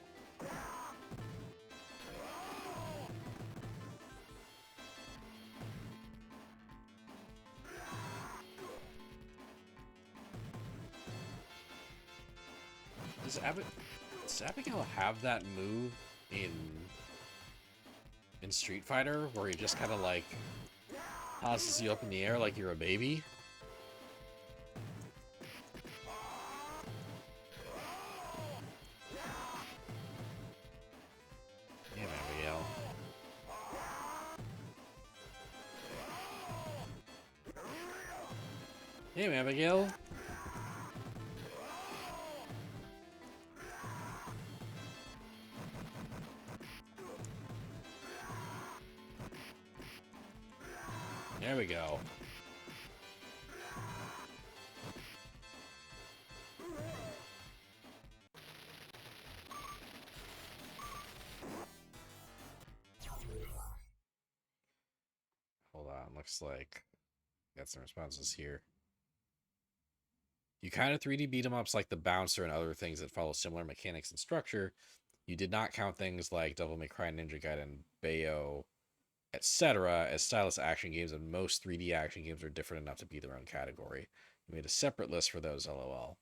A: Does Abigail have that move in Street Fighter where he just kind of like tosses you up in the air like you're a baby? Damn, Abigail. Damn, Abigail. There we go. Hold on, looks like Got some responses here. You kind of 3D beat 'em ups like the Bouncer and other things that follow similar mechanics and structure. You did not count things like Devil May Cry, Ninja Gaiden, Bayo, etc. as stylus action games, and most 3D action games are different enough to be their own category. You made a separate list for those, lol.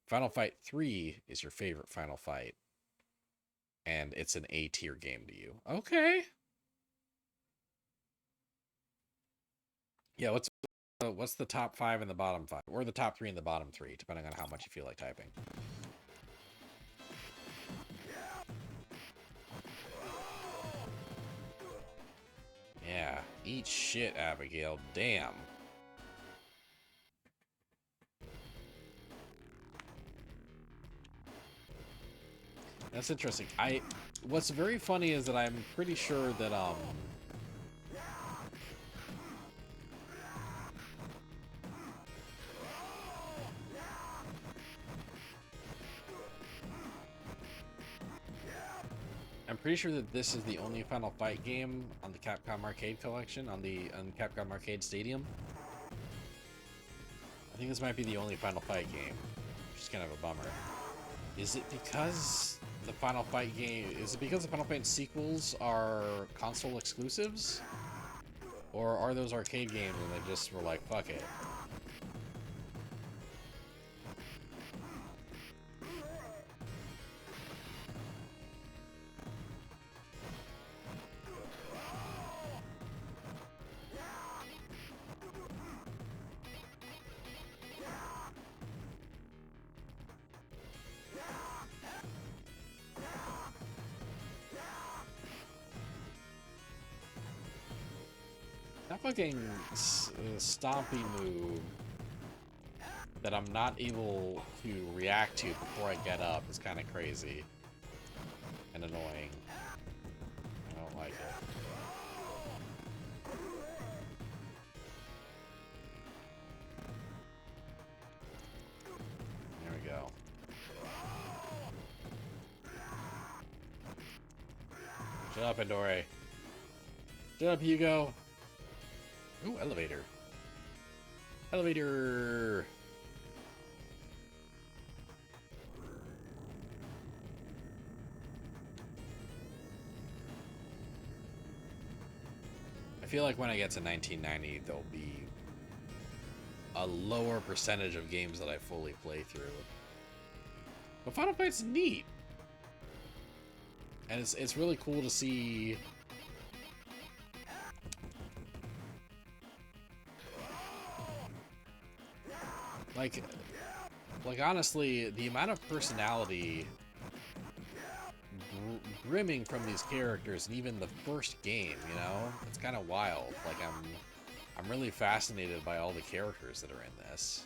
A: Final Fight 3 is your favorite Final Fight, and it's an A tier game to you. Okay. Yeah, what's the top 5 and the bottom 5? Or the top 3 and the bottom 3, depending on how much you feel like typing. Yeah, eat shit, Abigail. Damn. That's interesting. What's very funny is that I'm pretty sure that this is the only Final Fight game on the Capcom Arcade Collection, on Capcom Arcade Stadium. I think this might be the only Final Fight game, which is kind of a bummer. Is it because the Final Fight sequels are console exclusives? Or are those arcade games and they just were like, fuck it? That fucking stompy move that I'm not able to react to before I get up is kind of crazy and annoying. I don't like it. There we go. Shut up, Endore. Shut up, Hugo. Ooh, elevator. Elevator. I feel like when I get to 1990, there'll be a lower percentage of games that I fully play through. But Final Fight's neat. And it's really cool to see like honestly, the amount of personality brimming from these characters, and even the first game, you know, it's kind of wild. Like I'm really fascinated by all the characters that are in this.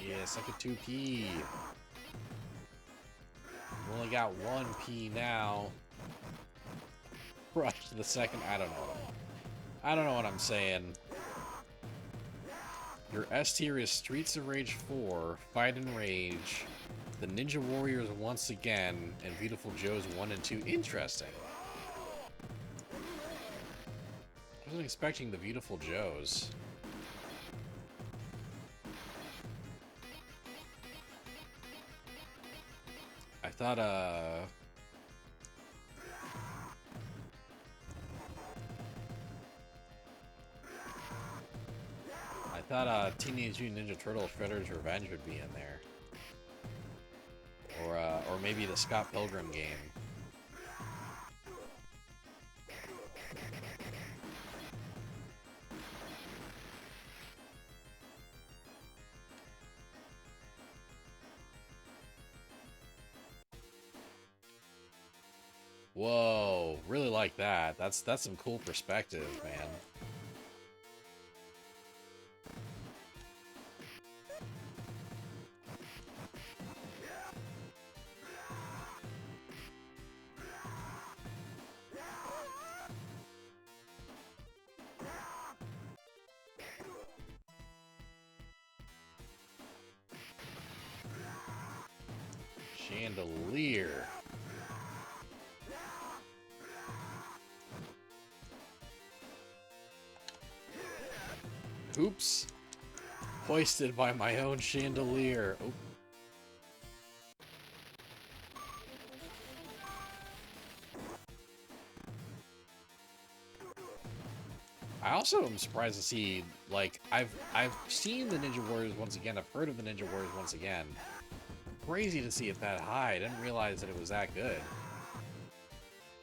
A: Yeah, second 2P. We only got 1P now. Rush to the second. I don't know what I'm saying. Your S tier is Streets of Rage 4, Fight and Rage, The Ninja Warriors once again, and Beautiful Joe's 1 and 2. Interesting. I wasn't expecting the Beautiful Joes. I thought Teenage Mutant Ninja Turtles Shredder's Revenge would be in there. Or maybe the Scott Pilgrim game. Whoa, really like that. That's some cool perspective, man. Chandelier. Oops. Hoisted by my own chandelier. Oh. I also am surprised to see, like, I've seen the Ninja Warriors once again. I've heard of the Ninja Warriors once again. Crazy to see it that high. I didn't realize that it was that good.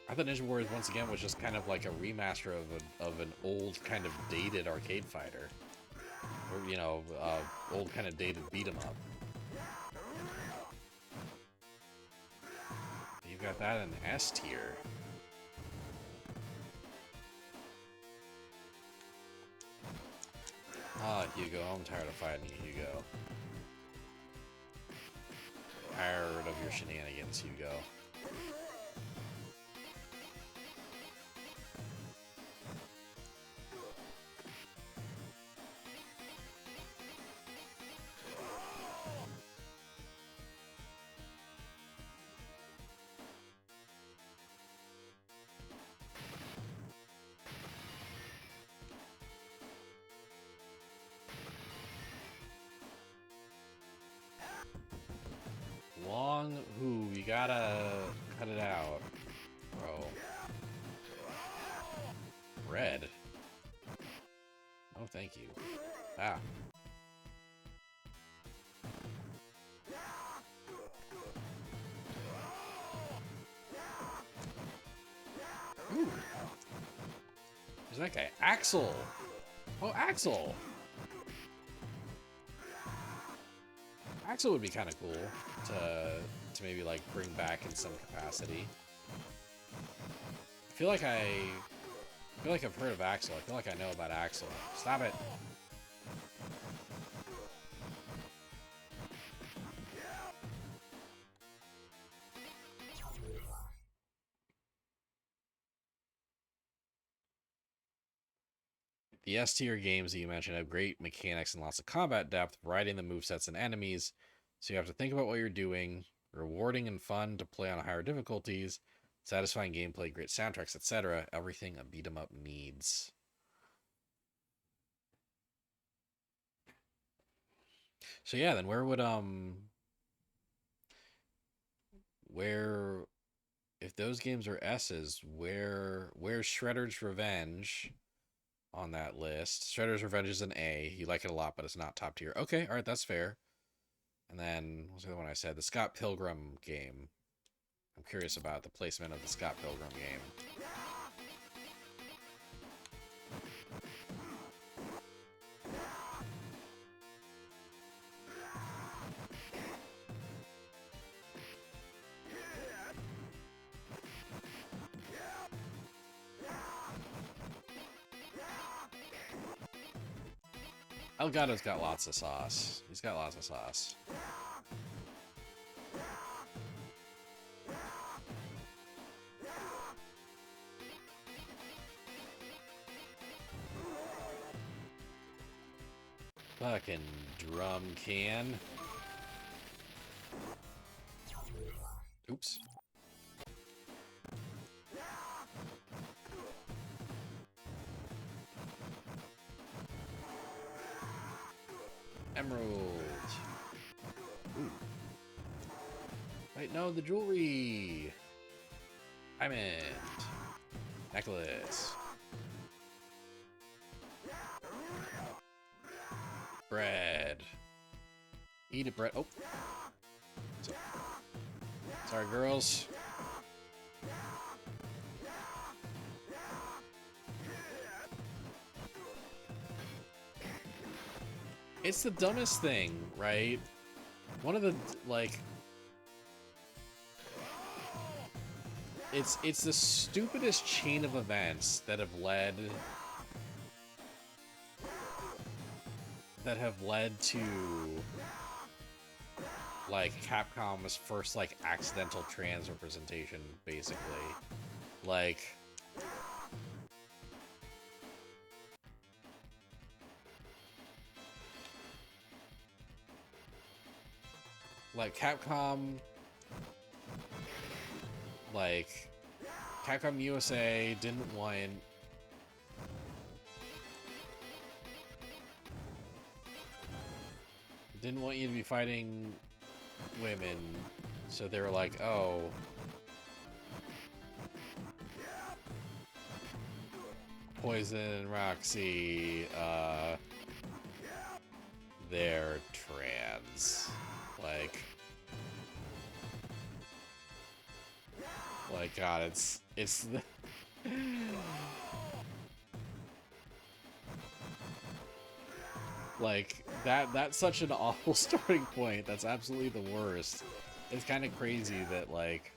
A: I thought Ninja Warriors once again was just kind of like a remaster of an old kind of dated arcade fighter. Or, you know, old kind of dated beat 'em up. You've got that in S tier. Ah, Hugo, I'm tired of fighting you, Hugo. Tired of your shenanigans, Hugo. Long who, you gotta cut it out, bro. Red. Oh, thank you. Ah. Ooh. Who's that guy? Axel. Oh, Axel. Axel would be kind of cool to maybe like bring back in some capacity. I feel like I've heard of Axel. I feel like I know about Axel. Stop it. The S tier games that you mentioned have great mechanics and lots of combat depth, variety in the movesets and enemies, so you have to think about what you're doing, rewarding and fun to play on higher difficulties, satisfying gameplay, great soundtracks, etc. Everything a beat 'em up needs. So yeah, then where if those games are S's, where's Shredder's Revenge on that list? Shredder's Revenge is an A. You like it a lot, but it's not top tier. Okay, all right, that's fair. And then what's the other one I said? The Scott Pilgrim game. I'm curious about the placement of the Scott Pilgrim game. Elgato's got lots of sauce. He's got lots of sauce. Fucking drum can. Oops. Emerald. Ooh. Wait, no, the jewelry. Diamond. Necklace. Bread. Eat it, bread. Oh. Sorry, girls. It's the dumbest thing, right? One of the, like... it's the stupidest chain of events that have led to like Capcom's first like accidental trans representation, basically. Like Capcom, like Capcom USA didn't want you to be fighting women, so they were like, oh, Poison and Roxy, they're trans. Like God, it's the like that's such an awful starting point. That's absolutely the worst. It's kind of crazy that like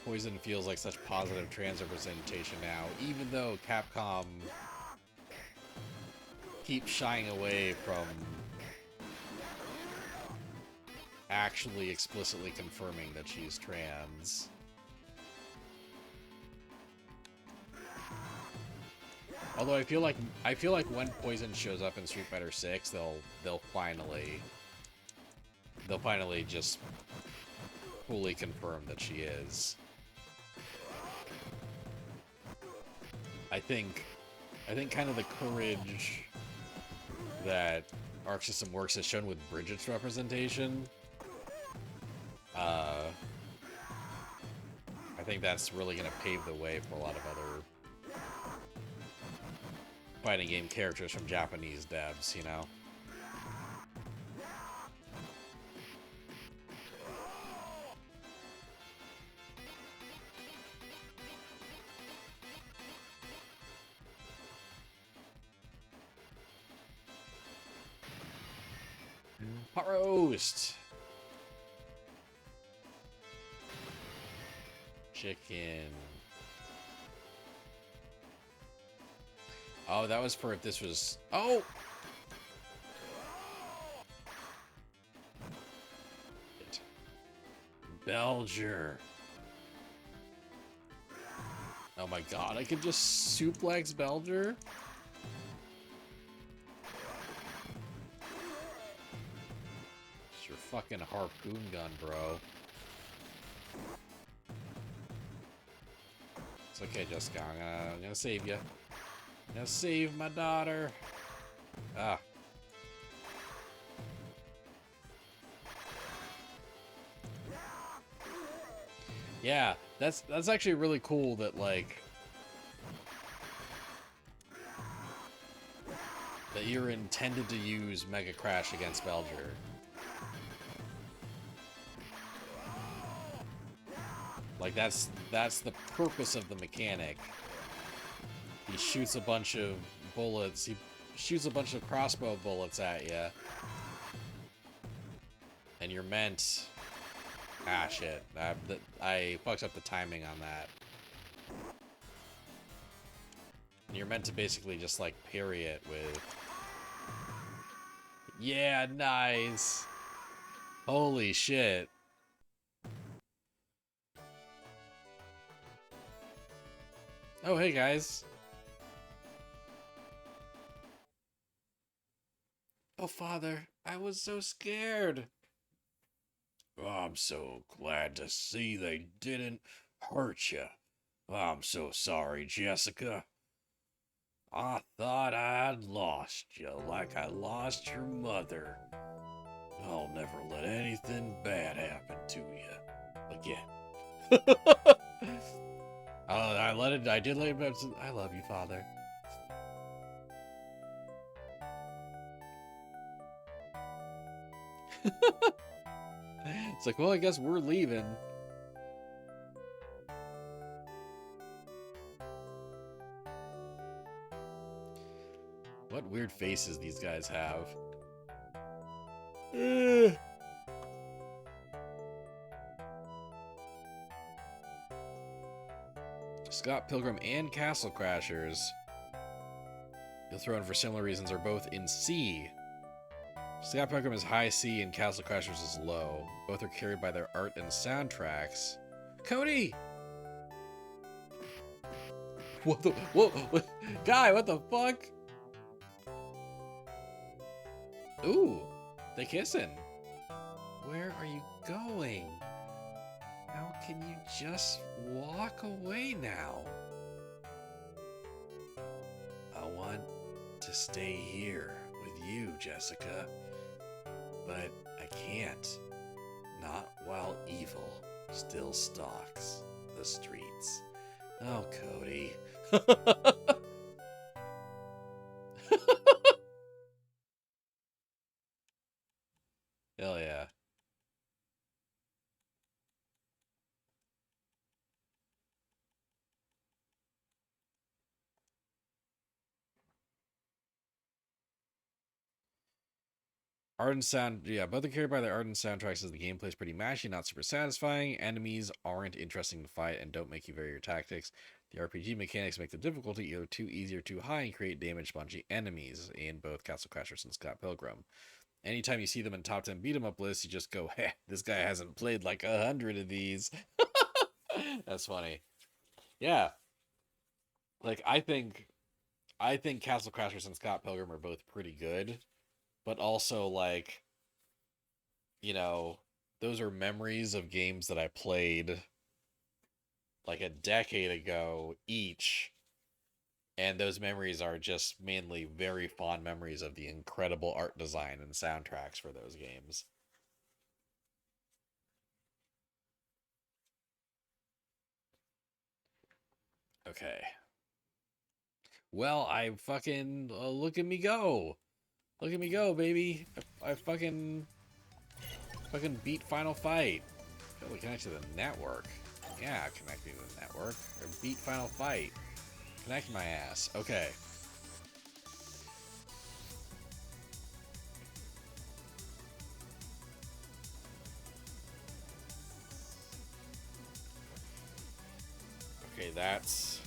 A: Poison feels like such positive trans representation now, even though Capcom keeps shying away from actually explicitly confirming that she's trans. Although I feel like when Poison shows up in Street Fighter 6, they'll finally just fully confirm that she is. I think kind of the courage that Arc System Works has shown with Bridget's representation, I think that's really going to pave the way for a lot of other fighting game characters from Japanese devs, you know? Pot roast! Chicken. Oh, that was for if this was... Oh! Belger. Oh my god, I could just suplex Belger? It's your fucking harpoon gun, bro. It's okay, Jessica. I'm gonna save you. I'm gonna save my daughter. Ah. Yeah, that's actually really cool that like that you're intended to use Mega Crash against Belger. Like that's the purpose of the mechanic. He shoots a bunch of bullets. He shoots a bunch of crossbow bullets at you. And you're meant... Ah, shit. I fucked up the timing on that. And you're meant to basically just, like, parry it with... Yeah, nice! Holy shit. Oh, hey, guys. Oh, Father, I was so scared. Oh, I'm so glad to see they didn't hurt you. I'm so sorry, Jessica. I thought I'd lost you like I lost your mother. I'll never let anything bad happen to you again. I did let it. I love you, Father. It's like, well, I guess we're leaving. What weird faces these guys have. Scott Pilgrim and Castle Crashers, you'll throw in for similar reasons, are both in C. Scott Pilgrim is high C and Castle Crashers is low. Both are carried by their art and soundtracks. Cody! What the... What? Guy, what the fuck? Ooh, they kissing. Where are you going? How can you just walk away now? I want to stay here with you, Jessica. But I can't. Not while evil still stalks the streets. Oh, Cody. Hell yeah. Art and sound, yeah, both are carried by their art and soundtracks as the gameplay is pretty mashy, not super satisfying. Enemies aren't interesting to fight and don't make you vary your tactics. The RPG mechanics make the difficulty either too easy or too high and create damage spongy enemies in both Castle Crashers and Scott Pilgrim. Anytime you see them in top 10 beat 'em up lists, you just go, "Heh, this guy hasn't played like 100 of these." That's funny. Yeah, like I think Castle Crashers and Scott Pilgrim are both pretty good, but also like, you know, those are memories of games that I played like a decade ago each. And those memories are just mainly very fond memories of the incredible art design and soundtracks for those games. Okay. Well, I fucking look at me go. Look at me go, baby. I fucking beat Final Fight. Gotta connect to the network. Yeah, connecting to the network. Or beat Final Fight. Connect my ass. Okay. Okay, that's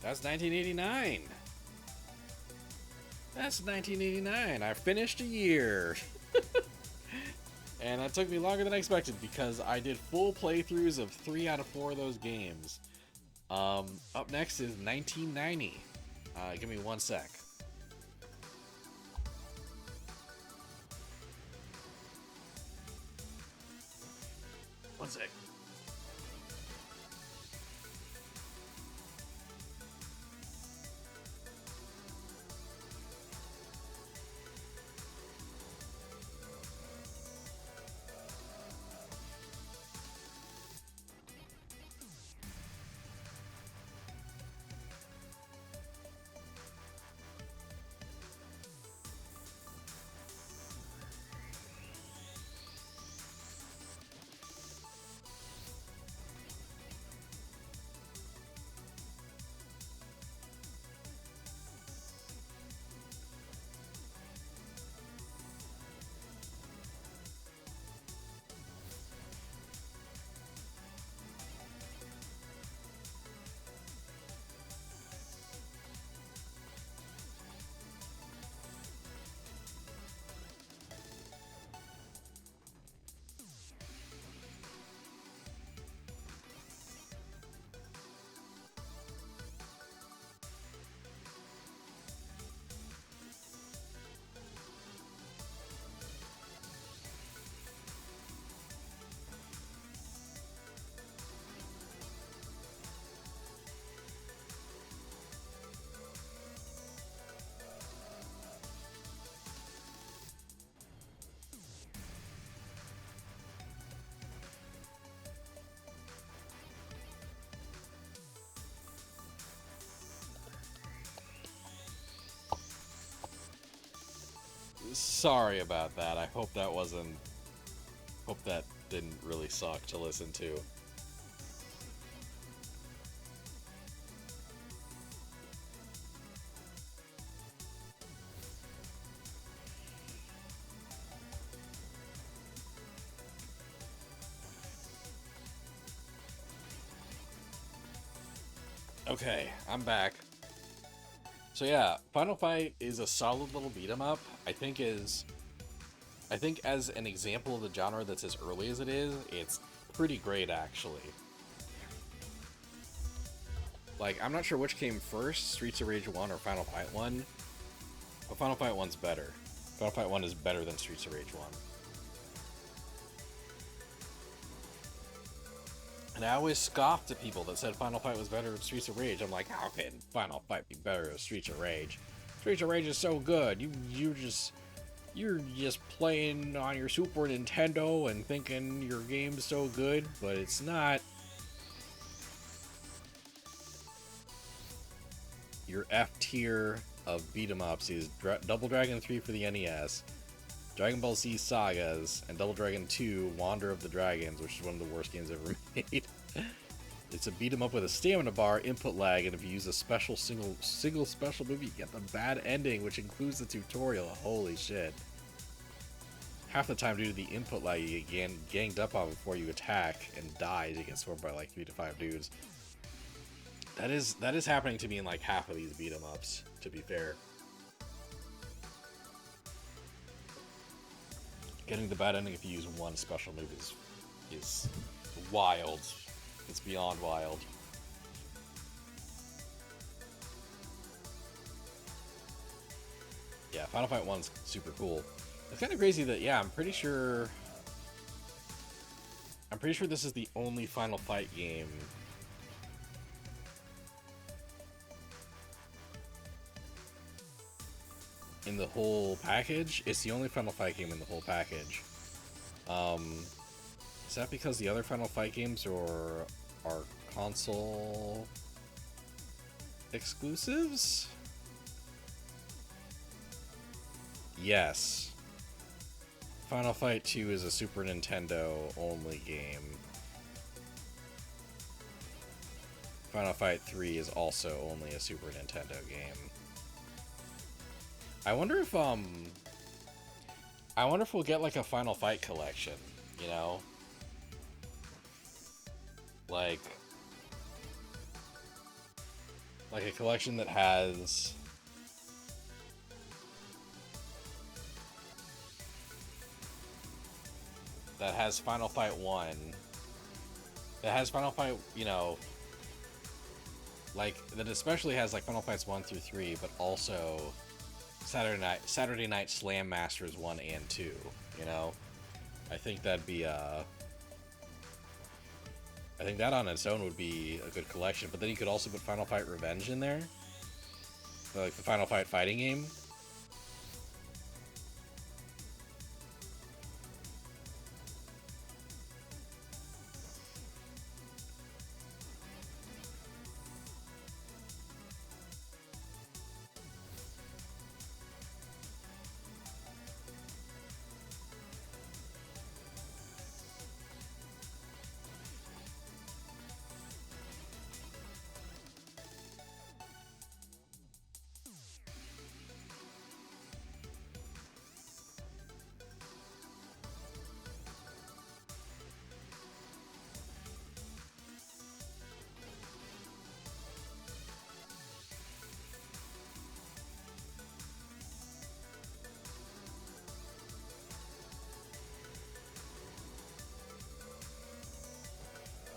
A: 1989. That's 1989. I finished a year. And that took me longer than I expected because I did full playthroughs of 3 out of 4 of those games. Up next is 1990. Give me 1 sec. One sec. Sorry about that. I hope that wasn't. Hope that didn't really suck to listen to. Okay, I'm back. So yeah, Final Fight is a solid little beat 'em up. I think as an example of the genre that's as early as it is, it's pretty great actually. Like, I'm not sure which came first, Streets of Rage 1 or Final Fight 1, but Final Fight 1's better. Final Fight 1 is better than Streets of Rage 1. And I always scoffed at people that said Final Fight was better than Streets of Rage. I'm like, how can Final Fight be better than Streets of Rage? Streets of Rage is so good. You're just playing on your Super Nintendo and thinking your game's so good, but it's not. Your F tier of beat 'em ups is Double Dragon 3 for the NES, Dragon Ball Z Sagas, and Double Dragon 2 Wander of the Dragons, which is one of the worst games ever made. It's a beat 'em up with a stamina bar, input lag, and if you use a single special move, you get the bad ending, which includes the tutorial. Holy shit. Half the time, due to the input lag, you get ganged up on before you attack and die to get swarmed by like 3 to 5 dudes. That is happening to me in like half of these beat 'em ups, to be fair. Getting the bad ending if you use one special move is wild. It's beyond wild. Yeah, Final Fight 1's super cool. It's kind of crazy that, yeah, I'm pretty sure this is the only Final Fight game in the whole package. It's the only Final Fight game in the whole package. Is that because the other Final Fight games are console exclusives? Yes. Final Fight 2 is a Super Nintendo only game. Final Fight 3 is also only a Super Nintendo game. I wonder if we'll get like a Final Fight collection, you know? Like a collection that has Final Fight 1, that has Final Fight, you know, like, that especially has like Final Fights 1 through 3, but also Saturday Night Slam Masters 1 and 2, you know? I think that'd be I think that on its own would be a good collection, but then you could also put Final Fight Revenge in there, like the Final Fight fighting game.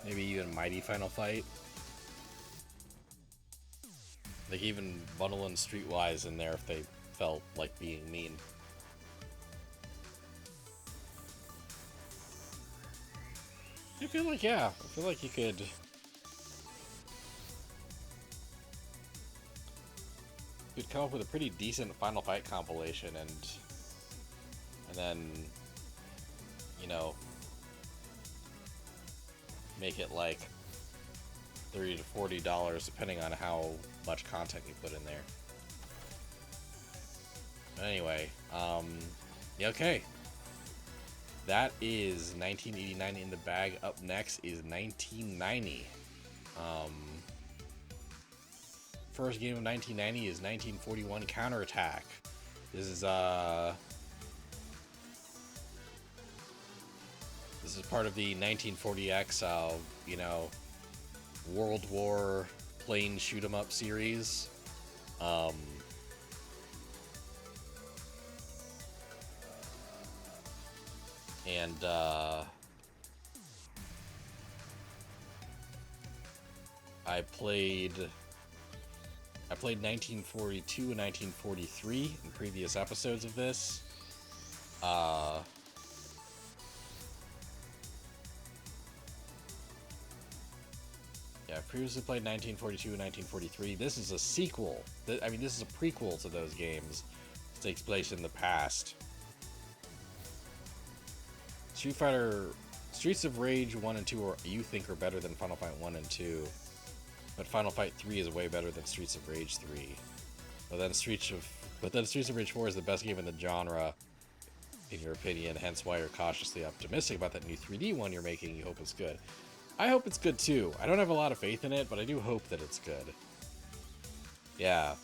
A: Maybe even Mighty Final Fight. Like, even bundling Streetwise in there if they felt like being mean. I feel like, yeah. I feel like you could come up with a pretty decent Final Fight compilation and then, you know, make it like $30 to $40 depending on how much content you put in there. But anyway, yeah, okay. That is 1989 in the bag. Up next is 1990. First game of 1990 is 1941 Counterattack. This is part of the 1940X, you know, World War plain shoot 'em up series. Um, and I played 1942 and 1943 in previous episodes of this. Yeah, I previously played 1942 and 1943. This is a sequel. I mean, this is a prequel to those games. It takes place in the past. Streets of Rage 1 and 2 you think are better than Final Fight 1 and 2. But Final Fight 3 is way better than Streets of Rage 3. But then Streets of Rage 4 is the best game in the genre, in your opinion, hence why you're cautiously optimistic about that new 3D one you're making. You hope it's good. I hope it's good too. I don't have a lot of faith in it, but I do hope that it's good. Yeah.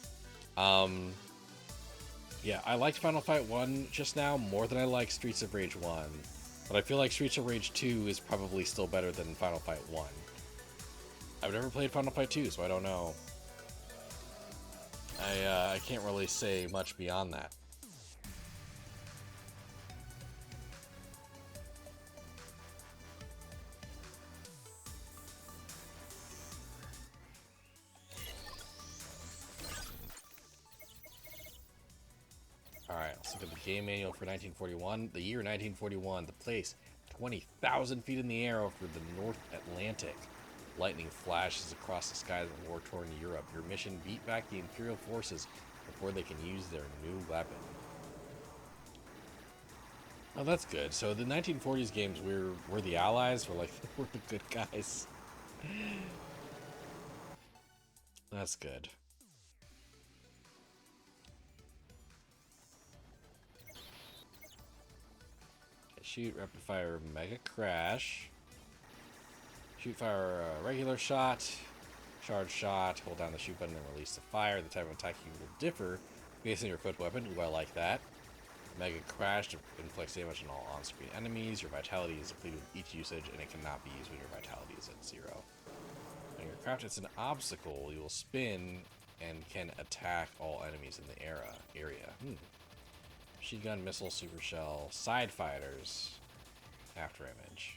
A: Yeah, I liked Final Fight 1 just now more than I like Streets of Rage 1. But I feel like Streets of Rage 2 is probably still better than Final Fight 1. I've never played Final Fight 2, so I don't know. I can't really say much beyond that. Alright, let's look at the game manual for 1941. The year 1941, the place 20,000 feet in the air over the North Atlantic. Lightning flashes across the skies of war-torn Europe. Your mission, beat back the Imperial forces before they can use their new weapon. Oh, that's good. So the 1940s games, we're the allies. We're the good guys. That's good. Okay, shoot, rapid fire, mega crash. Shoot, fire, regular shot, charge shot, hold down the shoot button and release the fire. The type of attack you will differ based on your equipped weapon. Ooh, I like that. Mega crash inflicts damage on all on-screen enemies. Your vitality is depleted with each usage, and it cannot be used when your vitality is at 0. When your craft hits an obstacle, you will spin and can attack all enemies in the area. Machine gun, missile, super shell, side fighters, after image.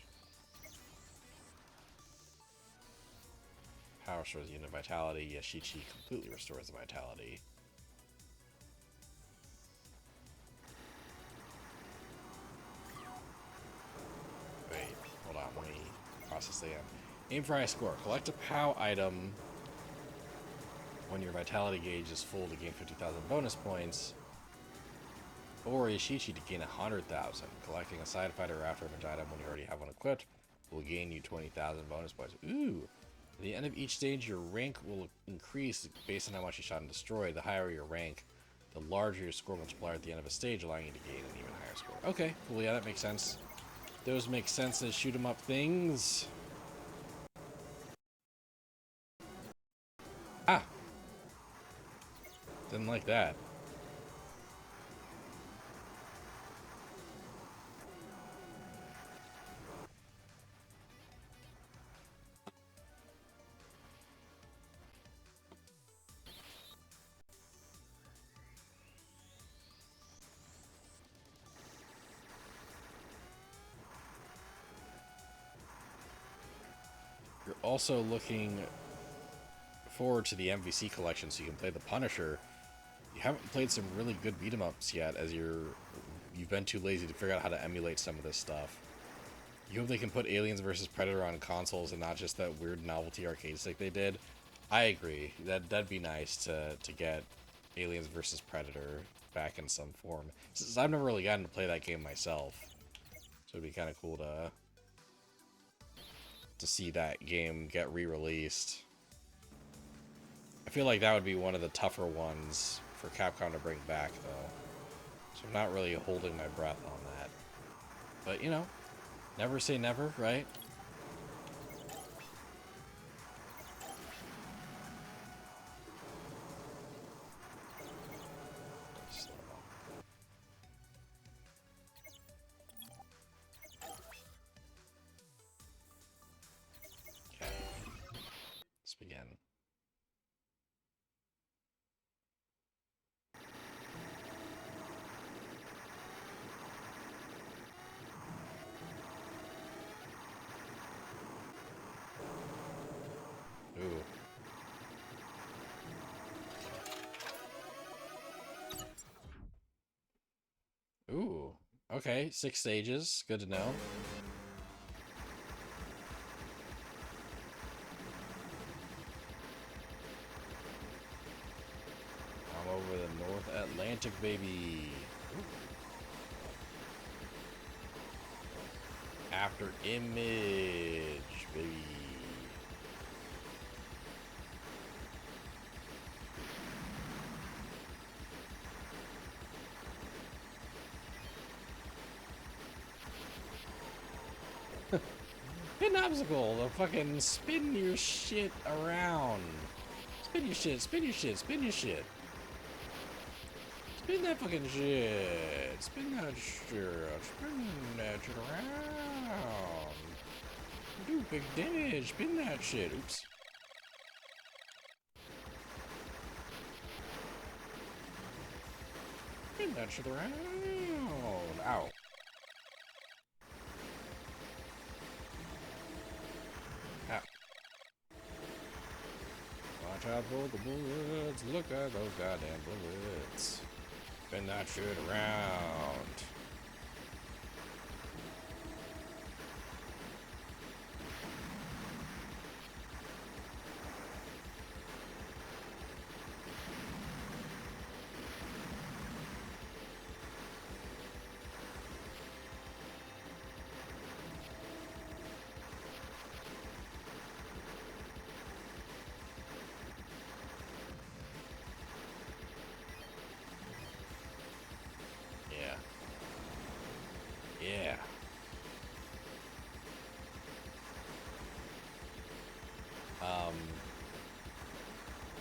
A: Power restores unit vitality. Yashichi completely restores the vitality. Wait, hold on, let me process again. Aim for high score. Collect a POW item when your vitality gauge is full to gain 50,000 bonus points. Or Yashichi to gain 100,000. Collecting a side fighter or after image item when you already have one equipped will gain you 20,000 bonus points. Ooh! At the end of each stage, your rank will increase based on how much you shot and destroyed. The higher your rank, the larger your score multiplier at the end of a stage, allowing you to gain an even higher score. Okay, cool, yeah, that makes sense. Those make sense as shoot 'em up things. Ah! Didn't like that. You're also looking forward to the MVC collection so you can play the Punisher. You haven't played some really good beat 'em ups yet, as you've been too lazy to figure out how to emulate some of this stuff. You hope they can put Aliens vs Predator on consoles and not just that weird novelty arcade stick they did. I agree. That'd be nice to get Aliens vs Predator back in some form. Since I've never really gotten to play that game myself, so it'd be kind of cool to see that game get re-released. I feel like that would be one of the tougher ones for Capcom to bring back, though. So I'm not really holding my breath on that. But, you know, never say never, right? Okay. Let's begin. Okay, 6 stages. Good to know. I'm over the North Atlantic, baby. After Image, baby. Hit an obstacle to fucking spin your shit around. Spin your shit, spin your shit, spin your shit. Spin that fucking shit. Spin that shit. Spin that shit around. Do big damage. Spin that shit. Oops. Spin that shit around. Ow. Ow. Watch out for the bullets. Look at those goddamn bullets. Spin that shit around. Yeah.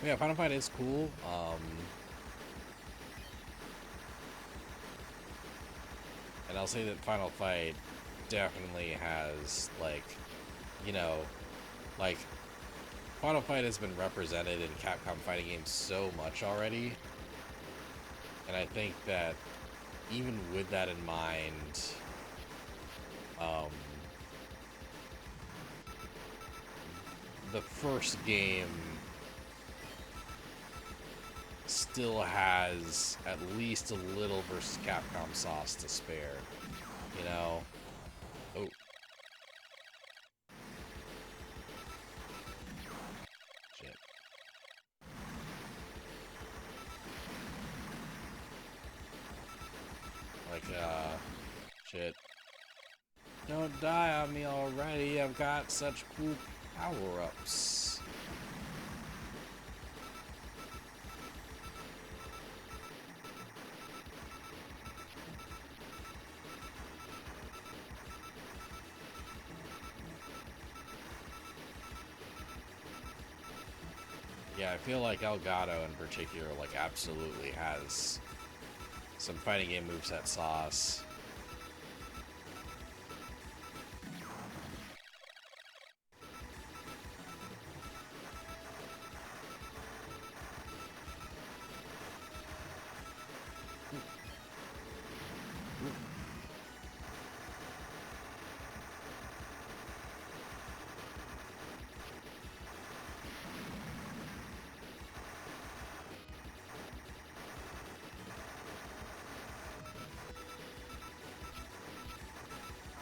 A: Yeah, Final Fight is cool. And I'll say that Final Fight definitely has, like, you know, like, Final Fight has been represented in Capcom fighting games so much already. And I think that even with that in mind, the first game still has at least a little versus Capcom sauce to spare, you know? Oh. Shit. Like, shit. Don't die on me already, I've got such cool power-ups. Yeah, I feel like Elgato in particular, like, absolutely has some fighting game moveset sauce.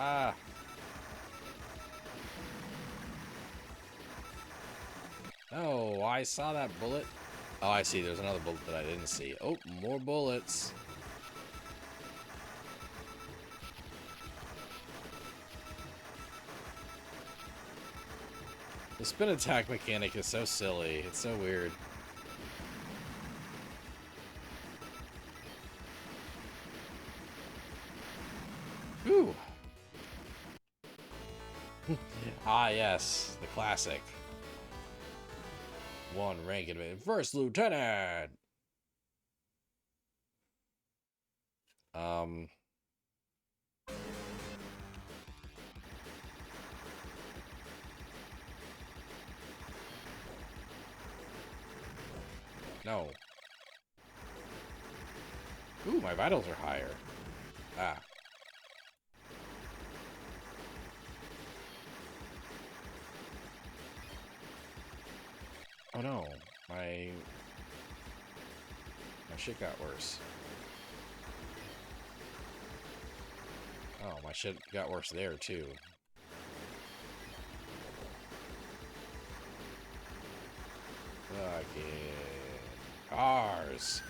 A: Ah. Oh, I saw that bullet. Oh, I see. There's another bullet that I didn't see. Oh, more bullets. The spin attack mechanic is so silly. It's so weird. Ooh. Ah, yes. The classic. One rank in First Lieutenant. Um. No. Ooh, my vitals are higher. Ah. Oh no. My shit got worse. Oh, my shit got worse there, too. Fucking cars.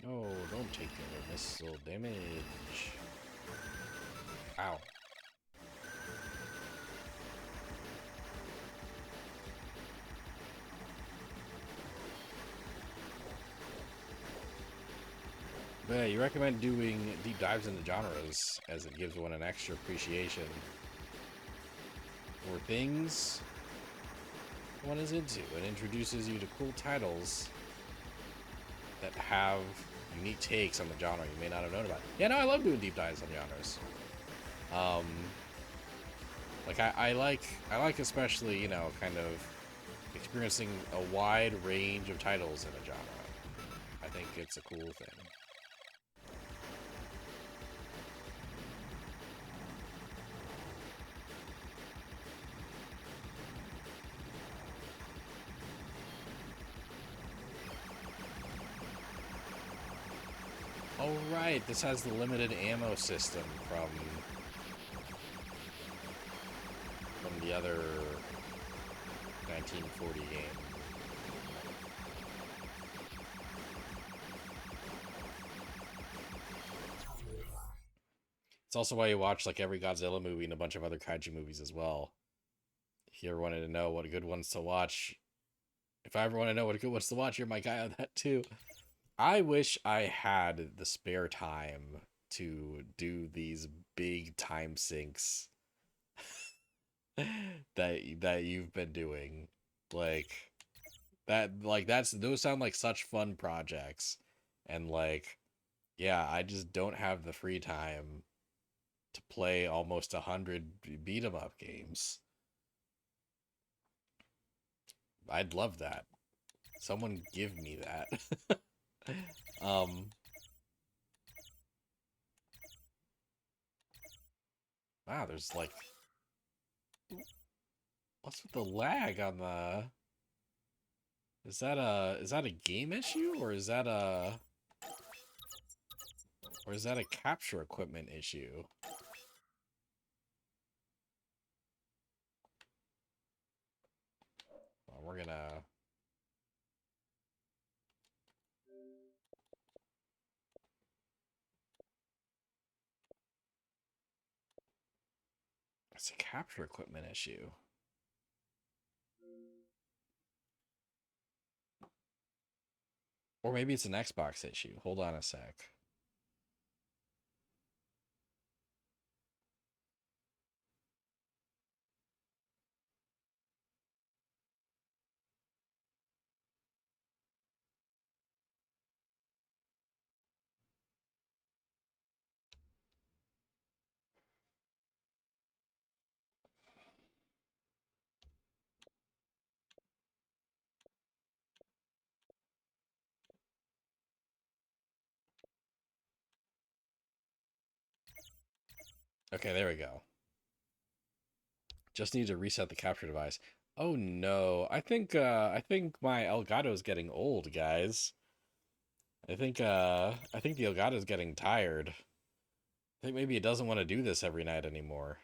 A: No, don't take the missile damage. Ow. But yeah, you recommend doing deep dives into genres as it gives one an extra appreciation for things one is into and introduces you to cool titles that have unique takes on the genre you may not have known about. Yeah, no, I love doing deep dives on genres. Like I like especially, you know, kind of experiencing a wide range of titles in a genre. I think it's a cool thing. Oh right, this has the limited ammo system from the other 1940 game. It's also why you watch like every Godzilla movie and a bunch of other kaiju movies as well. If you ever wanted to know what good ones to watch, if I ever want to know what good ones to watch, you're my guy on that too. I wish I had the spare time to do these big time sinks that you've been doing. Those sound like such fun projects. And like, yeah, I just don't have the free time to play almost 100 beat 'em up games. I'd love that. Someone give me that. um wow, there's like, what's with the lag on the, is that a game issue, or is that a capture equipment issue? Well, we're gonna, it's a capture equipment issue. Or maybe it's an Xbox issue. Hold on a sec. Okay, there we go. Just need to reset the capture device. Oh no, I think my Elgato is getting old, guys. I think the Elgato is getting tired. I think maybe it doesn't want to do this every night anymore.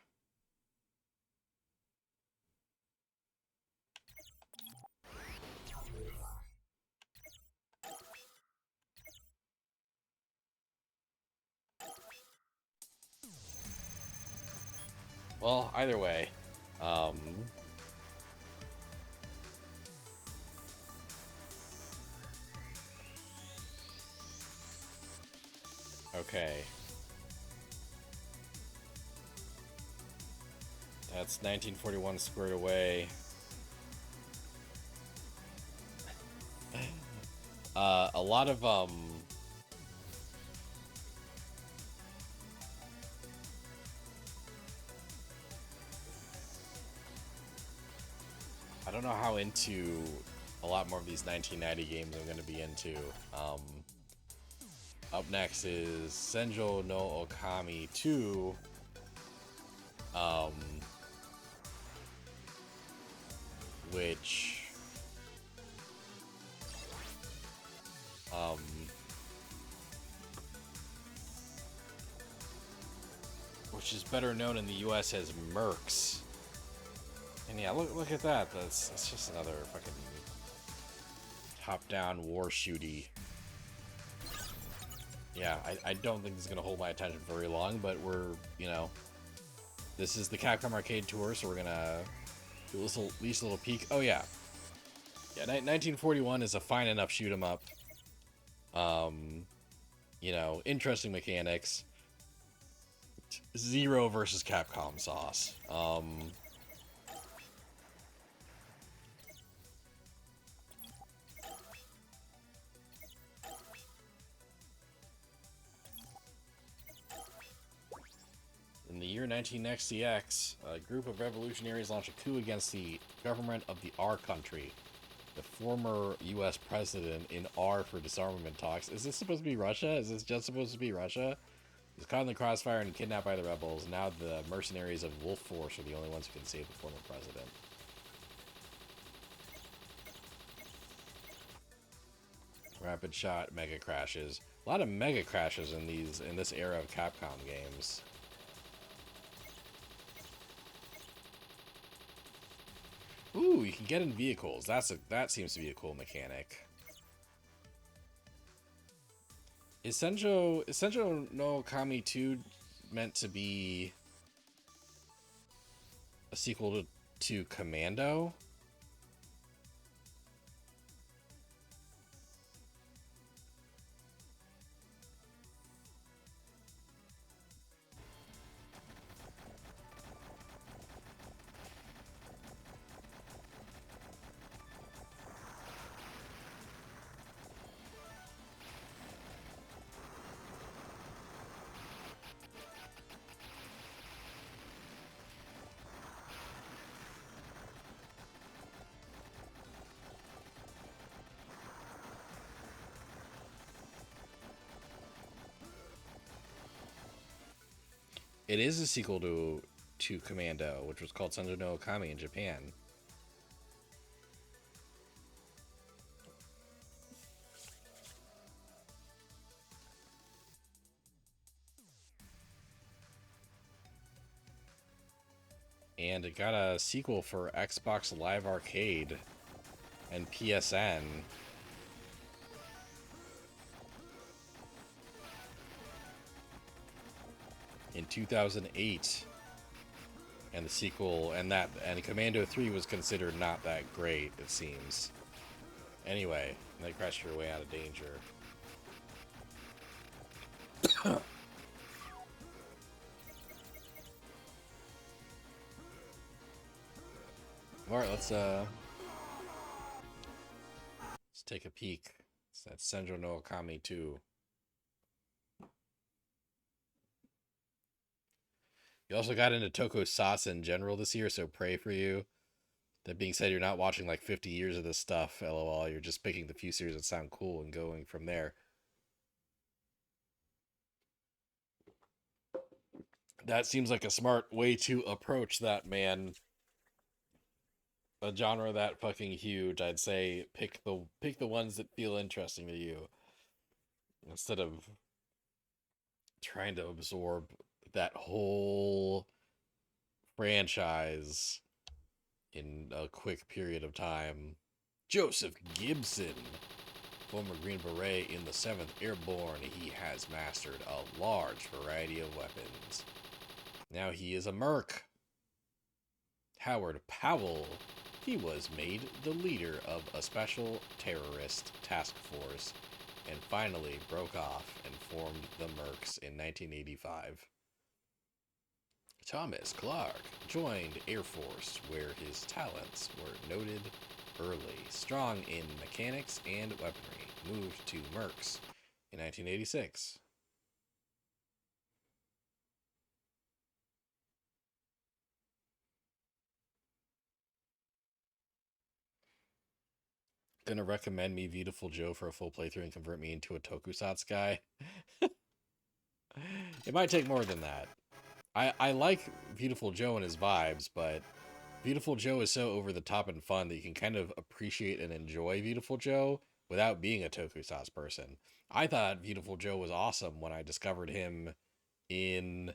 A: Well, either way, um, okay. That's 1941 squared away. A lot of I don't know how into a lot more of these 1990 games I'm going to be into. Up next is Senjo no Okami 2. Um, which um, which is better known in the U.S. as Mercs. And yeah, look at that. That's just another fucking top-down war shooty. Yeah, I don't think this is gonna hold my attention for very long, but we're, this is the Capcom Arcade Tour, so we're gonna do at least a little peek. Oh yeah, 1941 is a fine enough shoot 'em up. Interesting mechanics. Zero versus Capcom sauce. In the year 19XCX, a group of revolutionaries launched a coup against the government of the R country. The former U.S. president in R for disarmament talks. Is this supposed to be Russia? Is this just supposed to be Russia? He's caught in the crossfire and kidnapped by the rebels. Now the mercenaries of Wolf Force are the only ones who can save the former president. Rapid shot, mega crashes. A lot of mega crashes in this era of Capcom games. Ooh, you can get in vehicles. That seems to be a cool mechanic. Is Senjo no Kami 2 meant to be a sequel to Commando? It is a sequel to Commando, which was called Senjo no Okami in Japan. And it got a sequel for Xbox Live Arcade and PSN. In 2008. And the sequel and Commando 3 was considered not that great, it seems. Anyway, they crashed your way out of danger. Alright, let's take a peek. That's Senjo no Okami 2. You also got into Tokusatsu in general this year, so pray for you. That being said, you're not watching like 50 years of this stuff, lol. You're just picking the few series that sound cool and going from there. That seems like a smart way to approach that, man. A genre that fucking huge, I'd say pick the ones that feel interesting to you instead of trying to absorb that whole franchise in a quick period of time. Joseph Gibson, former Green Beret in the 7th Airborne, he has mastered a large variety of weapons. Now he is a merc. Howard Powell, he was made the leader of a special terrorist task force and finally broke off and formed the Mercs in 1985. Thomas Clark joined Air Force, where his talents were noted early. Strong in mechanics and weaponry, moved to Mercs in 1986. gonna recommend me Beautiful Joe for a full playthrough and convert me into a Tokusatsu guy. It might take more than that. I like Beautiful Joe and his vibes, but Beautiful Joe is so over the top and fun that you can kind of appreciate and enjoy Beautiful Joe without being a Tokusatsu person. I thought Beautiful Joe was awesome when I discovered him in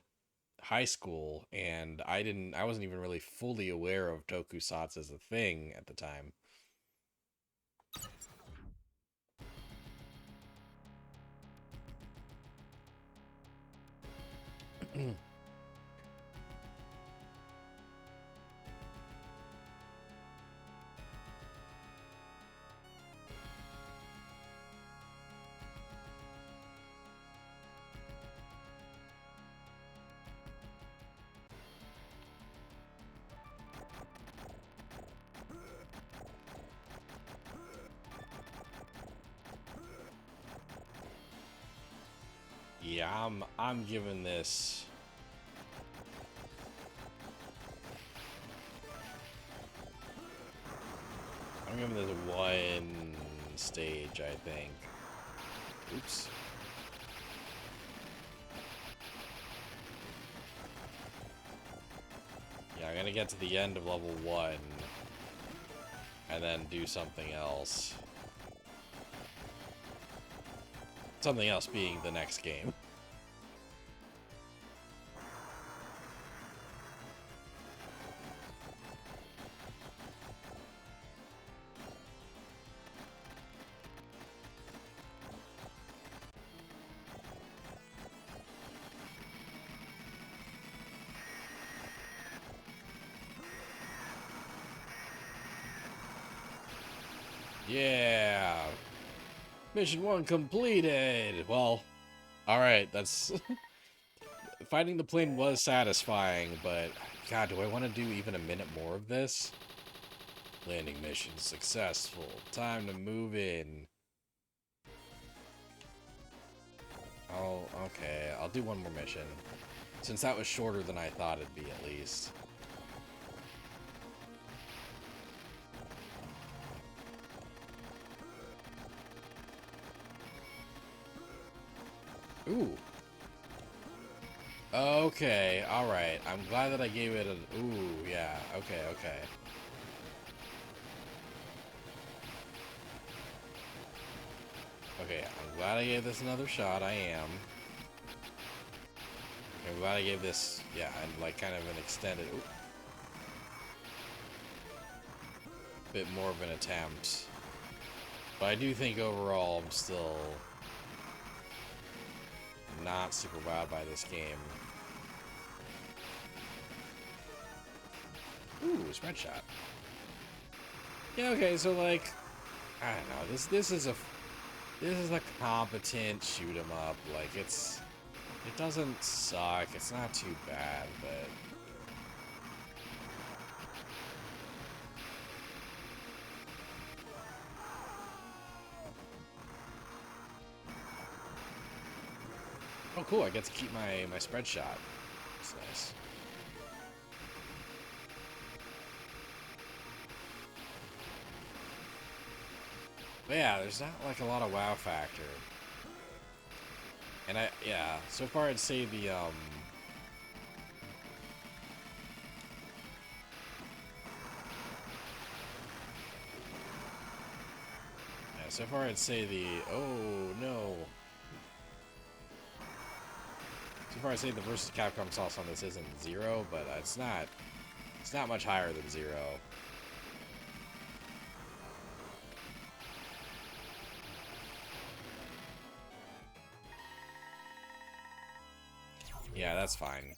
A: high school, and I wasn't even really fully aware of Tokusatsu as a thing at the time. Yeah, I'm giving this. I'm giving this one stage, I think. Oops. Yeah, I'm gonna get to the end of level 1 and then do something else. Something else being the next game. Yeah. Mission 1 completed. Well, alright, that's... Fighting the plane was satisfying, but... God, do I want to do even a minute more of this? Landing mission successful. Time to move in. Oh, okay. I'll do one more mission. Since that was shorter than I thought it'd be, at least. Ooh. Okay, alright. I'm glad that I gave it a... Ooh, yeah. Okay, okay. Okay, I'm glad I gave this another shot. I am. I'm glad I gave this... Yeah, and like kind of an extended... Ooh, bit more of an attempt. But I do think overall I'm still... not super wowed by this game. Ooh, spread shot. Yeah, okay, so like, I don't know. This is a competent shoot 'em up. Like it doesn't suck. It's not too bad, but oh cool, I get to keep my spread shot. That's nice. But yeah, there's not like a lot of wow factor. And yeah, so far I'd say the yeah, so far I'd say the oh no. So far I'd say the versus Capcom sauce on this isn't 0, but it's not much higher than 0. Yeah, that's fine.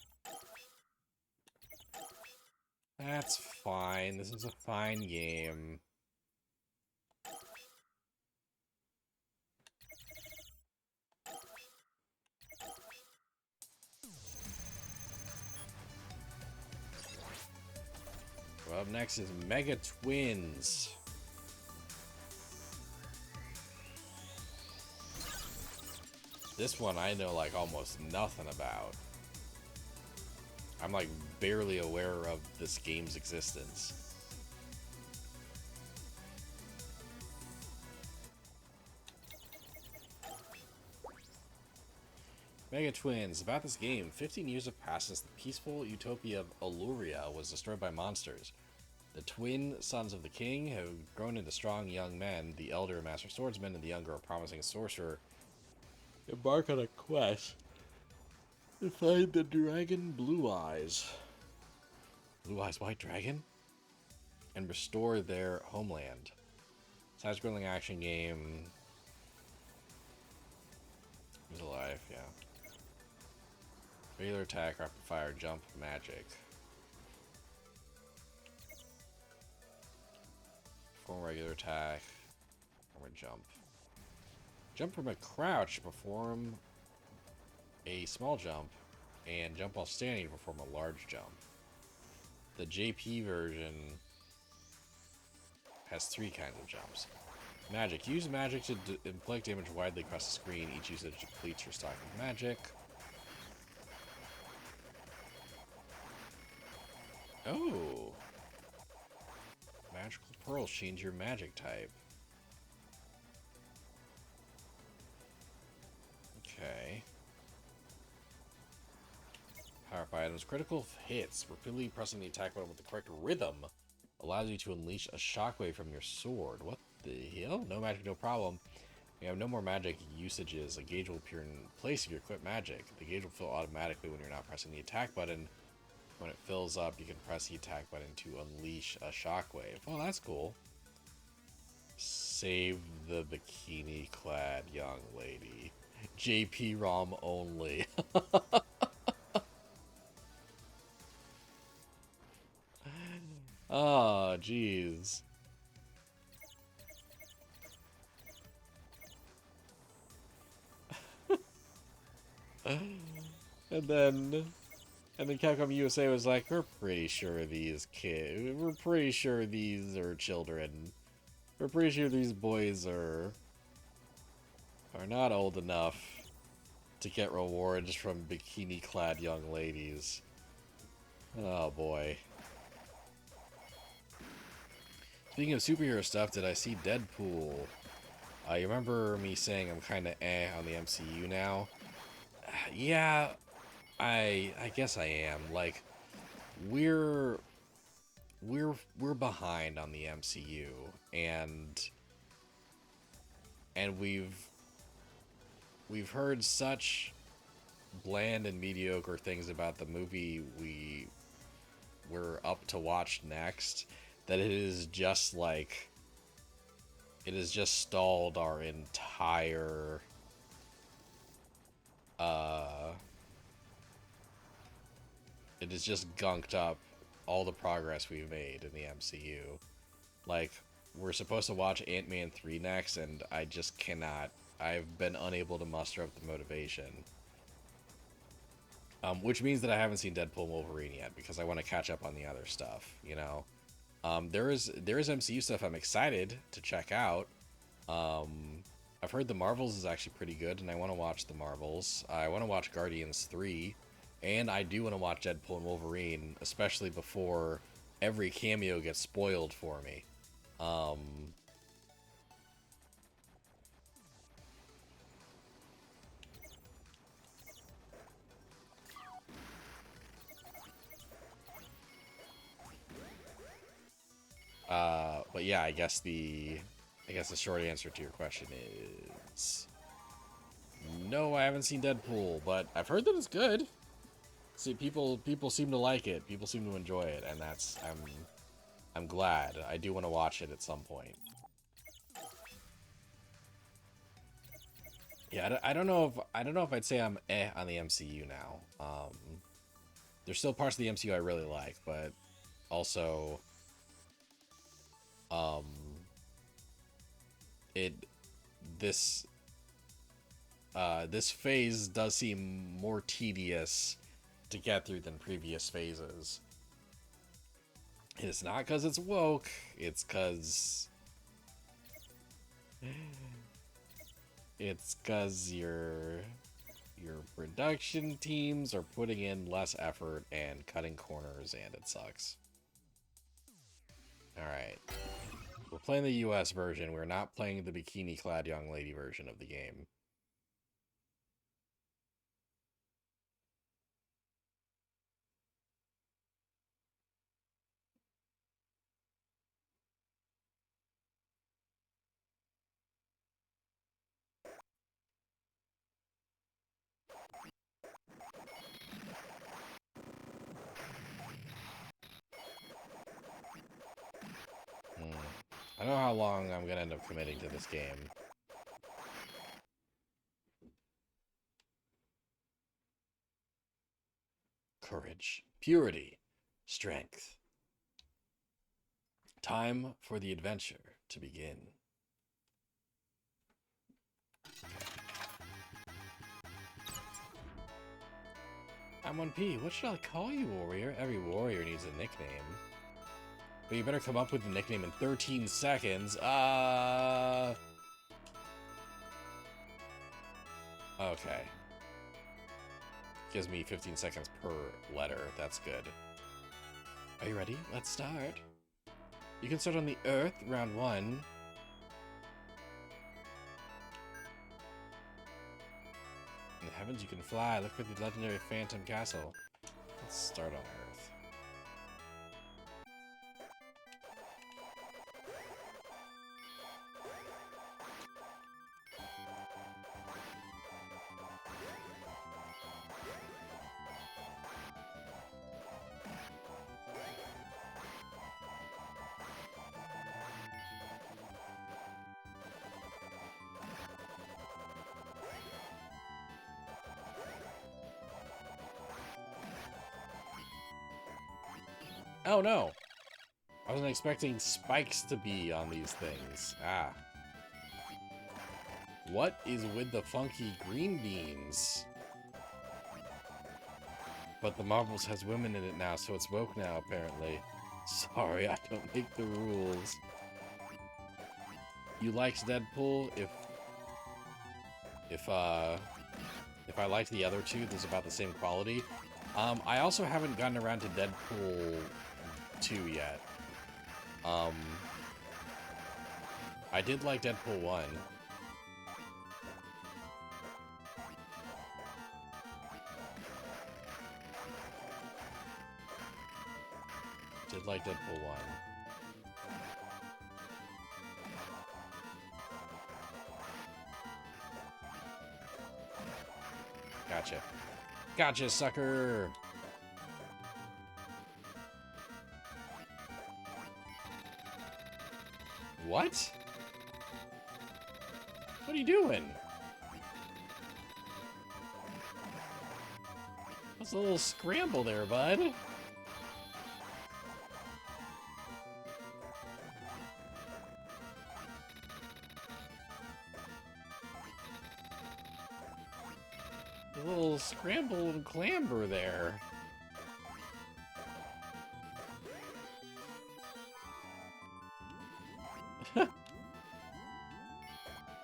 A: That's fine. This is a fine game. Well, up next is Mega Twins. This one I know like almost nothing about. I'm like barely aware of this game's existence. Mega Twins. About this game, 15 years have passed since the peaceful utopia of Aluria was destroyed by monsters. The twin sons of the king have grown into strong young men. The elder, a master swordsman, and the younger, a promising sorcerer, embark on a quest to find the dragon Blue Eyes. Blue Eyes White Dragon? And restore their homeland. Side-scrolling action game. He's alive, yeah. Regular attack, rapid fire, jump, magic. Perform regular attack. Or jump. Jump from a crouch, perform a small jump. And jump while standing, perform a large jump. The JP version has 3 kinds of jumps. Magic. Use magic to inflict damage widely across the screen. Each usage depletes your stock of magic. Oh! Magical pearls change your magic type. Okay. Power-up items. Critical hits. Repeatedly pressing the attack button with the correct rhythm allows you to unleash a shockwave from your sword. What the hell? No magic, no problem. We have no more magic usages. A gauge will appear in place of your equipped magic. The gauge will fill automatically when you're not pressing the attack button. When it fills up, you can press the attack button to unleash a shockwave. Oh, that's cool. Save the bikini-clad young lady. JP ROM only. Oh, jeez. And then Capcom USA was like, we're pretty sure these are children. We're pretty sure these boys are not old enough to get rewards from bikini-clad young ladies. Oh boy. Speaking of superhero stuff, did I see Deadpool? You remember me saying I'm kind of on the MCU now? Yeah, I guess I am. Like, we're behind on the MCU, and we've heard such bland and mediocre things about the movie we're up to watch next that it is just like it has just stalled our entire it has just gunked up all the progress we've made in the MCU. Like, we're supposed to watch Ant-Man 3 next, and I just cannot. I've been unable to muster up the motivation. Which means that I haven't seen Deadpool and Wolverine yet, because I want to catch up on the other stuff, you know? There is MCU stuff I'm excited to check out. I've heard the Marvels is actually pretty good, and I want to watch the Marvels. I want to watch Guardians 3, and I do want to watch Deadpool and Wolverine, especially before every cameo gets spoiled for me. But yeah, I guess the short answer to your question is no. I haven't seen Deadpool, but I've heard that it's good. See, people seem to like it. People seem to enjoy it, and I'm glad. I do want to watch it at some point. Yeah, I don't know if I'd say I'm on the MCU now. There's still parts of the MCU I really like, but also this phase does seem more tedious to get through than previous phases. And it's not because it's woke, it's because your production teams are putting in less effort and cutting corners, and it sucks. Alright. We're playing the US version. We're not playing the bikini-clad young lady version of the game. I know how long I'm gonna end up committing to this game. Courage, purity, strength. Time for the adventure to begin. I'm 1P. What should I call you, warrior? Every warrior needs a nickname. But you better come up with a nickname in 13 seconds. Okay. Gives me 15 seconds per letter. That's good. Are you ready? Let's start. You can start on the Earth, round 1. In the heavens you can fly. Look for the legendary Phantom Castle. Let's start on Earth. Oh no! I wasn't expecting spikes to be on these things. Ah. What is with the funky green beans? But the Marbles has women in it now, so it's woke now, apparently. Sorry, I don't make the rules. You liked Deadpool? If I liked the other two, there's about the same quality. I also haven't gotten around to Deadpool 2 yet. I did like Deadpool 1. Did like Deadpool 1. Gotcha. Gotcha, sucker! What? What are you doing? That's a little scramble there, bud. A little scramble and clamber there.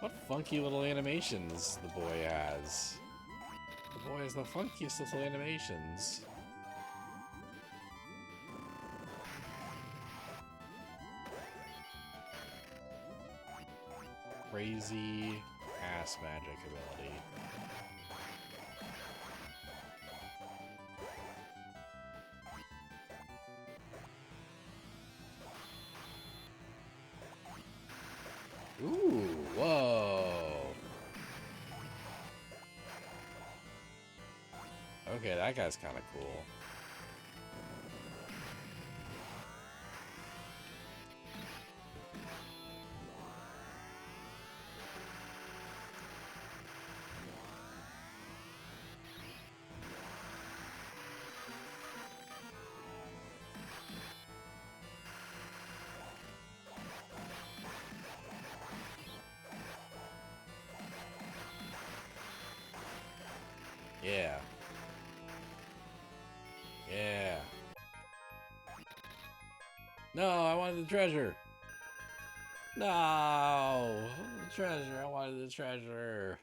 A: What funky little animations the boy has. The boy has the funkiest little animations. Crazy ass magic ability. Ooh, whoa. Okay, that guy's kind of cool. Yeah. Yeah. No, I wanted the treasure. No, the treasure. I wanted the treasure.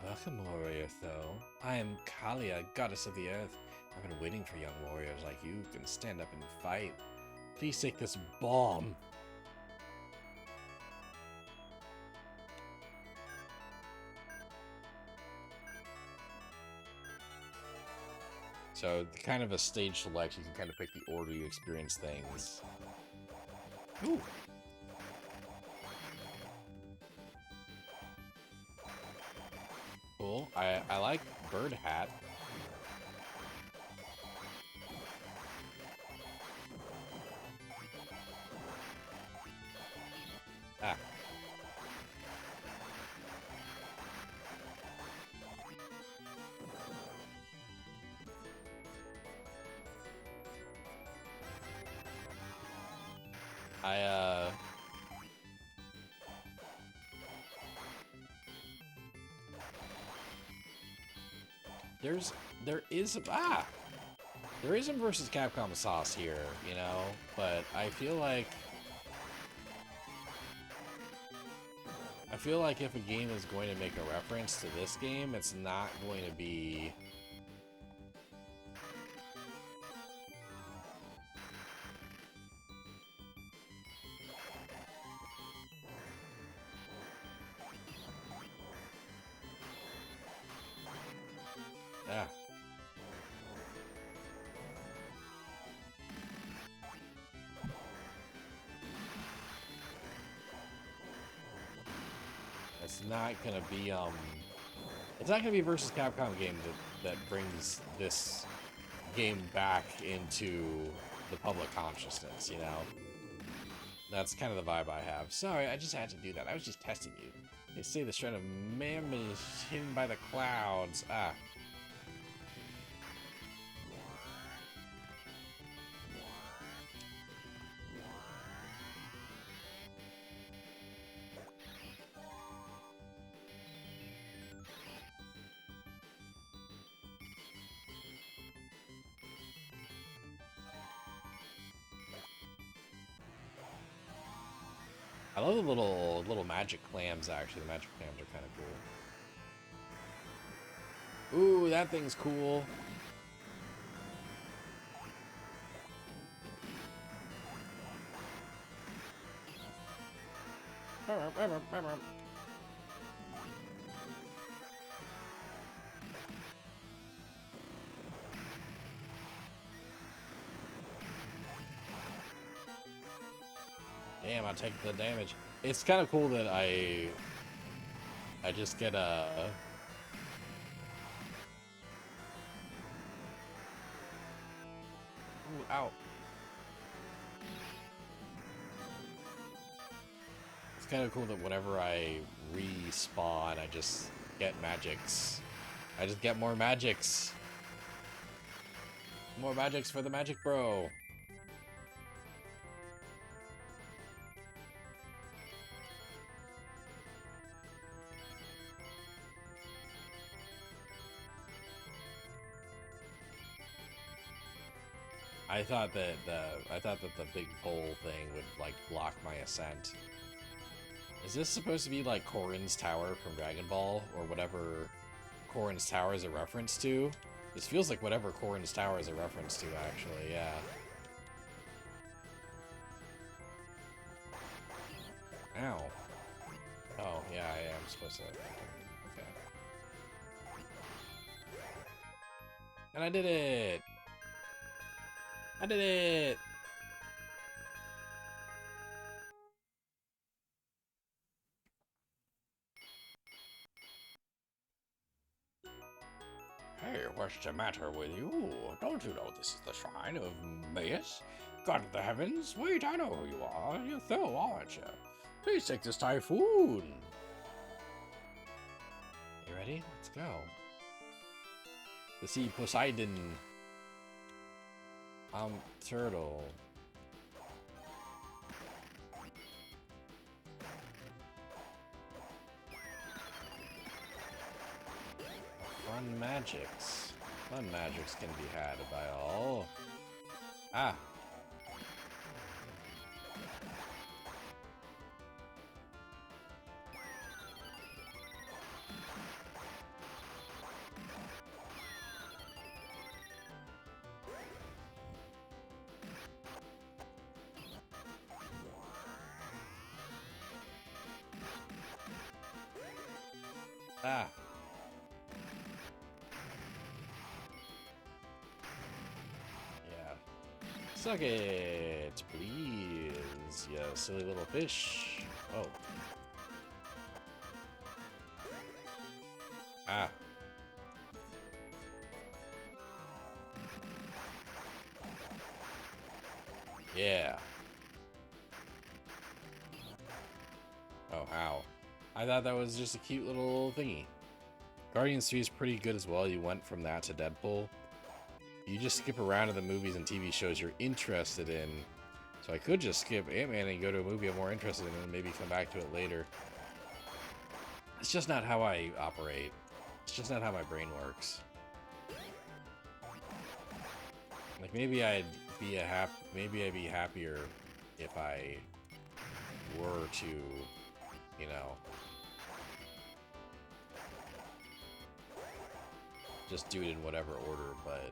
A: Welcome, warrior, though. I am Kalia, goddess of the earth. I've been waiting for young warriors like you who can stand up and fight. Please take this bomb. So, kind of a stage select, you can kind of pick the order you experience things. Ooh. Cool. I like Bird Hat. I there is there is some versus Capcom sauce here, you know, but I feel like if a game is going to make a reference to this game, it's not going to be yeah. It's not gonna be it's not gonna be a versus Capcom game that brings this game back into the public consciousness, you know? That's kind of the vibe I have. Sorry, I just had to do that. I was just testing you. They say the strand of mammoth is hidden by the clouds. Ah. I love the little magic clams, actually. The magic clams are kind of cool. Ooh, that thing's cool. Damn, I take the damage. It's kind of cool that I just get a... Ooh, ow. It's kind of cool that whenever I respawn, I just get magics. I just get more magics. More magics for the magic bro. I thought that the big pole thing would like block my ascent. Is this supposed to be like Corrin's Tower from Dragon Ball or whatever Corrin's Tower is a reference to? This feels like whatever Corrin's Tower is a reference to, actually. Yeah. Ow. Oh yeah, I am supposed to. Okay. And I did it. I did it! Hey, what's the matter with you? Don't you know this is the shrine of Maius? God of the heavens? Wait, I know who you are. You're Tho, aren't you? Please take this typhoon. You ready? Let's go. To see Poseidon. Turtle. Fun magics. Fun magics can be had by all. Ah. Ah. Yeah. Suck it, please, you silly little fish. Oh. Ah. Yeah. Oh, how? I thought that was just a cute little thingy. Guardians 3 is pretty good as well. You went from that to Deadpool. You just skip around to the movies and TV shows you're interested in, So I could just skip Ant-Man and go to a movie I'm more interested in and maybe come back to it later. It's just not how I operate. It's just not how my brain works. Like maybe I'd be happier if I were to, you know, just do it in whatever order, but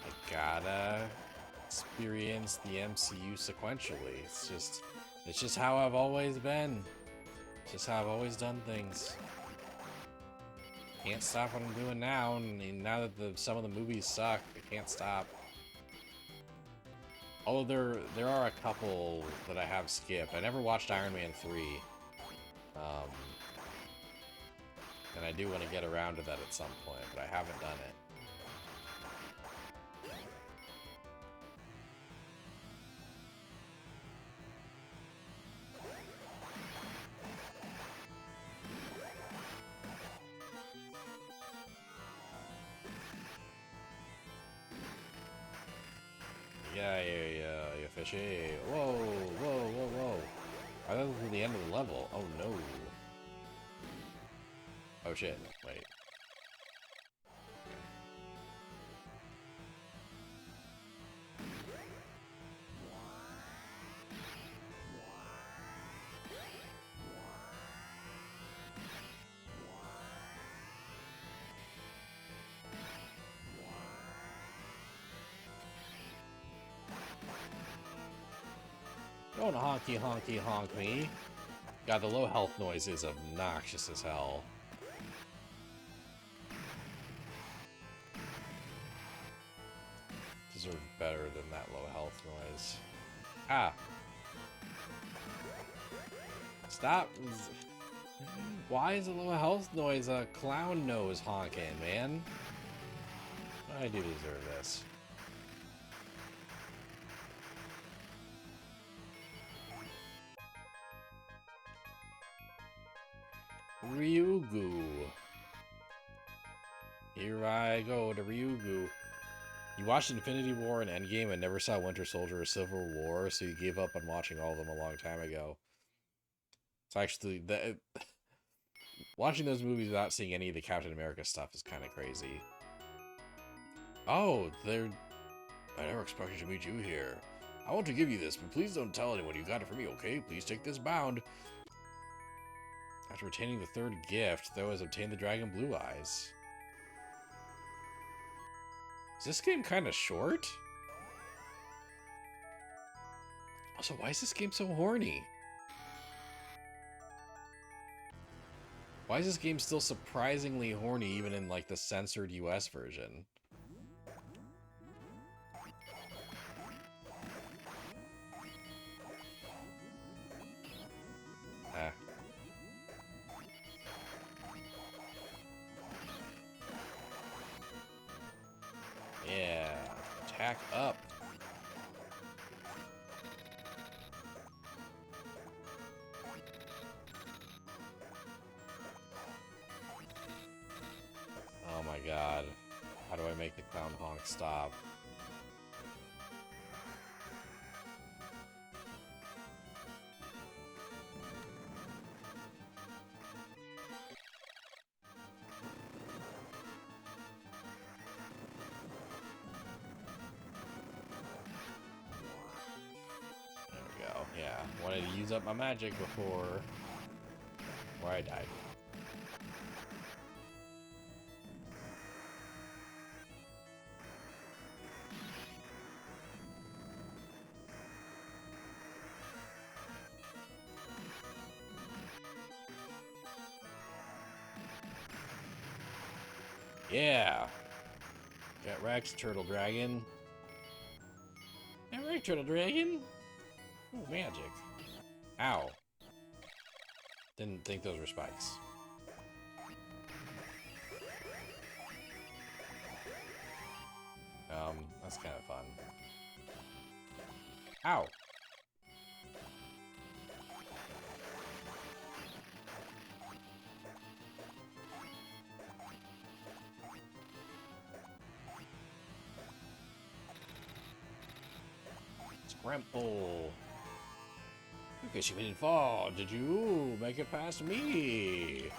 A: I gotta experience the MCU sequentially. It's just how I've always been. It's just how I've always done things. Can't stop what I'm doing now, and now that some of the movies suck, I can't stop. Although there are a couple that I have skipped. I never watched Iron Man 3. And I do want to get around to that at some point, but I haven't done it. Yeah, fishy. Whoa, whoa, whoa, whoa. I thought this was the end of the level. Oh no. Oh shit, wait. Don't honky honky honk me. God, the low health noise is obnoxious as hell. Deserve better than that low health noise. Ah. Stop. Why is a low health noise a clown nose honking, man? I do deserve this. Ryugu. Here I go to Ryugu. You watched Infinity War and Endgame and never saw Winter Soldier or Civil War, so you gave up on watching all of them a long time ago. It's actually watching those movies without seeing any of the Captain America stuff is kind of crazy. Oh, I never expected to meet you here. I want to give you this, but please don't tell anyone you got it from me, okay? Please take this bound. After retaining the third gift, Tho has obtained the Dragon Blue Eyes. Is this game kind of short? Also, why is this game so horny? Why is this game still surprisingly horny even in like the censored US version? Ah. Yeah, attack up. Oh my god. How do I make the clown honk stop? There we go. Yeah, wanted to use up my magic before where I died. Yeah. Got Rex, Turtle Dragon. Alright, Turtle Dragon. Oh, magic. Ow. Didn't think those were spikes. That's kind of fun. Ow. Grumple. You guess you didn't fall, did you? Make it past me.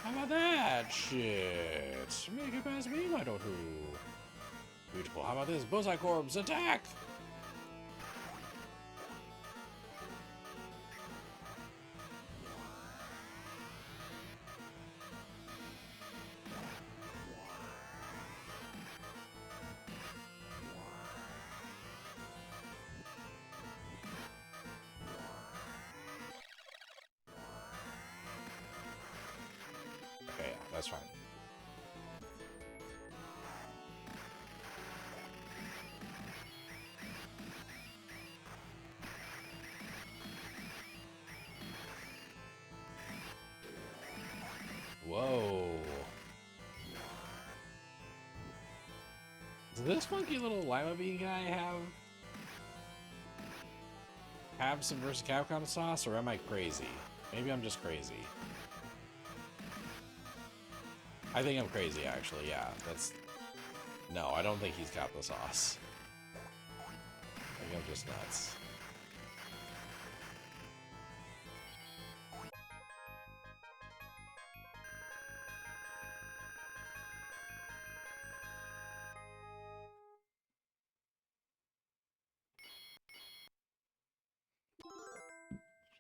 A: How about that shit? Make it past me, why don't you? Beautiful. How about this? Bullseye Corps, attack! Okay, yeah, that's fine. Whoa. Does this funky little lima bean guy have some versus Capcom sauce, or am I crazy? Maybe I'm just crazy. I think I'm crazy, actually, yeah. No, I don't think he's got the sauce. I think I'm just nuts.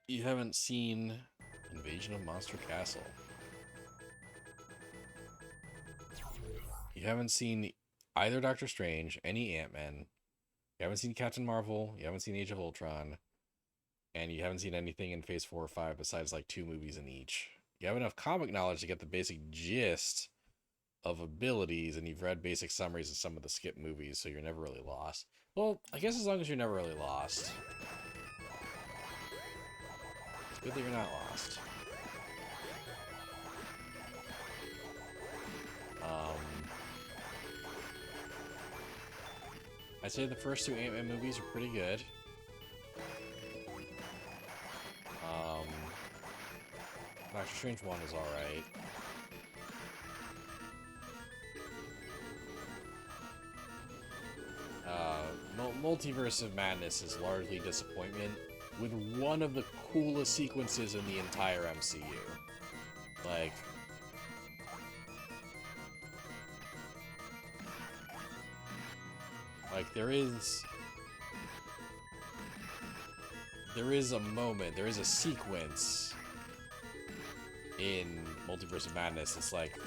A: You haven't seen Invasion of Monster Castle. You haven't seen either Doctor Strange, any Ant-Man. You haven't seen Captain Marvel. You haven't seen Age of Ultron. And you haven't seen anything in Phase 4 or 5 besides like 2 movies in each. You have enough comic knowledge to get the basic gist of abilities, and you've read basic summaries of some of the skip movies, so you're never really lost. Well, I guess as long as you're never really lost. It's good that you're not lost. I'd say the first 2 Ant-Man movies are pretty good. Doctor Strange 1 is alright. Multiverse of Madness is largely disappointment, with one of the coolest sequences in the entire MCU. Like there is a moment, there is a sequence in Multiverse of Madness. It's like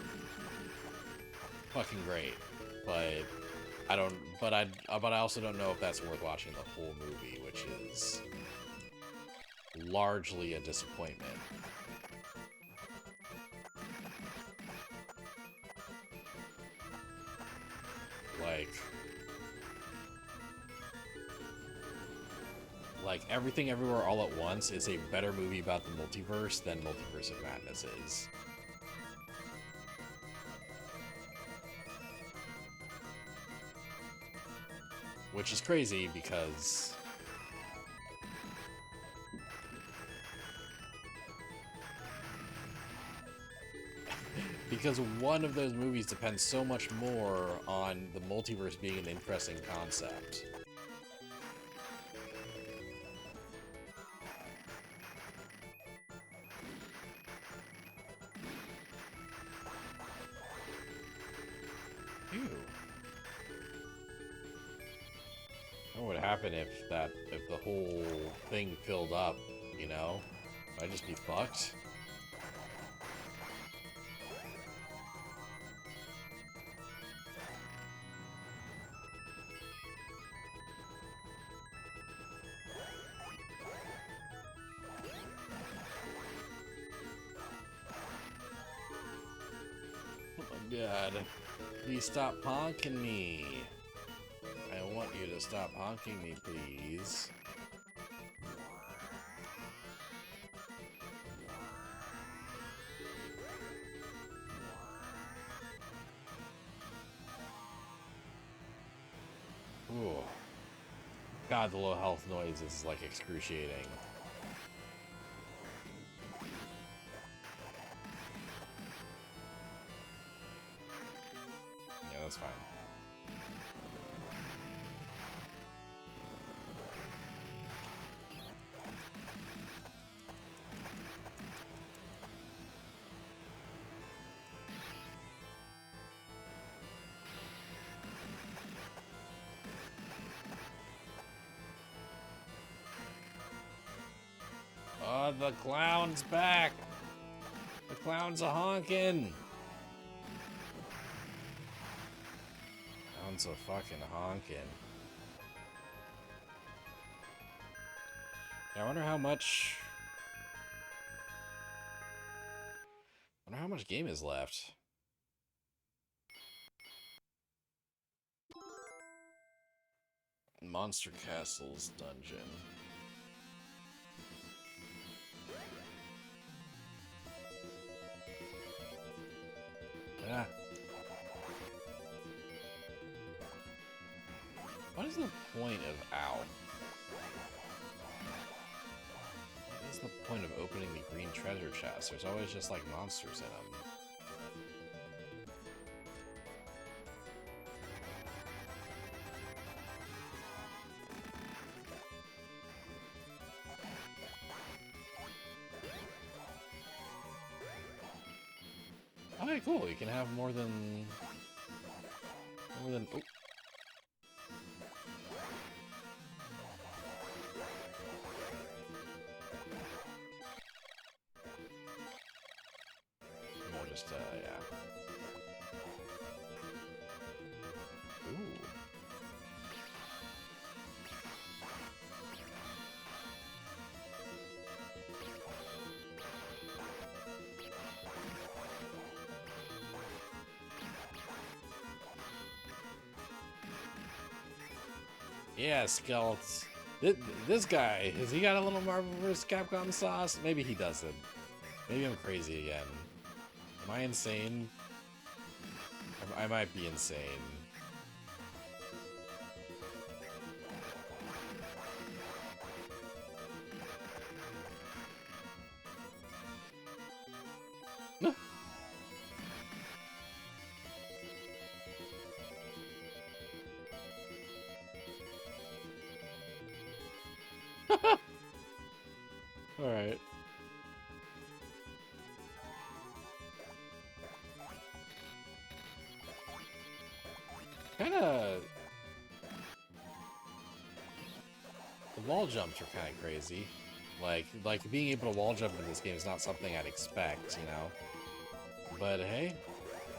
A: fucking great, but I also don't know if that's worth watching the whole movie, which is largely a disappointment. Like Everything Everywhere All at Once is a better movie about the multiverse than Multiverse of Madness is. Which is crazy because one of those movies depends so much more on the multiverse being an interesting concept. Ew. What would happen if the whole thing filled up, you know? I'd just be fucked. Oh my god. Please stop honking me. I want you to stop honking me, please. Ooh. God, the low health noise is like excruciating. That's fine. The clown's back. The clown's a honkin'. Clown's a fucking honkin'. Yeah, I wonder how much. I wonder how much game is left. Monster Castle's dungeon. Ah. What is the point of ow? What is the point of opening the green treasure chest? There's always just like monsters in them. Okay, cool. You can have more than. Oh. No, just, yeah. Ooh. Yeah, Skeletons. This guy, has he got a little Marvel vs. Capcom sauce? Maybe he doesn't. Maybe I'm crazy again. Am I insane? I might be insane. Alright. Kinda... The wall jumps are kinda crazy. Like being able to wall jump in this game is not something I'd expect, you know? But hey,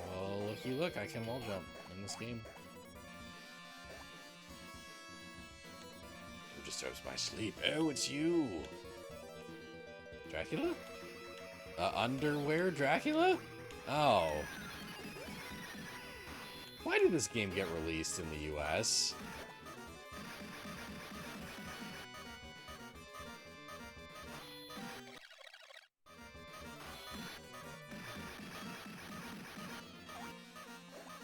A: well, looky look, I can wall jump in this game. Who disturbs my sleep? Oh, it's you! Dracula? Underwear Dracula? Oh. Why did this game get released in the US?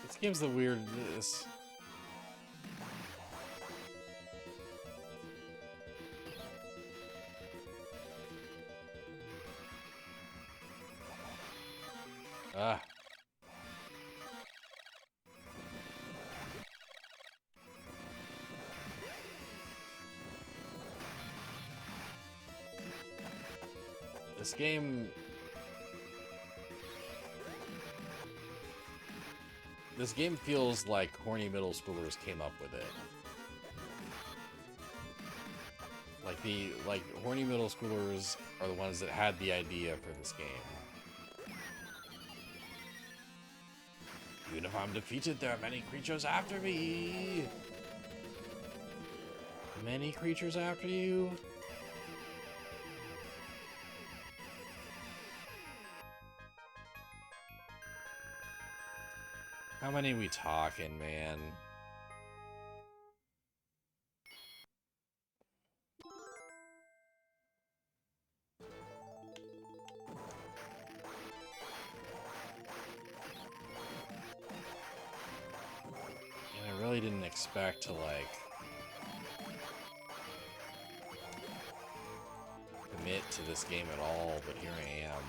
A: This game's the weirdest. Ah. This game... This game feels like horny middle schoolers came up with it. Like horny middle schoolers are the ones that had the idea for this game. Even if I'm defeated, there are many creatures after me. Many creatures after you. How many we talking, man? And I really didn't expect to, like, commit to this game at all, but here I am.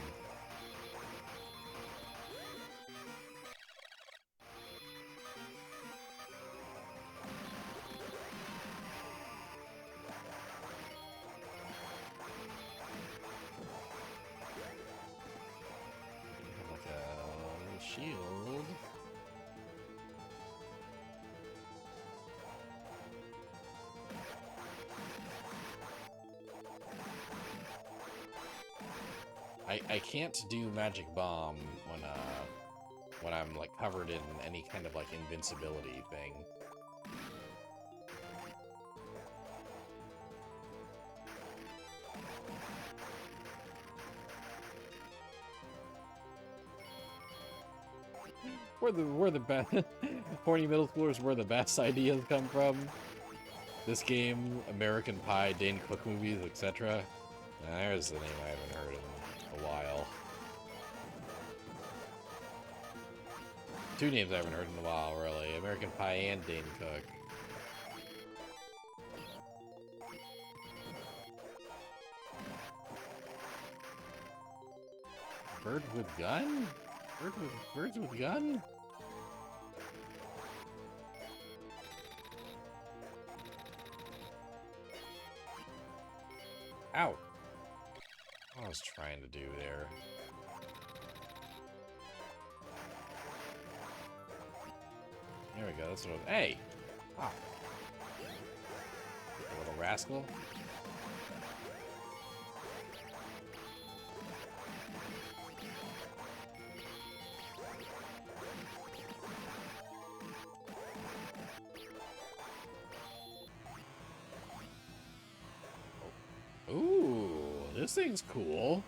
A: Like a little shield. I can't do Magic Bomb when I'm like covered in any kind of like invincibility thing. Where the best horny middle schoolers, where the best ideas come from. This game, American Pie, Dane Cook movies, etc. There's the name I haven't heard in a while. Two names I haven't heard in a while, really. American Pie and Dane Cook. Bird with gun? Birds with gun? Ow! What I was trying to do there. There we go, that's what I was... Hey! Ah. A little rascal. Ooh, this thing's cool.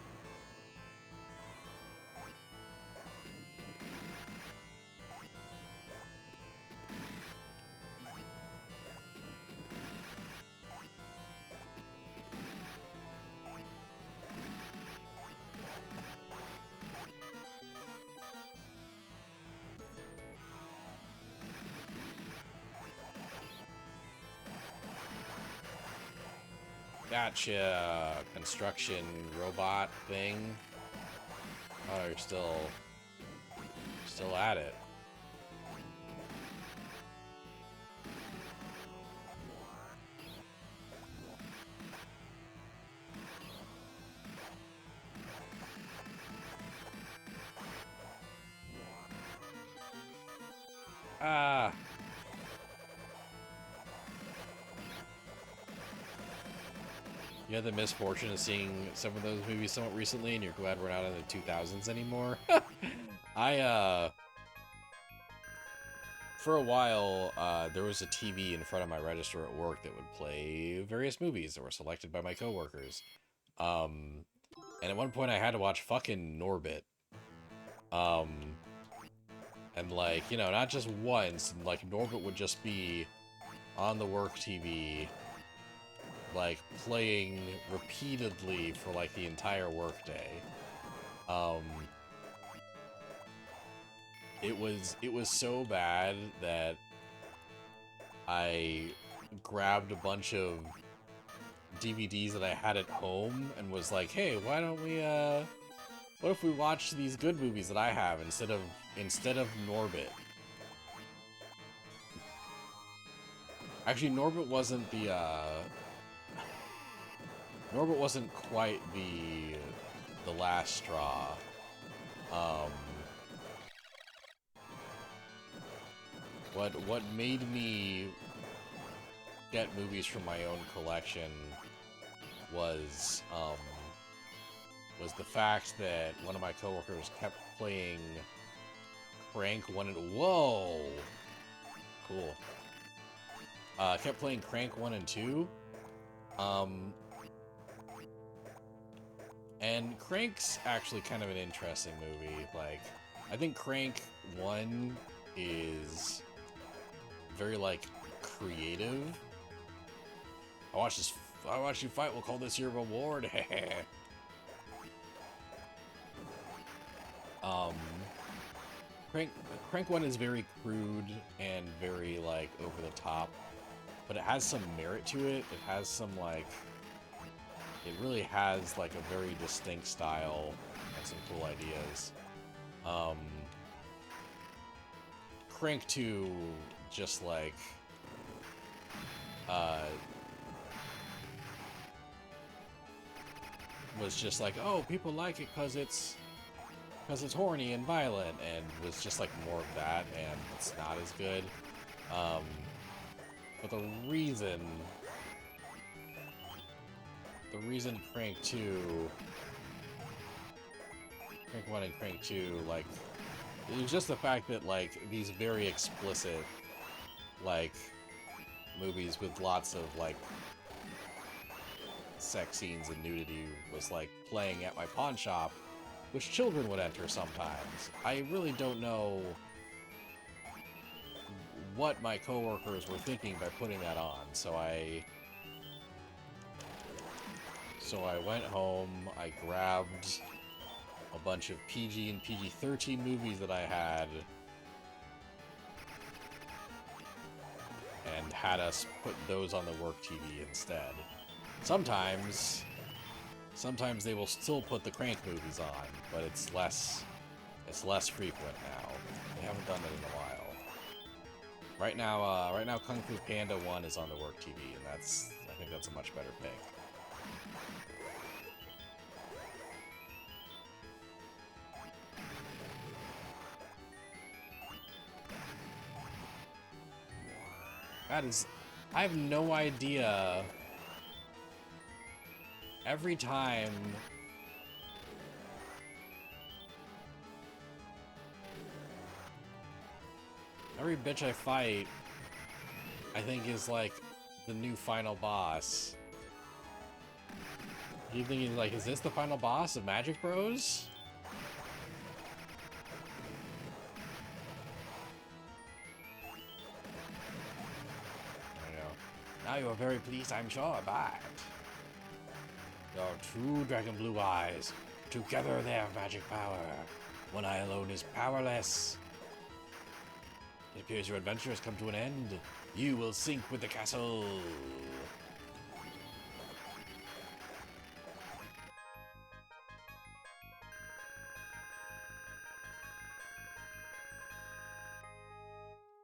A: Gotcha. Construction robot thing. Oh, you're still at it. Ah. You had the misfortune of seeing some of those movies somewhat recently, and you're glad we're not in the 2000s anymore. For a while, there was a TV in front of my register at work that would play various movies that were selected by my coworkers. And at one point I had to watch fucking Norbit. And like, you know, not just once, like Norbit would just be on the work TV, like playing repeatedly for like the entire workday. It was so bad that I grabbed a bunch of DVDs that I had at home and was like, hey, why don't we what if we watch these good movies that I have instead of Norbit? Actually, Norbit wasn't quite the last straw. What made me get movies from my own collection was the fact that one of my coworkers kept playing Crank 1 and... Whoa! Cool. Kept playing Crank 1 and 2. And Crank's actually kind of an interesting movie. Like, I think Crank 1 is very, like, creative. I watched you fight, we'll call this your reward. Crank 1 is very crude and very, like, over the top, but it has some merit to it. It has some, like, it really has, like, a very distinct style and some cool ideas. Crank 2, just, like, was just like, oh, people like it because it's horny and violent, and was just like more of that, and it's not as good. But the reason Crank 2 Crank 1 and Crank 2, like, it was just the fact that, like, these very explicit, like, movies with lots of, like, sex scenes and nudity was, like, playing at my pawn shop, which children would enter sometimes. I really don't know what my coworkers were thinking by putting that on, so I went home, I grabbed a bunch of PG and PG-13 movies that I had, and had us put those on the work TV instead. Sometimes they will still put the Crank movies on, but it's less frequent now. They haven't done it in a while. Right now, Kung Fu Panda 1 is on the work TV, and I think that's a much better pick. I have no idea. Every time every bitch I fight, I think is like the new final boss. You thinking like, is this the final boss of Magic Bros? I know. Now you are very pleased, I'm sure, but your true dragon blue eyes, together they have magic power. One eye alone is powerless. It appears your adventure has come to an end. You will sink with the castle.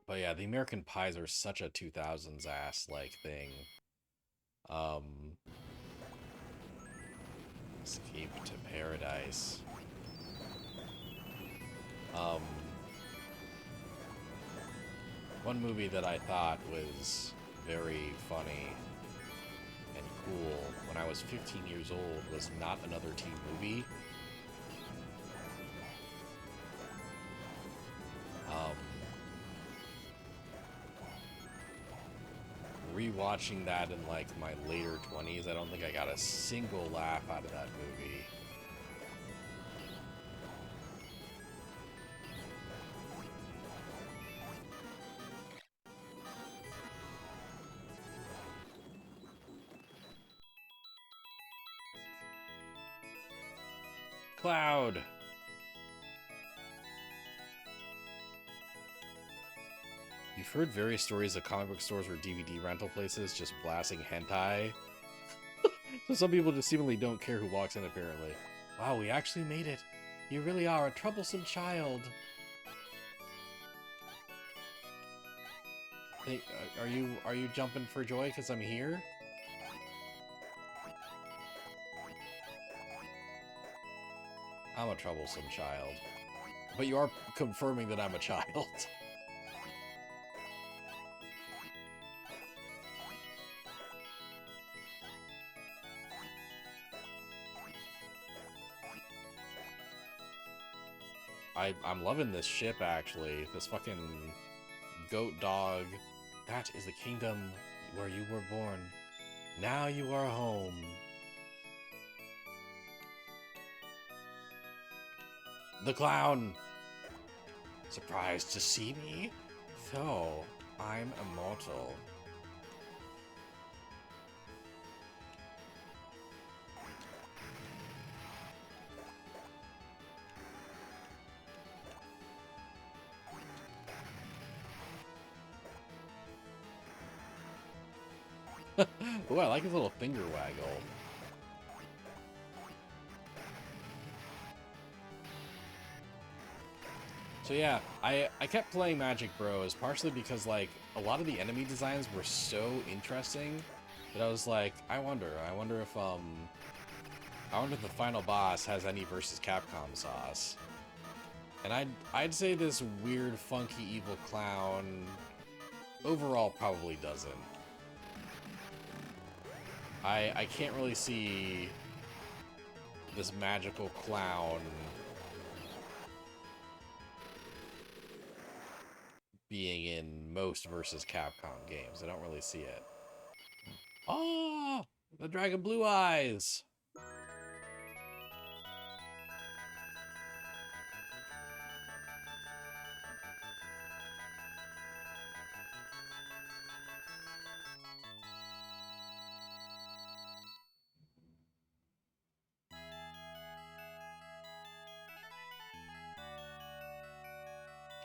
A: But yeah, the American Pies are such a 2000s ass like thing. Escape to Paradise. One movie that I thought was very funny and cool when I was 15 years old was Not Another Teen Movie. Rewatching that in like my later 20s, I don't think I got a single laugh out of that movie. Cloud! You've heard various stories of comic book stores or DVD rental places just blasting hentai. So some people just seemingly don't care who walks in, apparently. Wow, we actually made it. You really are a troublesome child. Hey, are you jumping for joy because I'm here? I'm a troublesome child. But you are confirming that I'm a child. I'm loving this ship, actually. This fucking goat dog. That is the kingdom where you were born. Now you are home. The clown! Surprised to see me? So, I'm immortal. Ooh, I like his little finger waggle. So yeah, I kept playing Magic Bros, partially because, like, a lot of the enemy designs were so interesting that I was like, I wonder if the final boss has any versus Capcom sauce. And I'd say this weird, funky, evil clown overall probably doesn't. I can't really see this magical clown being in most versus Capcom games. I don't really see it. Oh, the dragon blue eyes.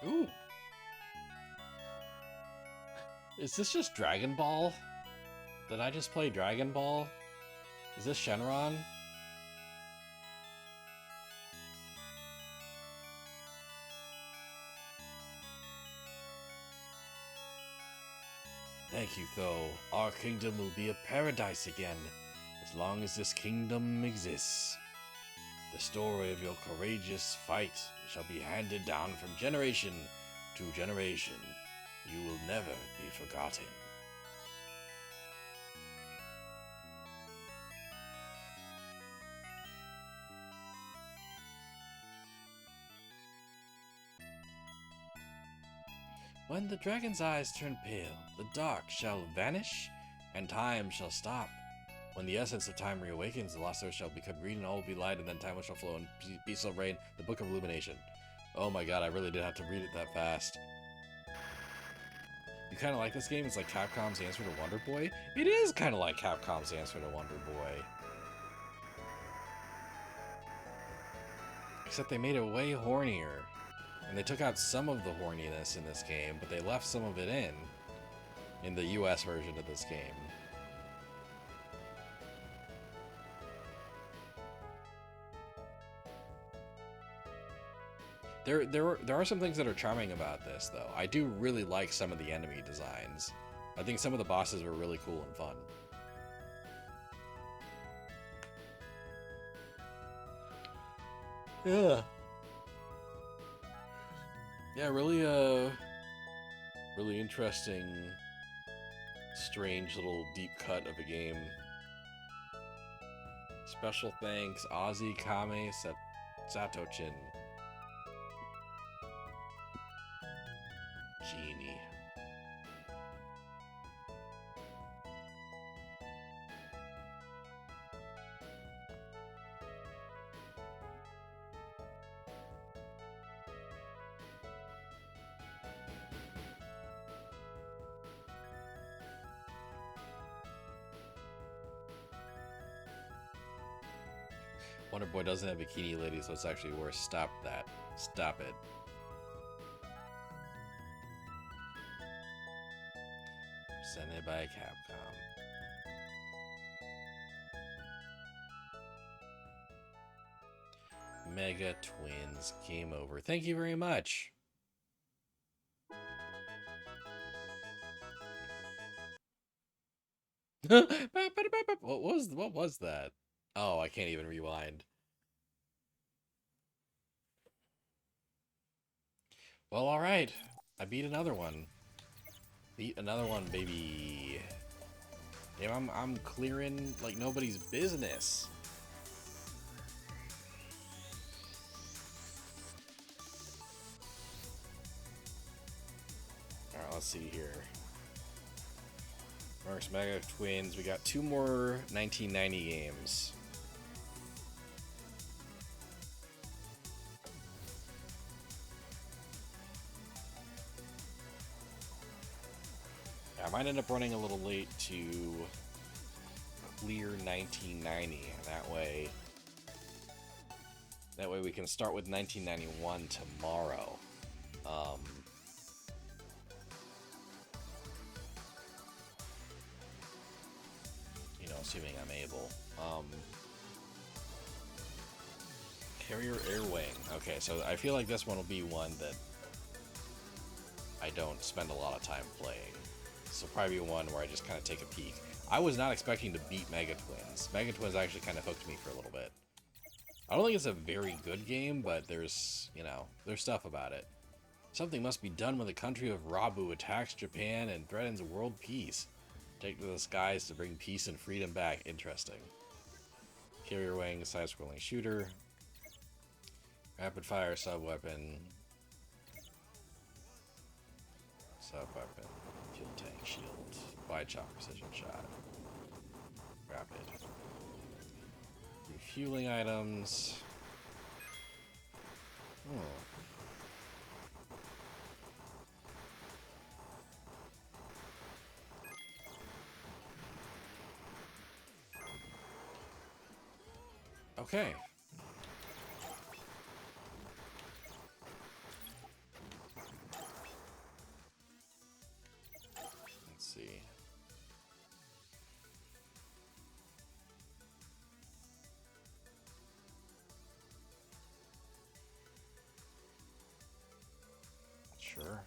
A: Ooh. Is this just Dragon Ball? Did I just play Dragon Ball? Is this Shenron? Thank you, though. Our kingdom will be a paradise again, as long as this kingdom exists. The story of your courageous fight shall be handed down from generation to generation. You will never be forgotten. When the dragon's eyes turn pale, the dark shall vanish, and time shall stop. When the essence of time reawakens, the lost earth shall become green and all will be light, and then time shall flow and peace shall reign. The Book of Illumination. Oh my god, I really did have to read it that fast. You kind of like this game? It's like Capcom's answer to Wonder Boy? It is kind of like Capcom's answer to Wonder Boy. Except they made it way hornier. And they took out some of the horniness in this game, but they left some of it in the US version of this game. There are some things that are charming about this, though. I do really like some of the enemy designs. I think some of the bosses were really cool and fun. Yeah. Yeah, really interesting, strange little deep cut of a game. Special thanks, Ozzy Kame Satochin. Genie. Wonder Boy doesn't have Bikini Lady, so it's actually worse. Stop that. Stop it. Presented by Capcom. Mega Twins Game Over. Thank you very much. What was that? Oh, I can't even rewind. Well, all right. I beat another one. Beat another one, baby. Damn, I'm clearing like nobody's business. All right, let's see here. Mark's Mega Twins. We got 2 more 1990 games. I might end up running a little late to clear 1990. That way we can start with 1991 tomorrow. You know, assuming I'm able. Carrier Air Wing. Okay, so I feel like this one will be one that I don't spend a lot of time playing. This will probably be one where I just kind of take a peek. I was not expecting to beat Mega Twins. Mega Twins actually kind of hooked me for a little bit. I don't think it's a very good game, but there's, you know, there's stuff about it. Something must be done when the country of Rabu attacks Japan and threatens world peace. Take to the skies to bring peace and freedom back. Interesting. Carrier Wing, side-scrolling shooter. Rapid fire sub-weapon. Sub-weapon, fuel tank, shield, wide shot, precision shot, rapid. Refueling items. Oh. Okay. Let's see. Sure.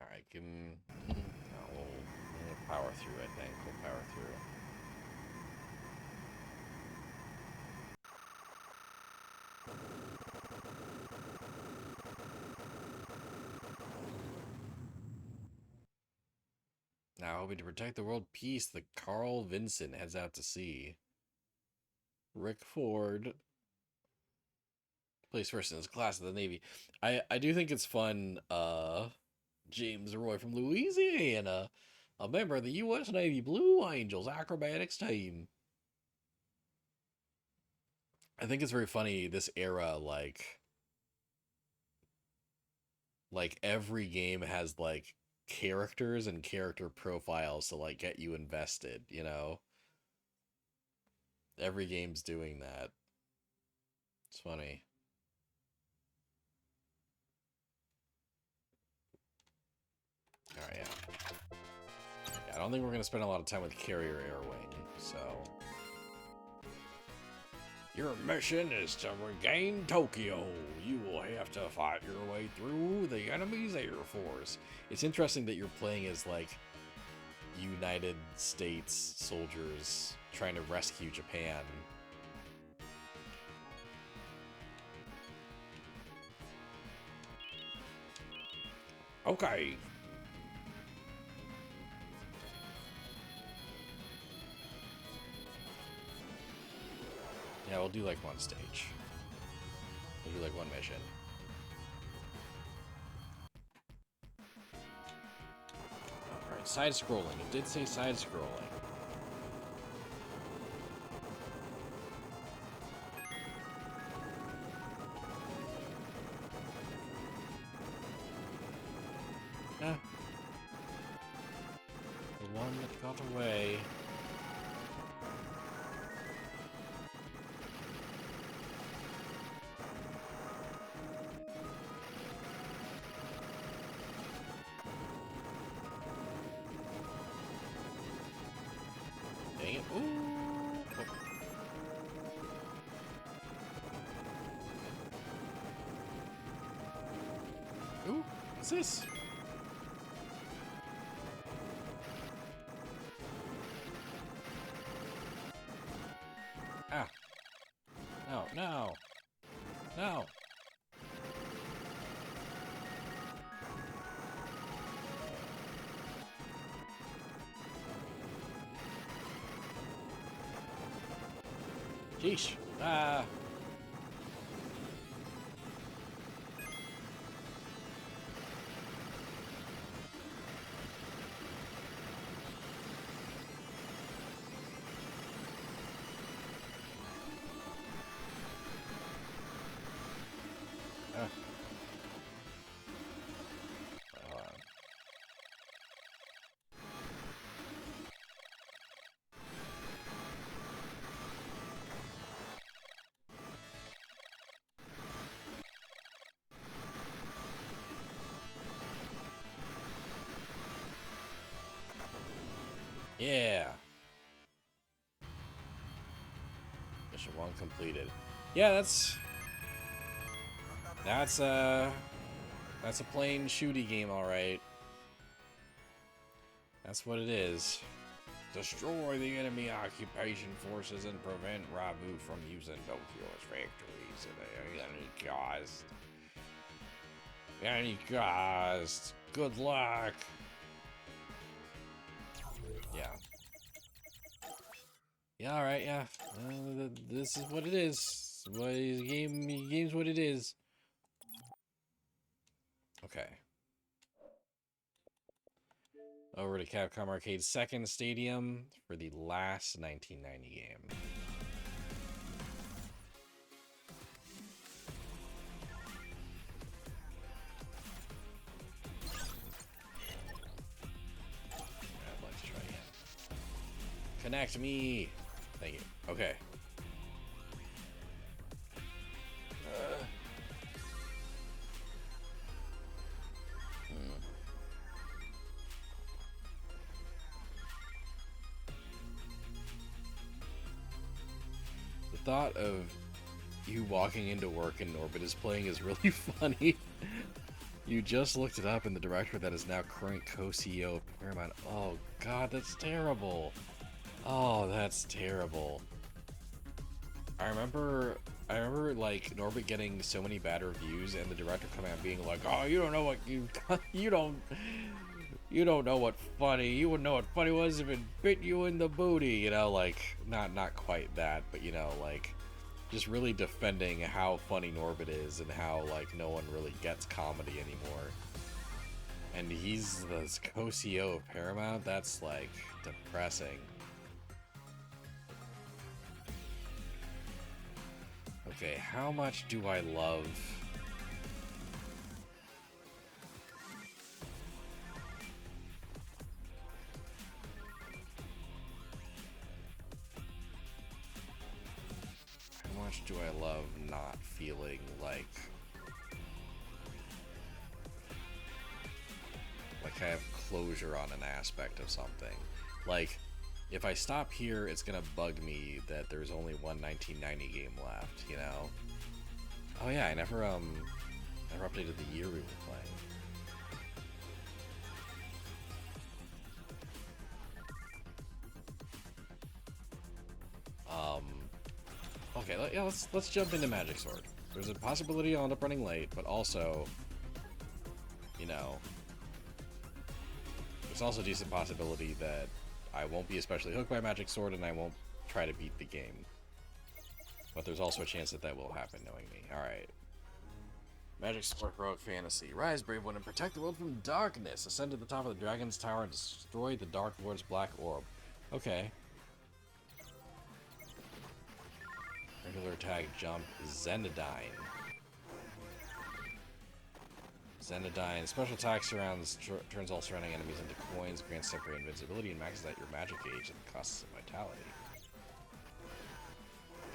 A: All right, give him. We'll power through. I think we'll power through. Now, hoping to protect the world peace, the Carl Vincent heads out to sea. Rick Ford plays first in his class of the Navy. I do think it's fun. James Roy from Louisiana, a member of the U.S. Navy Blue Angels acrobatics team. I think it's very funny this era, like every game has like characters and character profiles to like get you invested, you know? Every game's doing that. It's funny. Alright, yeah. I don't think we're gonna spend a lot of time with Carrier Air Wing, so. Your mission is to regain Tokyo. You will have to fight your way through the enemy's air force. It's interesting that you're playing as like United States soldiers trying to rescue Japan. Okay. Yeah, we'll do like one stage. We'll do like one mission. Alright, side scrolling. It did say side scrolling. Yeah. The one that got away. Dang it. Ooh. Oh. Ooh, what's this? Ah. No, no. No. Sheesh. Ah. Ah. Hold on. Yeah. Mission 1 completed. Yeah, that's a plain shooty game, all right. That's what it is. Destroy the enemy occupation forces and prevent Rabu from using Tokyo's factories at any cost. Any cost. Good luck. Yeah. Yeah, all right, yeah. This is what it is. What is game's what it is. Okay. Over to Capcom Arcade's second stadium for the last 1990 game. I'd like to try again. Connect me. Thank you. Okay. The thought of you walking into work and Norbit is playing is really funny. You just looked it up, and the director that is now current co-CEO of Paramount. Oh God, that's terrible. Oh, that's terrible. I remember like Norbit getting so many bad reviews, and the director coming out being like, "Oh, you don't know what you don't know what funny. You wouldn't know what funny was if it bit you in the booty." You know, like not quite that, but you know, like just really defending how funny Norbit is and how like no one really gets comedy anymore. And he's the co-CEO of Paramount. That's like depressing. Okay, how much do I love? How much do I love not feeling like I have closure on an aspect of something? Like, if I stop here, it's gonna bug me that there's only one 1990 game left, you know? Oh yeah, I never updated the year we were playing. Okay, yeah, let's jump into Magic Sword. There's a possibility I'll end up running late, but also, you know, there's also a decent possibility that I won't be especially hooked by Magic Sword and I won't try to beat the game. But there's also a chance that that will happen, knowing me. Alright. Magic Sword Heroic Fantasy. Rise, brave one, and protect the world from darkness. Ascend to the top of the Dragon's Tower and destroy the Dark Lord's Black Orb. Okay. Regular attack, jump, Xenodyne. Xenodyne. Special attack surrounds, turns all surrounding enemies into coins, grants temporary invincibility, and maxes out your magic gauge and costs of vitality.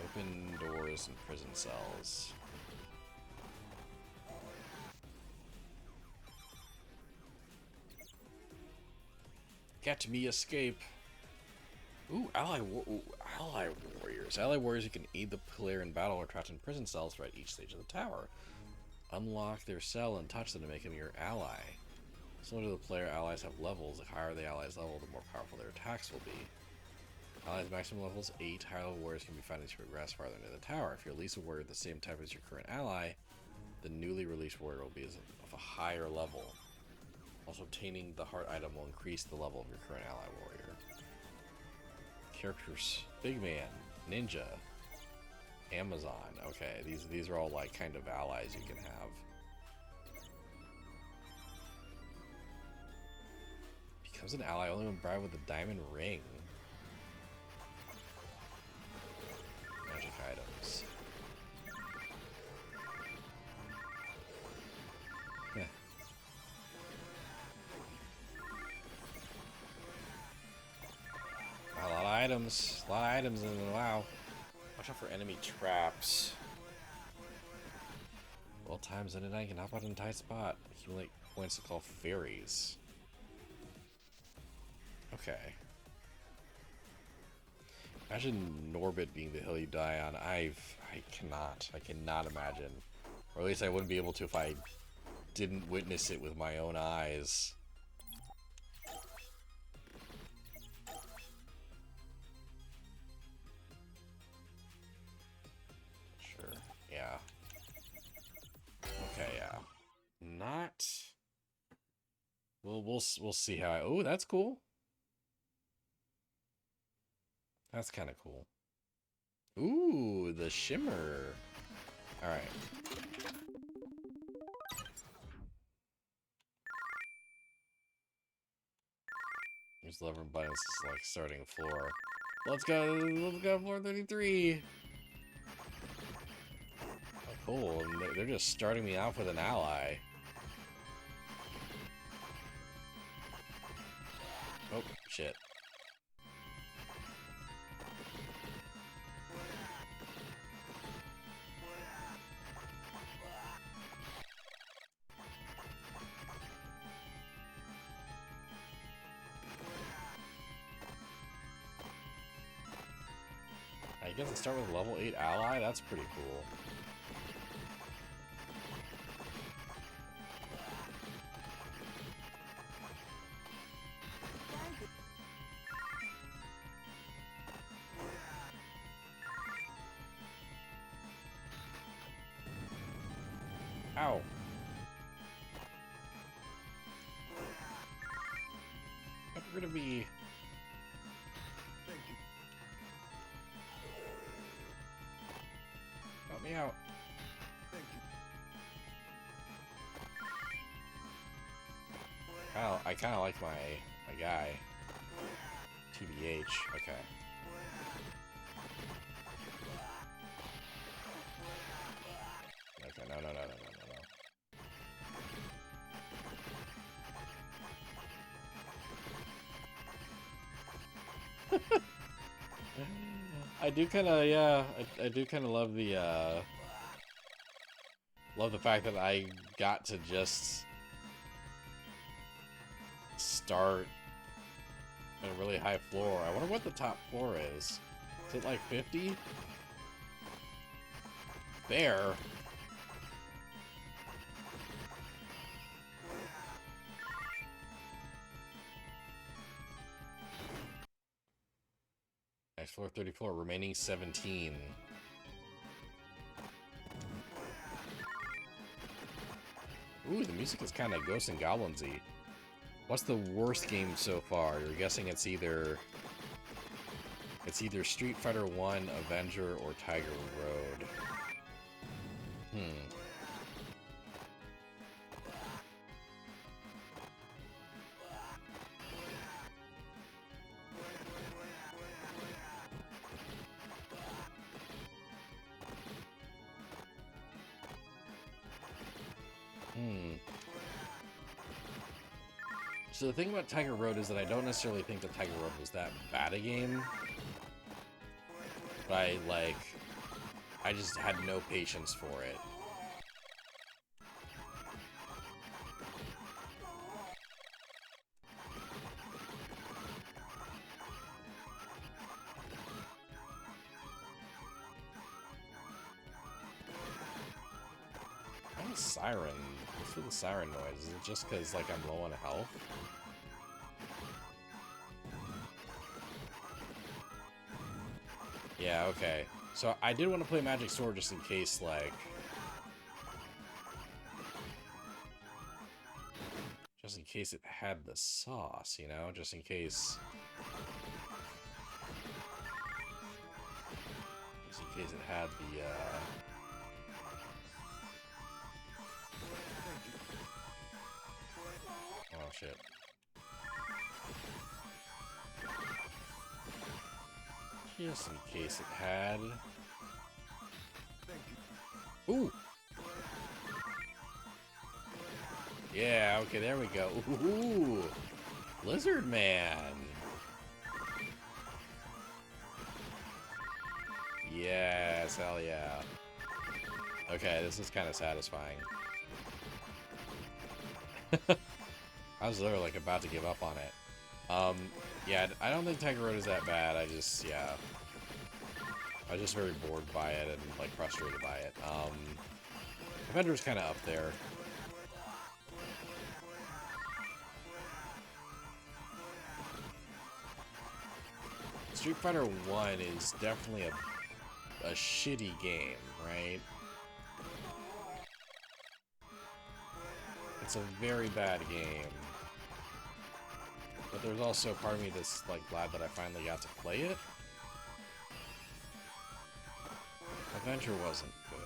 A: Open doors and prison cells. Get me escape. Ooh, ally warriors. Ally warriors who can aid the player in battle or trapped in prison cells throughout each stage of the tower. Unlock their cell and touch them to make them your ally. Similar to the player, allies have levels. The higher the ally's level, the more powerful their attacks will be. Allies maximum level is 8. Higher level warriors can be found as you progress farther into the tower. If you release a warrior of the same type as your current ally, the newly released warrior will be of a higher level. Also, obtaining the heart item will increase the level of your current ally warrior. Characters: Big Man, Ninja, Amazon. Okay, these are all like kind of allies you can have. Becomes an ally only when bribed with a diamond ring. Magic items. A lot of items. A lot of items in WoW. Watch out for enemy traps. Well, times in a night can hop out in a tight spot. Accumulate points to call fairies. Okay. Imagine Norbit being the hill you die on. I cannot imagine. Or at least I wouldn't be able to if I didn't witness it with my own eyes. Sure. Yeah. Okay, yeah. Not. We'll see how I. Oh, that's cool. That's kind of cool. Ooh, the shimmer. All right. There's 11 buttons. It's like starting floor. Let's go, floor 33. Oh, cool. And they're just starting me off with an ally. Oh, shit. I guess I start with a level 8 ally? That's pretty cool. Ow. Get rid of me. Help me out. I kind of like my guy. TBH. Okay. Okay, no. I do kind of, yeah, I do kind of love the fact that I got to just start at a really high floor. I wonder what the top floor is. Is it like 50? There. Next floor 34, remaining 17. Ooh, the music is kind of Ghosts and Goblins-y. What's the worst game so far? You're guessing it's either Street Fighter 1, Avenger, or Tiger Road. So the thing about Tiger Road is that I don't necessarily think that Tiger Road was that bad a game. But I just had no patience for it. Why is siren? What's with the siren noise? Is it just because like I'm low on health? Yeah, okay. So I did want to play Magic Sword just in case, like... Just in case it had the sauce, you know? Just in case... Just in case it had the, Oh, shit. Just in case it had... Ooh! Yeah, okay, there we go. Ooh! Lizard Man! Yes, hell yeah. Okay, this is kind of satisfying. I was literally like about to give up on it. Yeah, I don't think Tiger Road is that bad. I was just very bored by it and like frustrated by it. Avenger's kind of up there. Street Fighter 1 is definitely a shitty game, right? It's a very bad game. But there's also a part of me that's like glad that I finally got to play it. Avenger wasn't good.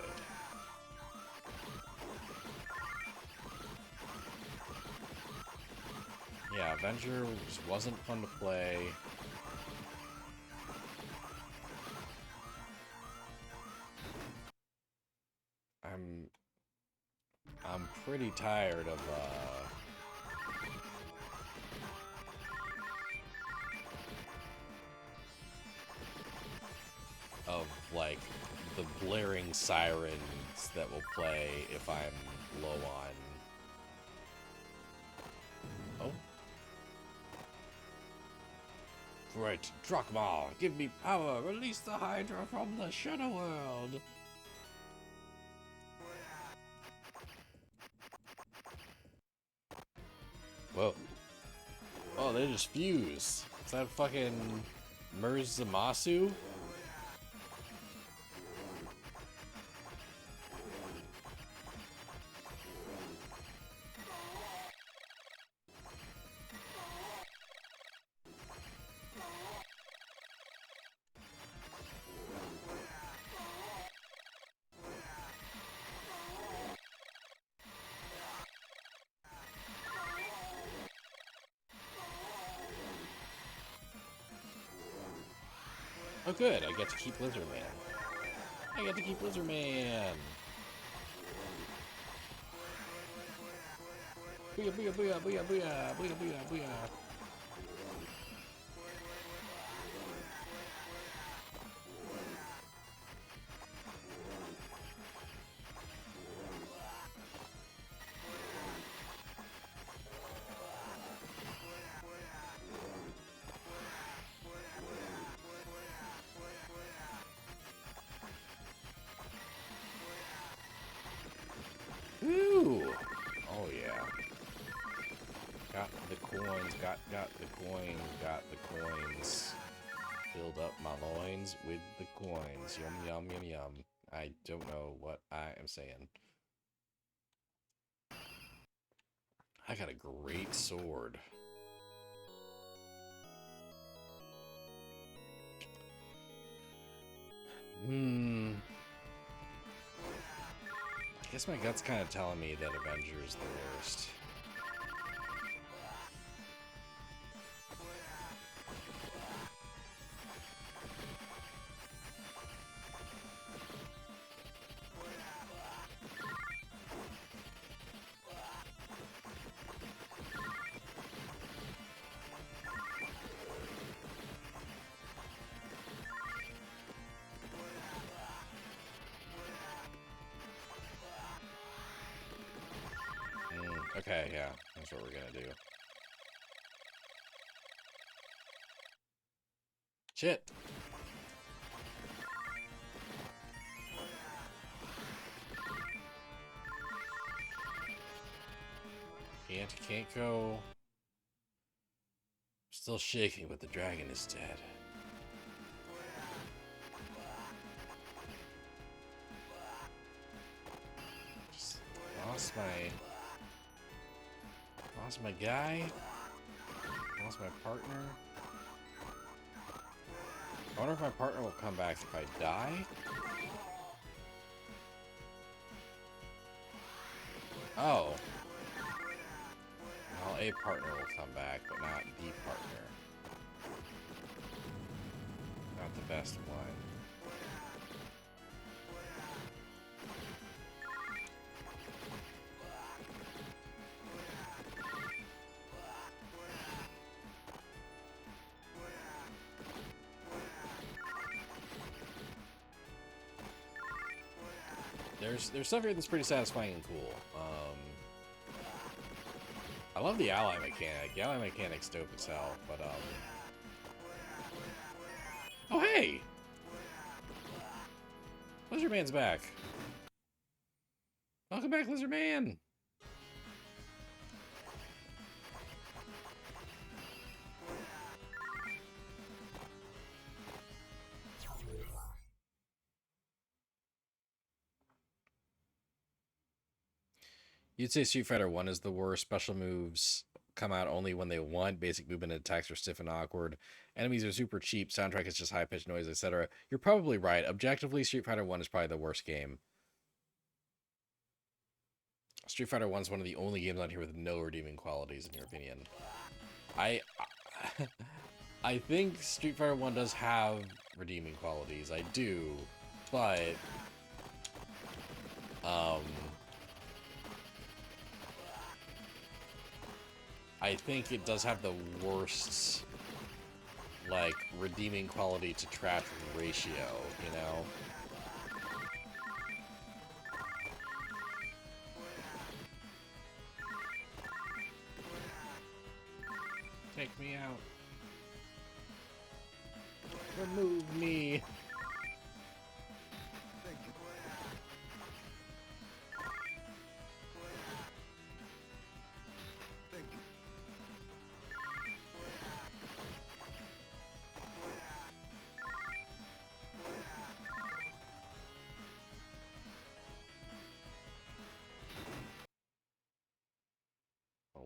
A: Yeah, Avenger just wasn't fun to play. I'm pretty tired of like the blaring sirens that will play if I'm low on. Oh. Great, Drakma, give me power, release the Hydra from the Shadow World. Whoa. Oh, they just fuse. Is that fucking Murzamasu? Oh good, I get to keep Lizard Man. I get to keep Lizard Man! Booyah, booyah, booyah, booyah, booyah, booyah, booyah, booyah. Ooh! Oh yeah. Got the coins, got the coin, got the coins. Build up my loins with the coins. Yum, yum, yum, yum. I don't know what I am saying. I got a great sword. I guess my gut's kind of telling me that Avenger's the worst. Okay, yeah, that's what we're gonna do. Shit! Can't go. Still shaking, but the dragon is dead. Just lost my guy. Lost my partner. I wonder if my partner will come back if I die. Oh. Well, a partner will come back, but not the partner. Not the best one. There's stuff here that's pretty satisfying and cool. I love the ally mechanic. The ally mechanic's dope as hell, but oh hey! Lizard Man's back. Welcome back, Lizard Man! You'd say Street Fighter 1 is the worst. Special moves come out only when they want. Basic movement and attacks are stiff and awkward. Enemies are super cheap. Soundtrack is just high-pitched noise, etc. You're probably right. Objectively, Street Fighter 1 is probably the worst game. Street Fighter 1 is one of the only games on here with no redeeming qualities, in your opinion. I think Street Fighter 1 does have redeeming qualities. I do, but I think it does have the worst, like, redeeming quality to trash ratio, you know? Take me out. Remove me.
B: Thank you. Thank you.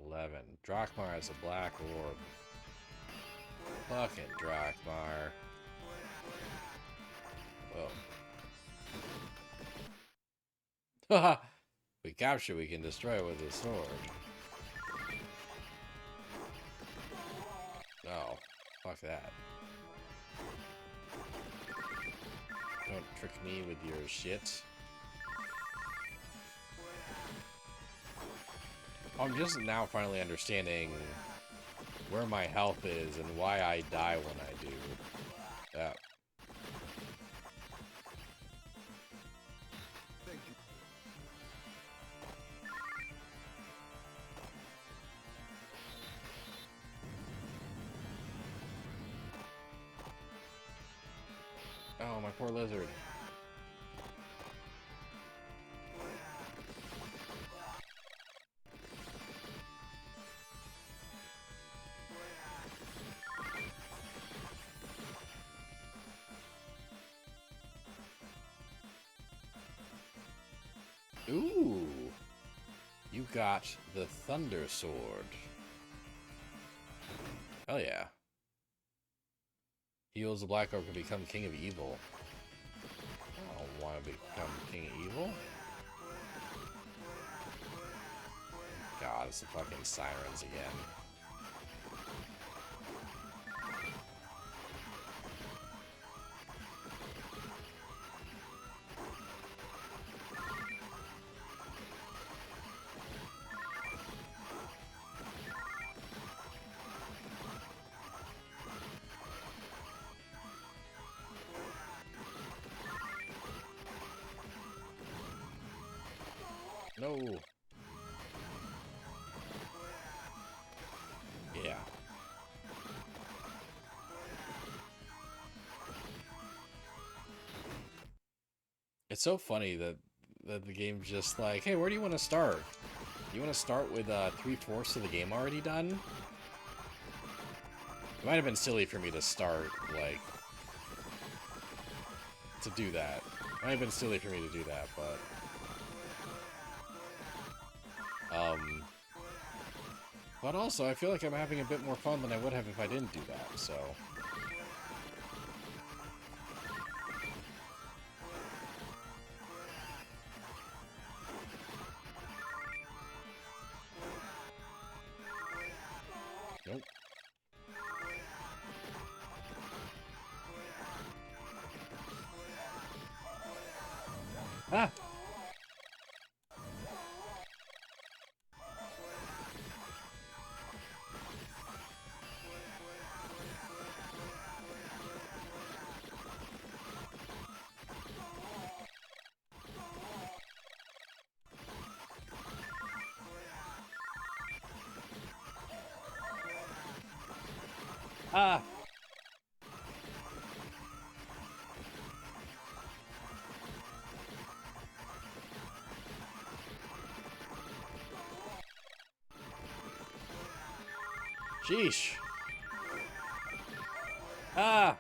A: 11. Drakmar has a black orb. Fucking Drakmar. Whoa. Haha. We capture, we can destroy with a sword. No. Fuck that. Don't trick me with your shit. I'm just now finally understanding where my health is and why I die when I do. Yeah.
B: Thank you.
A: Oh, my poor lizard. Ooh. You got the Thunder Sword. Hell yeah. Heals the Black Orb can become King of Evil. I don't want to become King of Evil. God, it's the fucking sirens again. No. Yeah. It's so funny that the game's just like, hey, where do you want to start? You want to start with 3/4 of the game already done? It might have been silly for me to start, like, to do that. It might have been silly for me to do that, but but also, I feel like I'm having a bit more fun than I would have if I didn't do that, so. Nope. Ah! Ah! Sheesh. Ah!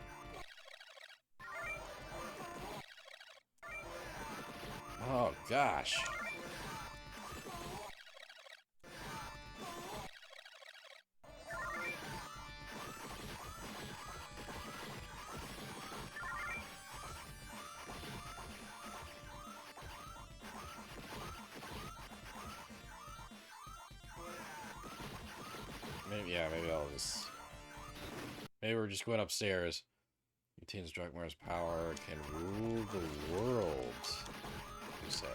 A: Oh, gosh. Yeah, maybe I'll just... Maybe we're just going upstairs. Retains Drakmar's power, can rule the world, you say.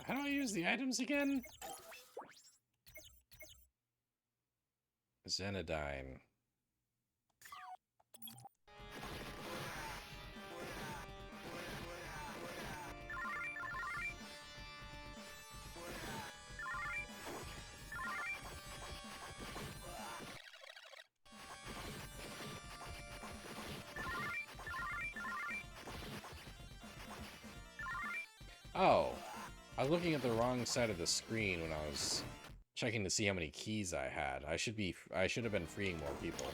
A: How do I use the items again? Xenodyne. Oh, I was looking at the wrong side of the screen when I was checking to see how many keys I had. I should have been freeing more people.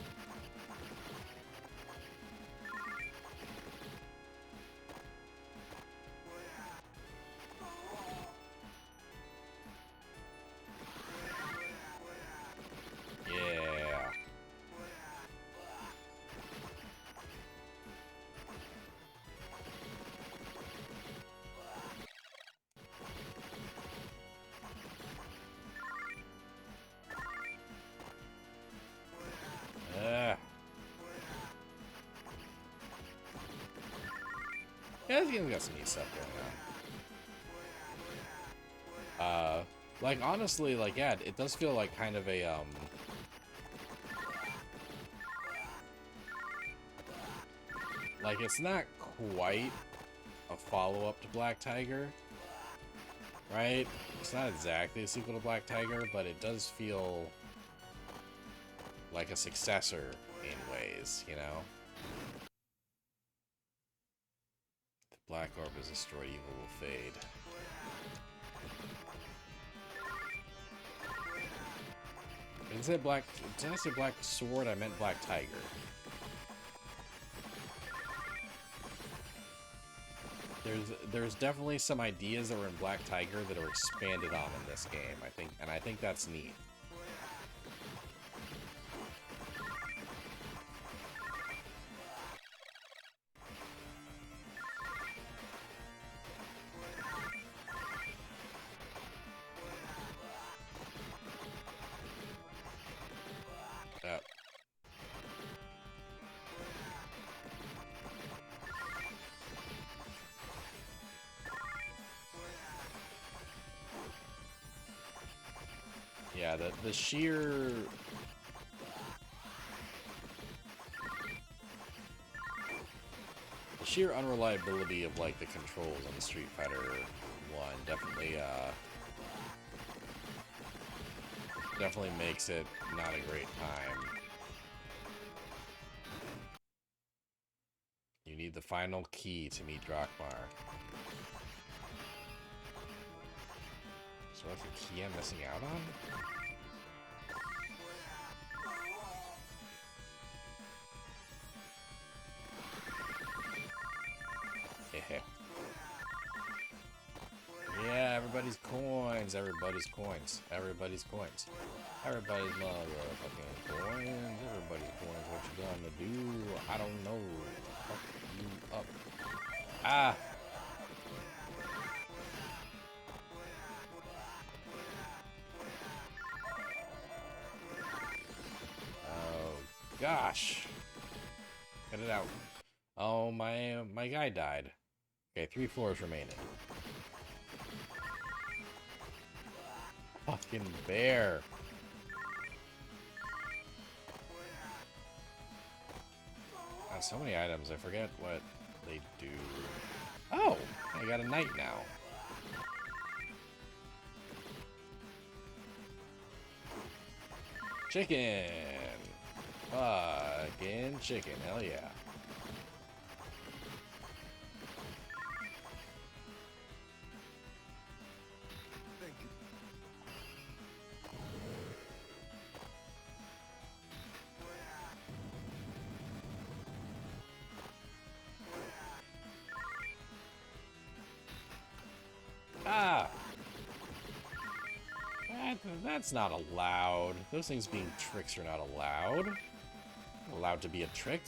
A: Yeah. Yeah, this game's got some neat stuff going on. Like, honestly, like, yeah, it does feel like kind of a, like, it's not quite a follow-up to Black Tiger, right? It's not exactly a sequel to Black Tiger, but it does feel like a successor in ways, you know? The Black Orb is destroyed, evil will fade. Did I say Black Sword? I meant Black Tiger. There's definitely some ideas that were in Black Tiger that are expanded on in this game, I think that's neat. Yeah, the sheer unreliability of like the controls on the Street Fighter 1 definitely makes it not a great time. You need the final key to meet Drakmar. So what's the key I'm missing out on? Yeah, everybody's coins, everybody's coins, everybody's coins. Everybody's motherfucking coins, everybody's coins. What you gonna do? I don't know. Fuck you up. Ah! Oh, gosh. Cut it out. Oh, my guy died. Okay, 3 floors remaining. Fucking bear. God, so many items, I forget what they do. Oh, I got a knight now. Chicken. Fucking chicken, hell yeah.
B: Think
A: That's not allowed. Those things being tricks are not allowed. Not allowed to be a trick.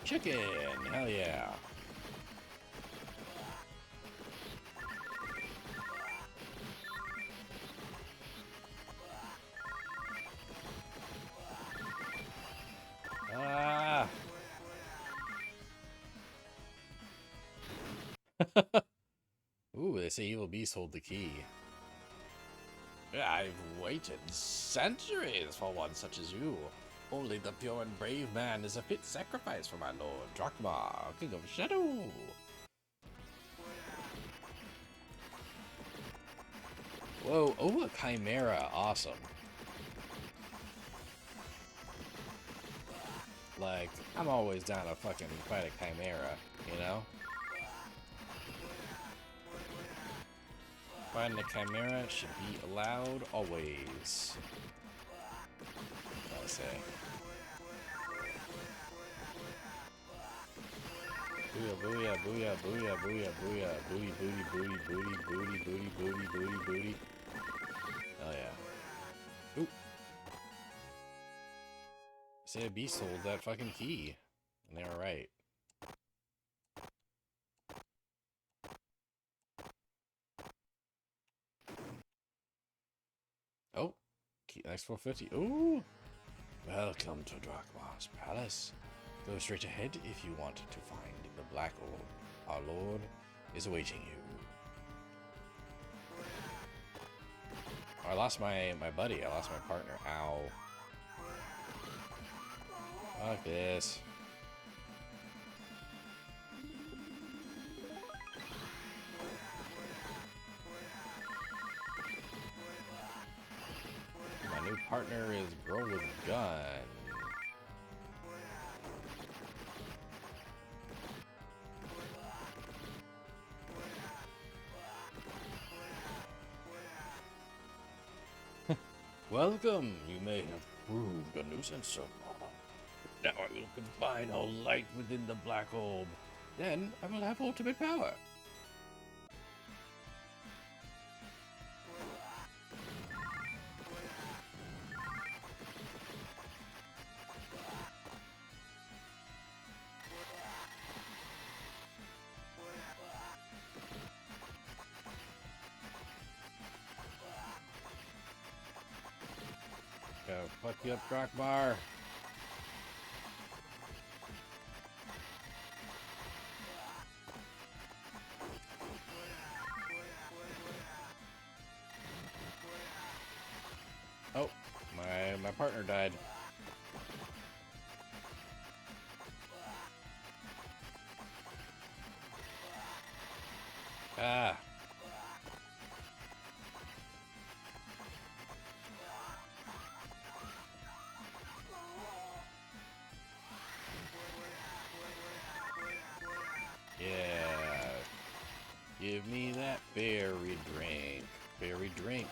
A: Chicken! Hell yeah. Ah! Ooh, they say evil beasts hold the key. I've waited centuries for one such as you. Only the pure and brave man is a fit sacrifice for my lord, Drakmar, King of Shadow. Whoa, oh, a Chimera, awesome. Like, I'm always down to fucking fight a Chimera, you know? Fighting a Chimera should be allowed always. I say. Booyah, booyah, booyah, booyah, booyah, booyah, booty, booty, booty, booty, booty, booty, booty, booty, booty. Oh yeah. Oop. Say a beast holds that fucking key. And they were right. Oh, key, next 450. Ooh! Welcome to Drakmar's palace. Go straight ahead if you want to find the Black Orb. Our lord is awaiting you. I lost my buddy. I lost my partner. Ow. Fuck this. My new partner is girl with gun. Welcome. You may have proved a nuisance so far. Now I will confine all light within the Black Orb. Then I will have ultimate power. Go, fuck you up, Drakmar. Oh, my partner died. Ah. Yeah. Give me that berry drink. Berry drink.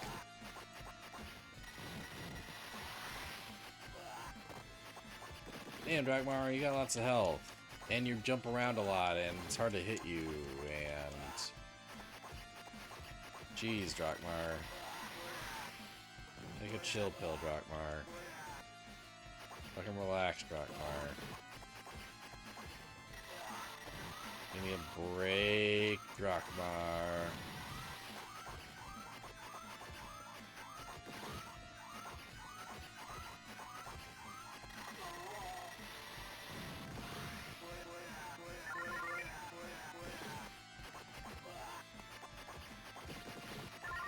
A: Damn, Drakmar, you got lots of health. And you jump around a lot, and it's hard to hit you, and... Jeez, Drakmar. Take a chill pill, Drakmar. Fucking relax, Drakmar. Give me a break, Drakmar.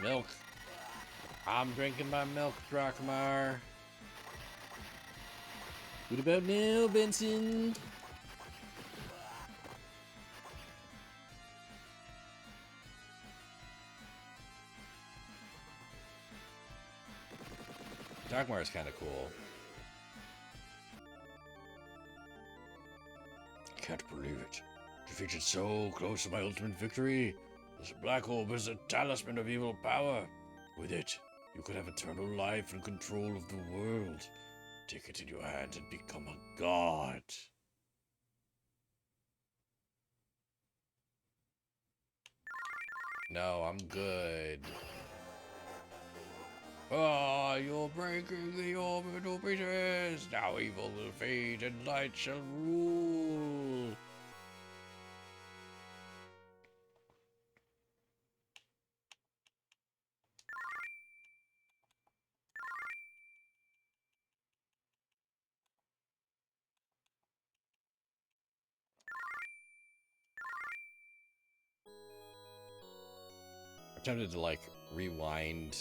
A: Milk. I'm drinking my milk, Drakmar. What about now, Benson? Drakmar is kind of cool. I can't believe it. Defeated so close to my ultimate victory. This black orb is a talisman of evil power. With it, you could have eternal life and control of the world. Take it in your hands and become a god. No, I'm good. Ah, you're breaking the orb into pieces. Now evil will fade and light shall rule. I'm tempted to like rewind.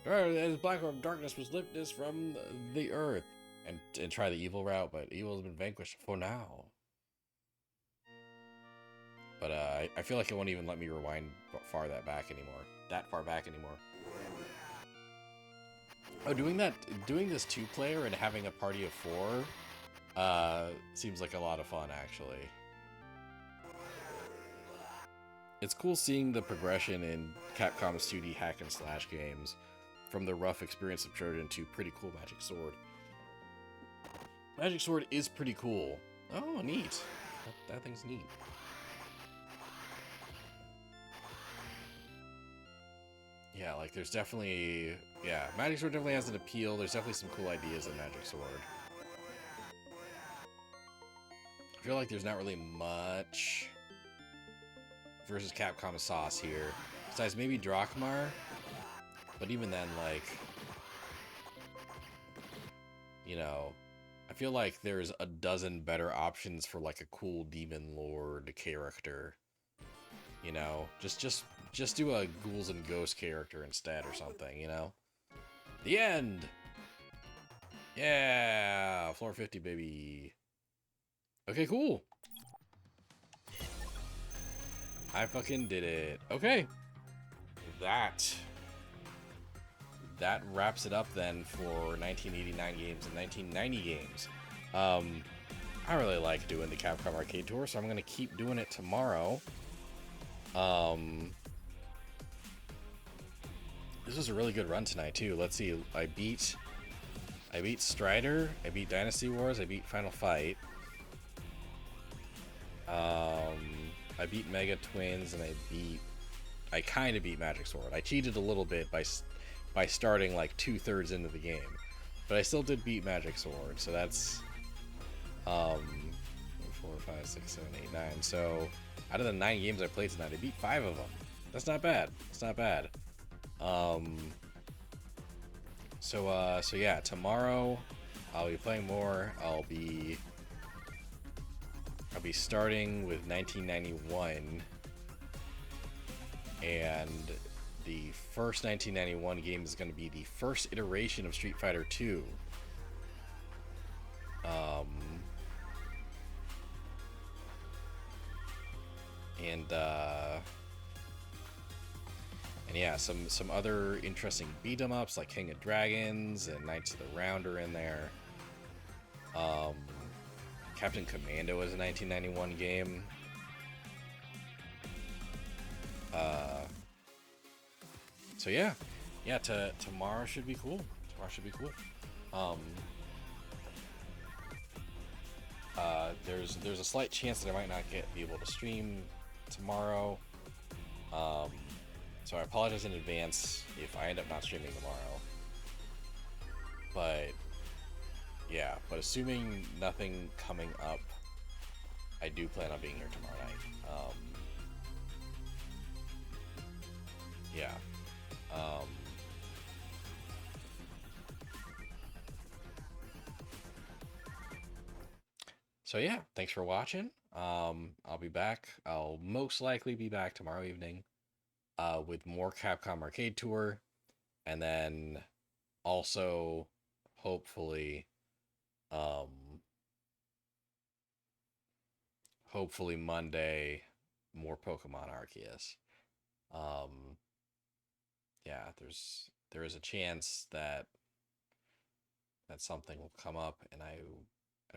A: As black orb darkness was lifted from the earth, and try the evil route, but evil has been vanquished for now. But I feel like it won't even let me rewind that far back anymore. Oh, doing this 2-player and having a party of 4, seems like a lot of fun actually. It's cool seeing the progression in Capcom's 2D hack and slash games from the rough experience of Trojan to pretty cool Magic Sword. Magic Sword is pretty cool. Oh, neat. That thing's neat. Yeah, like there's definitely... Yeah, Magic Sword definitely has an appeal. There's definitely some cool ideas in Magic Sword. I feel like there's not really much versus Capcom sauce here. Besides maybe Drakmar. But even then, like... You know... I feel like there's a dozen better options for like a cool Demon Lord character. You know? Just do a Ghouls and Ghosts character instead or something, you know? The end! Yeah! Floor 50, baby. Okay, cool. I fucking did it. Okay. That wraps it up then for 1989 games and 1990 games. I really like doing the Capcom Arcade Tour, so I'm going to keep doing it tomorrow. This was a really good run tonight, too. Let's see. I beat Strider, I beat Dynasty Wars, I beat Final Fight. I beat Mega Twins, and I kind of beat Magic Sword. I cheated a little bit by starting like 2/3 into the game, but I still did beat Magic Sword. So that's 4, 5, 6, 7, 8, 9. So out of the 9 games I played tonight, I beat 5 of them. That's not bad. That's not bad. So yeah, tomorrow I'll be playing more. I'll be starting with 1991, and the first 1991 game is going to be the first iteration of Street Fighter 2. And yeah, some other interesting beat 'em ups like King of Dragons and Knights of the Round are in there. Captain Commando is a 1991 game. So yeah, tomorrow should be cool. There's a slight chance that I might not be able to stream tomorrow. So I apologize in advance if I end up not streaming tomorrow. But assuming nothing coming up, I do plan on being here tomorrow night. So yeah, thanks for watching. I'll be back. I'll most likely be back tomorrow evening with more Capcom Arcade Tour, and then also hopefully Monday more Pokemon Arceus. There is a chance that something will come up and I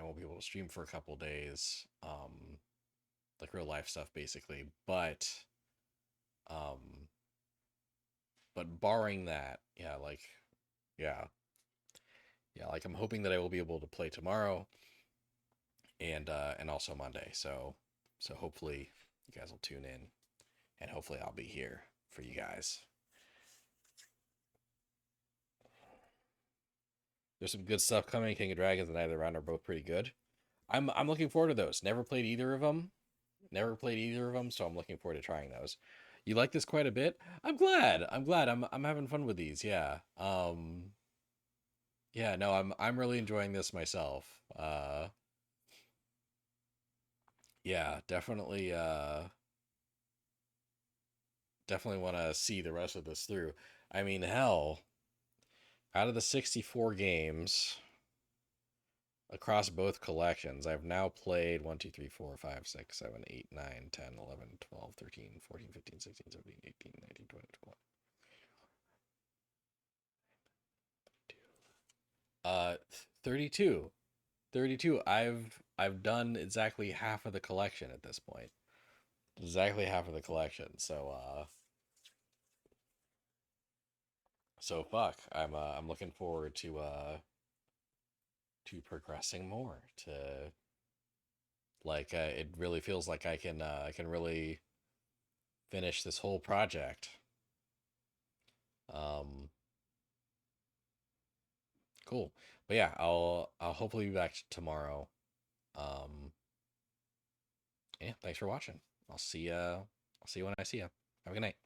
A: won't be able to stream for a couple days, like real life stuff basically, but barring that, yeah, like I'm hoping that I will be able to play tomorrow and also Monday. So hopefully you guys will tune in, and hopefully I'll be here for you guys. There's some good stuff coming. King of Dragons and Night of the Round are both pretty good. I'm looking forward to those. Never played either of them. Never played either of them, so I'm looking forward to trying those. You like this quite a bit. I'm glad. I'm glad. I'm having fun with these. Yeah. Yeah. No, I'm really enjoying this myself. Yeah. Definitely want to see the rest of this through. I mean, hell, out of the 64 games across both collections, I've now played 1, 2, 3, 4, 5, 6, 7, 8, 9, 10, 11, 12, 13, 14, 15, 16, 17, 18, 19, 20, 21. 32. 32. I've done exactly half of the collection at this point. Exactly half of the collection. So fuck. I'm looking forward to progressing more, to like it really feels like I can really finish this whole project. Um cool. But yeah, I'll hopefully be back tomorrow. Um yeah, thanks for watching. I'll see you when I see you. Have a good night.